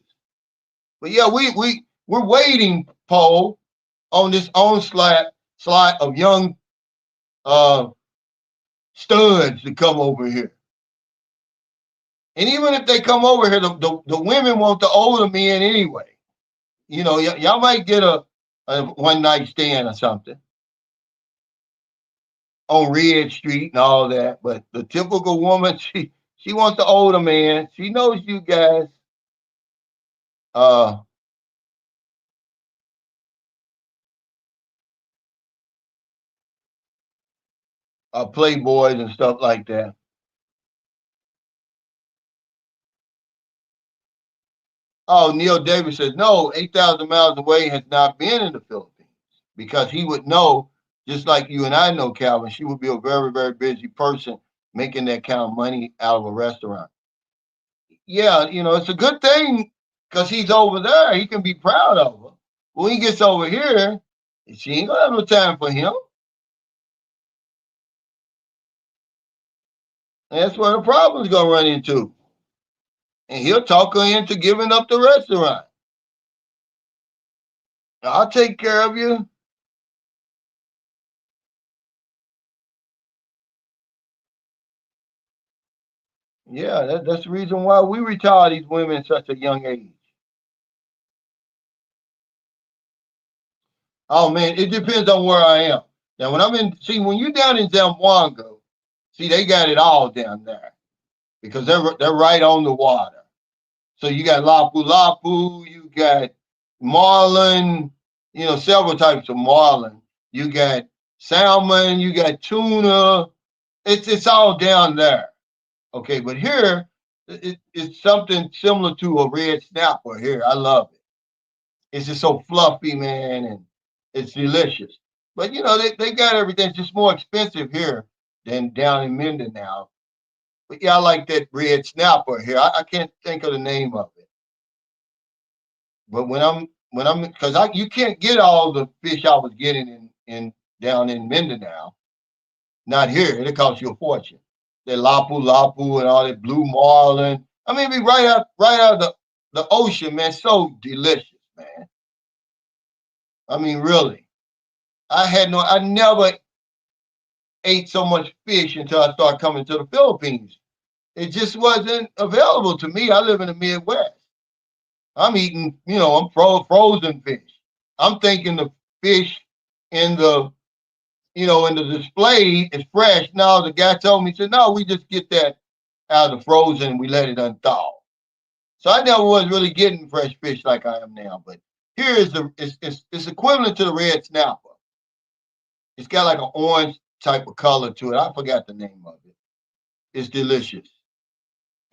But yeah, we're waiting, Paul, on this onslaught of young uh, studs to come over here. And even if they come over here, the women want the older men anyway. Y'all might get a one night stand or something on Red Street and all that, but the typical woman, she wants the older man. She knows you guys uh are playboys and stuff like that. Oh, Neil Davis says no. 8,000 miles away has not been in the Philippines because he would know, just like you and I know, Calvin. She would be a very, very busy person making that kind of money out of a restaurant. Yeah, it's a good thing because he's over there. He can be proud of her. When he gets over here, she ain't gonna have no time for him. And that's where the problem's gonna run into. And he'll talk her into giving up the restaurant. I'll take care of you. Yeah, that's the reason why we retire these women at such a young age. Oh man, it depends on where I am. Now when when you're down in Zamboanga, see they got it all down there because they're right on the water. So you got lapu lapu, you got marlin, several types of marlin. You got salmon, you got tuna. It's all down there. Okay, but here It's something similar to a red snapper here. I love it. It's just so fluffy, man, and it's delicious. But they got everything. It's just more expensive here than down in Minden now. But yeah, I like that red snapper here. I can't think of the name of it. But when I'm because I you can't get all the fish I was getting in down in Minden now. Not here. It costs you a fortune. That lapu lapu and all that blue marlin. I mean, be right out of the ocean, man. So delicious, man. I mean, really. I never ate so much fish until I started coming to the Philippines. It just wasn't available to me. I live in the Midwest. I'm eating, I'm frozen fish. I'm thinking the fish in the display is fresh. No, the guy told me, he said, no, we just get that out of the frozen and we let it unthaw. So I never was really getting fresh fish like I am now. But here is it's equivalent to the red snapper. It's got like an orange type of color to it. I forgot the name of it. It's delicious.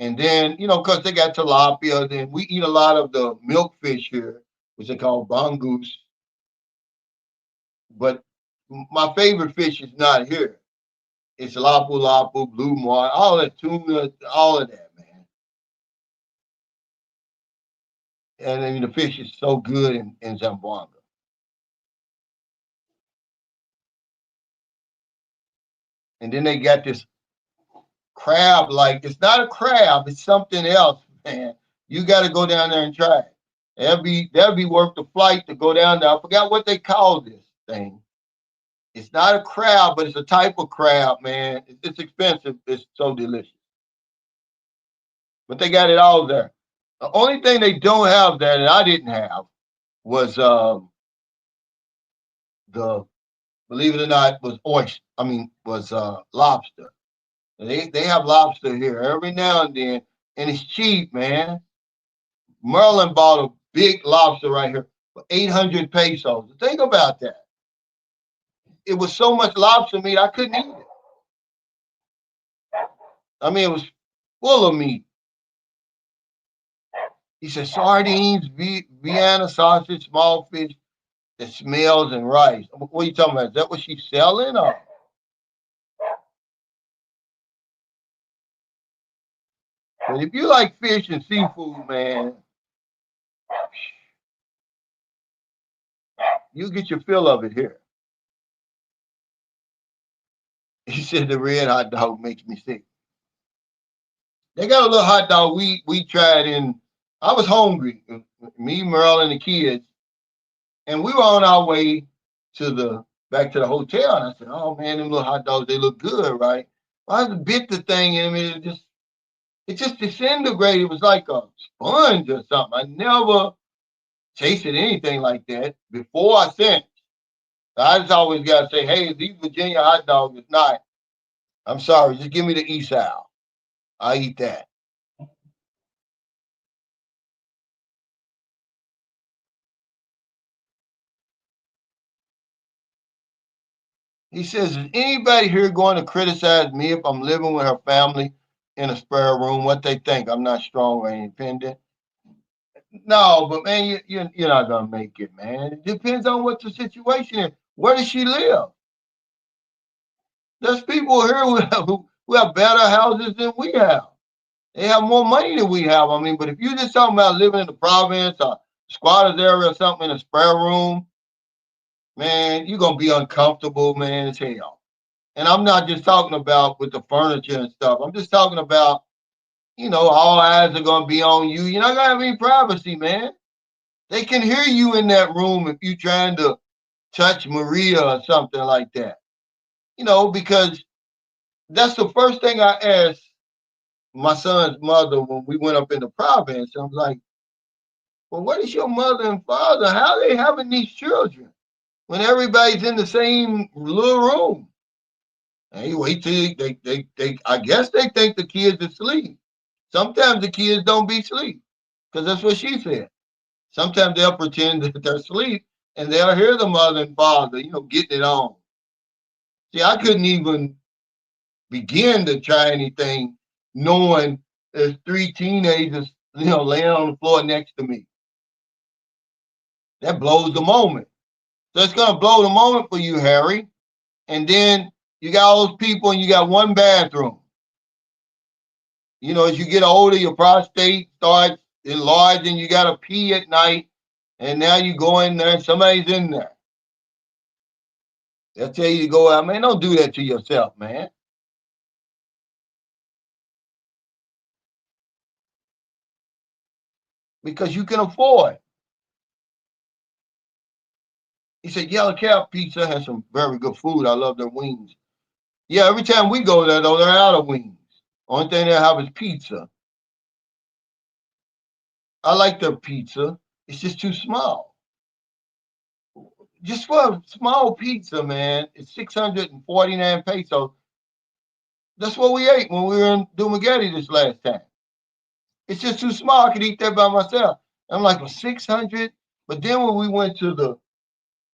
And then, because they got tilapia, then we eat a lot of the milkfish here, which they call bangus. But my favorite fish is not here. It's lapu lapu, blue mar, all that tuna, all of that, man. And I mean, the fish is so good in Zamboanga. And then they got this crab, like it's not a crab, it's something else, man. You got to go down there and try it. That'd be worth the flight to go down there. I forgot what they call this thing. It's not a crab, but it's a type of crab, man. It's expensive. It's so delicious. But they got it all there. The only thing they don't have there that I didn't have was the believe it or not was oyster. I mean was lobster. They have lobster here every now and it's cheap, man. Merlin bought a big lobster right here for 800 pesos. Think about that. It was so much lobster meat I couldn't eat it. I mean, it was full of meat. He said sardines, Vienna sausage, small fish that smells and rice. What are you talking about? Is that what she's selling? Or? But if you like fish and seafood, man, you get your fill of it here. He said the red hot dog makes me sick. They got a little hot dog we tried in. I was hungry, me, Merle, and the kids, and we were on our way to the back to the hotel. And I said, "Oh man, them little hot dogs, they look good, right?" Well, I bit the thing in me. It just disintegrated. It was like a sponge or something. I never tasted anything like that before I sent. So I just always got to say, hey, these Virginia hot dogs is not. I'm sorry, just give me the East Side. I eat that. He says, is anybody here going to criticize me if I'm living with her family in a spare room? What they think? I'm not strong or independent. No, but man, you're not gonna make it, man. It depends on what the situation is. Where does she live? There's people here who have better houses than we have. They have more money than we have. I mean, but if you're just talking about living in the province or squatters area or something in a spare room, man, you're gonna be uncomfortable, man, as hell. And I'm not just talking about with the furniture and stuff. I'm just talking about, all eyes are gonna be on you. You're not gonna have any privacy, man. They can hear you in that room if you're trying to touch Maria or something like that. Because that's the first thing I asked my son's mother when we went up in the province. I was like, well, what is your mother and father? How are they having these children when everybody's in the same little room? And he wait till they I guess they think the kids are asleep. Sometimes the kids don't be asleep because that's what she said. Sometimes they'll pretend that they're asleep and they'll hear the mother and father, getting it on. See, I couldn't even begin to try anything knowing there's three teenagers, laying on the floor next to me. That blows the moment. So it's gonna blow the moment for you, Harry. And then you got all those people and you got one bathroom. As you get older, your prostate starts enlarging, you gotta pee at night, and now you go in there and somebody's in there. They'll tell you to go out, man. Don't do that to yourself, man. Because you can afford. He said, Yellow Cab Pizza has some very good food. I love their wings. Yeah, every time we go there, though, they're out of wings. Only thing they have is pizza. I like their pizza. It's just too small. Just for a small pizza, man, it's 649 pesos. That's what we ate when we were in Dumagetti this last time. It's just too small. I could eat that by myself. I'm like, well, 600. But then when we went to the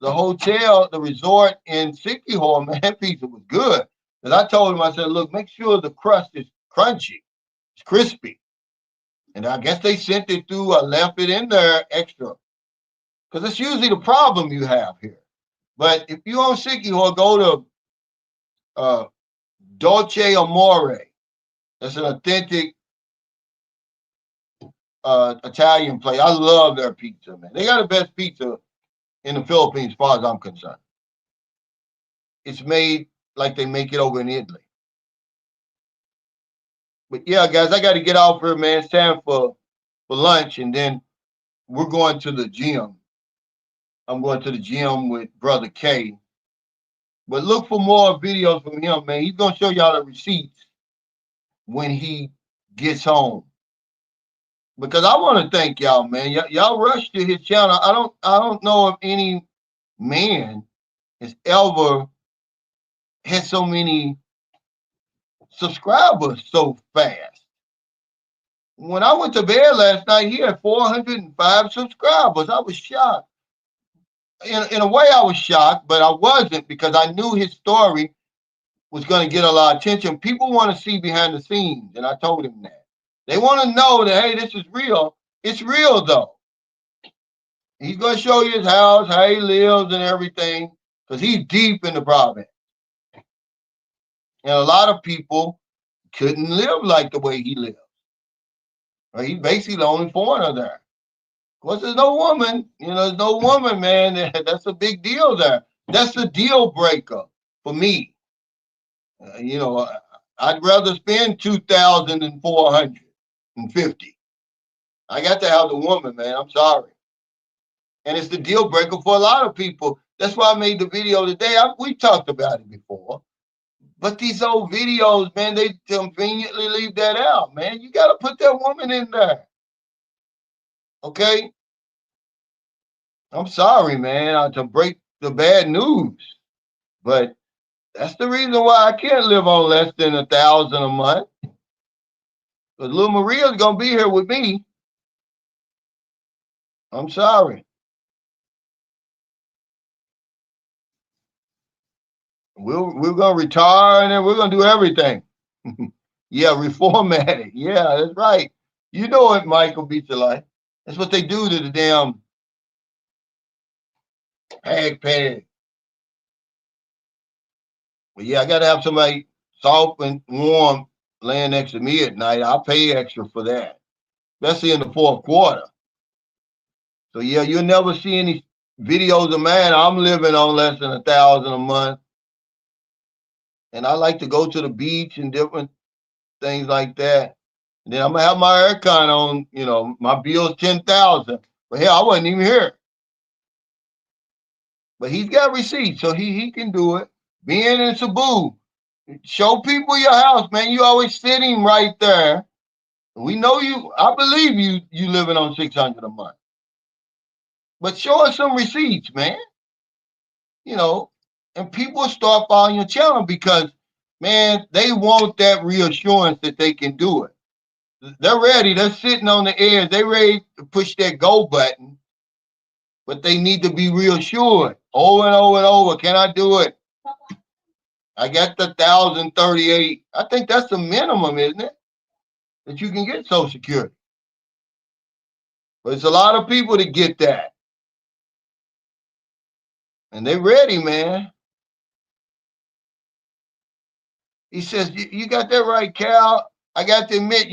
hotel, the resort in Sikihor, man, that pizza was good. Because I told him, I said, look, make sure the crust is crunchy, it's crispy. And I guess they sent it through or left it in there extra. Because that's usually the problem you have here. But if you own Sikihor, go to Dolce Amore. That's an authentic Italian place. I love their pizza, man. They got the best pizza in the Philippines, as far as I'm concerned. It's made like they make it over in Italy. But yeah, guys, I got to get off here, man. It's time for lunch, and then we're going to the gym. I'm going to the gym with Brother K. But look for more videos from him, man. He's gonna show y'all the receipts when he gets home. Because I want to thank y'all, man. Y'all rush to his channel. I don't know if any man has ever had so many subscribers so fast. When I went to bed last night, he had 405 subscribers. I was shocked. In a way, I was shocked, but I wasn't because I knew his story was going to get a lot of attention. People want to see behind the scenes, and I told him that. They want to know that, hey, this is real. It's real, though. He's going to show you his house, how he lives, and everything, because he's deep in the province. And a lot of people couldn't live like the way he lives. Right? He's basically the only foreigner there. Of course, there's no woman. There's no woman, man. That's a big deal there. That's a deal breaker for me. I'd rather spend 2,000 than 450. I got to have the woman, man. I'm sorry. And it's the deal breaker for a lot of people. That's why I made the video today. We talked about it before. But these old videos, man, they conveniently leave that out, man. You got to put that woman in there. Okay? I'm sorry, man, to break the bad news. But that's the reason why I can't live on less than 1,000 a month. Because little Maria's going to be here with me. I'm sorry. We're going to retire and then we're going to do everything. Yeah, reformat it. Yeah, that's right. You know it, Michael Beats of Life. That's what they do to the damn peg. But yeah, I got to have somebody soft and warm laying next to me at night. I'll pay extra for that, especially in the fourth quarter. So yeah, you'll never see any videos of mine. I'm living on less than 1,000 a month. And I like to go to the beach and different things like that. And then I'm gonna have my aircon on, my bill's 10,000. But hell, I wasn't even here. But he's got receipts, so he can do it. Being in Cebu, show people your house, man. You always sitting right there. We know you. I believe you living on 600 a month. But show us some receipts, man. And people start following your channel because, man, they want that reassurance that they can do it. They're ready. They're sitting on the edge. They're ready to push that go button, but they need to be reassured over and over and over. Can I do it? I got the 1,038. I think that's the minimum, isn't it? that you can get Social Security. But it's a lot of people that get that. And they ready, man. He says, you got that right, Cal. I got to admit,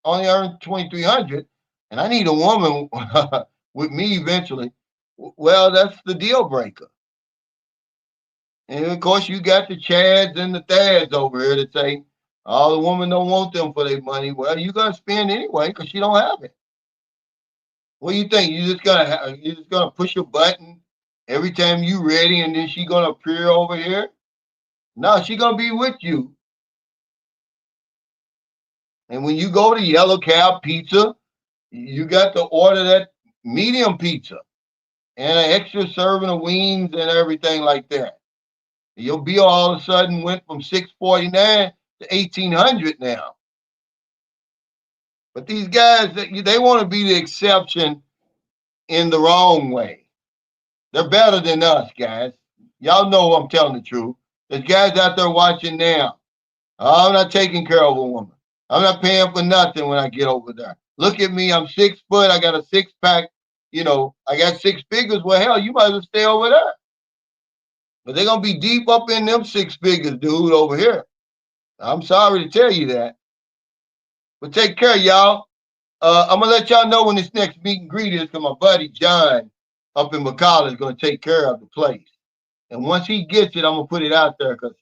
only earn 2,300, and I need a woman with me eventually. Well, that's the deal breaker. And of course, you got the Chads and the Thads over here that say, "Oh, the woman don't want them for their money." Well, you're gonna spend anyway because she don't have it. What do you think? You just gonna push a button every time you ready, and then she gonna appear over here? No, she gonna be with you. And when you go to Yellow Cab Pizza, you got to order that medium pizza and an extra serving of wings and everything like that. Your bill all of a sudden went from $649 to $1,800 now. But these guys, they want to be the exception in the wrong way. They're better than us, guys. Y'all know I'm telling the truth. There's guys out there watching now. Oh, I'm not taking care of a woman. I'm not paying for nothing when I get over there. Look at me. I'm 6 foot. I got a six pack. I got six figures. Well, hell, you might as well stay over there. But they're going to be deep up in them six figures, dude, over here. I'm sorry to tell you that. But take care, y'all. I'm going to let y'all know when this next meet and greet is because my buddy John up in McCall is going to take care of the place. And once he gets it, I'm going to put it out there because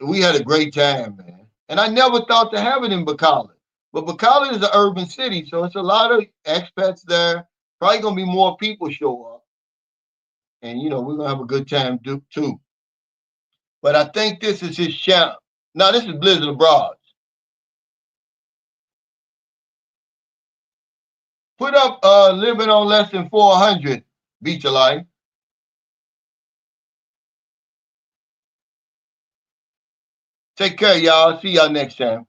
we had a great time, man. And I never thought to have it in Bacala. But Bacala is an urban city, so it's a lot of expats there. Probably going to be more people show up. And, we're going to have a good time too. But I think this is his channel. No, this is Blizzard Abroad. Put up living on less than 400, Beach of Life. Take care, y'all. See y'all next time.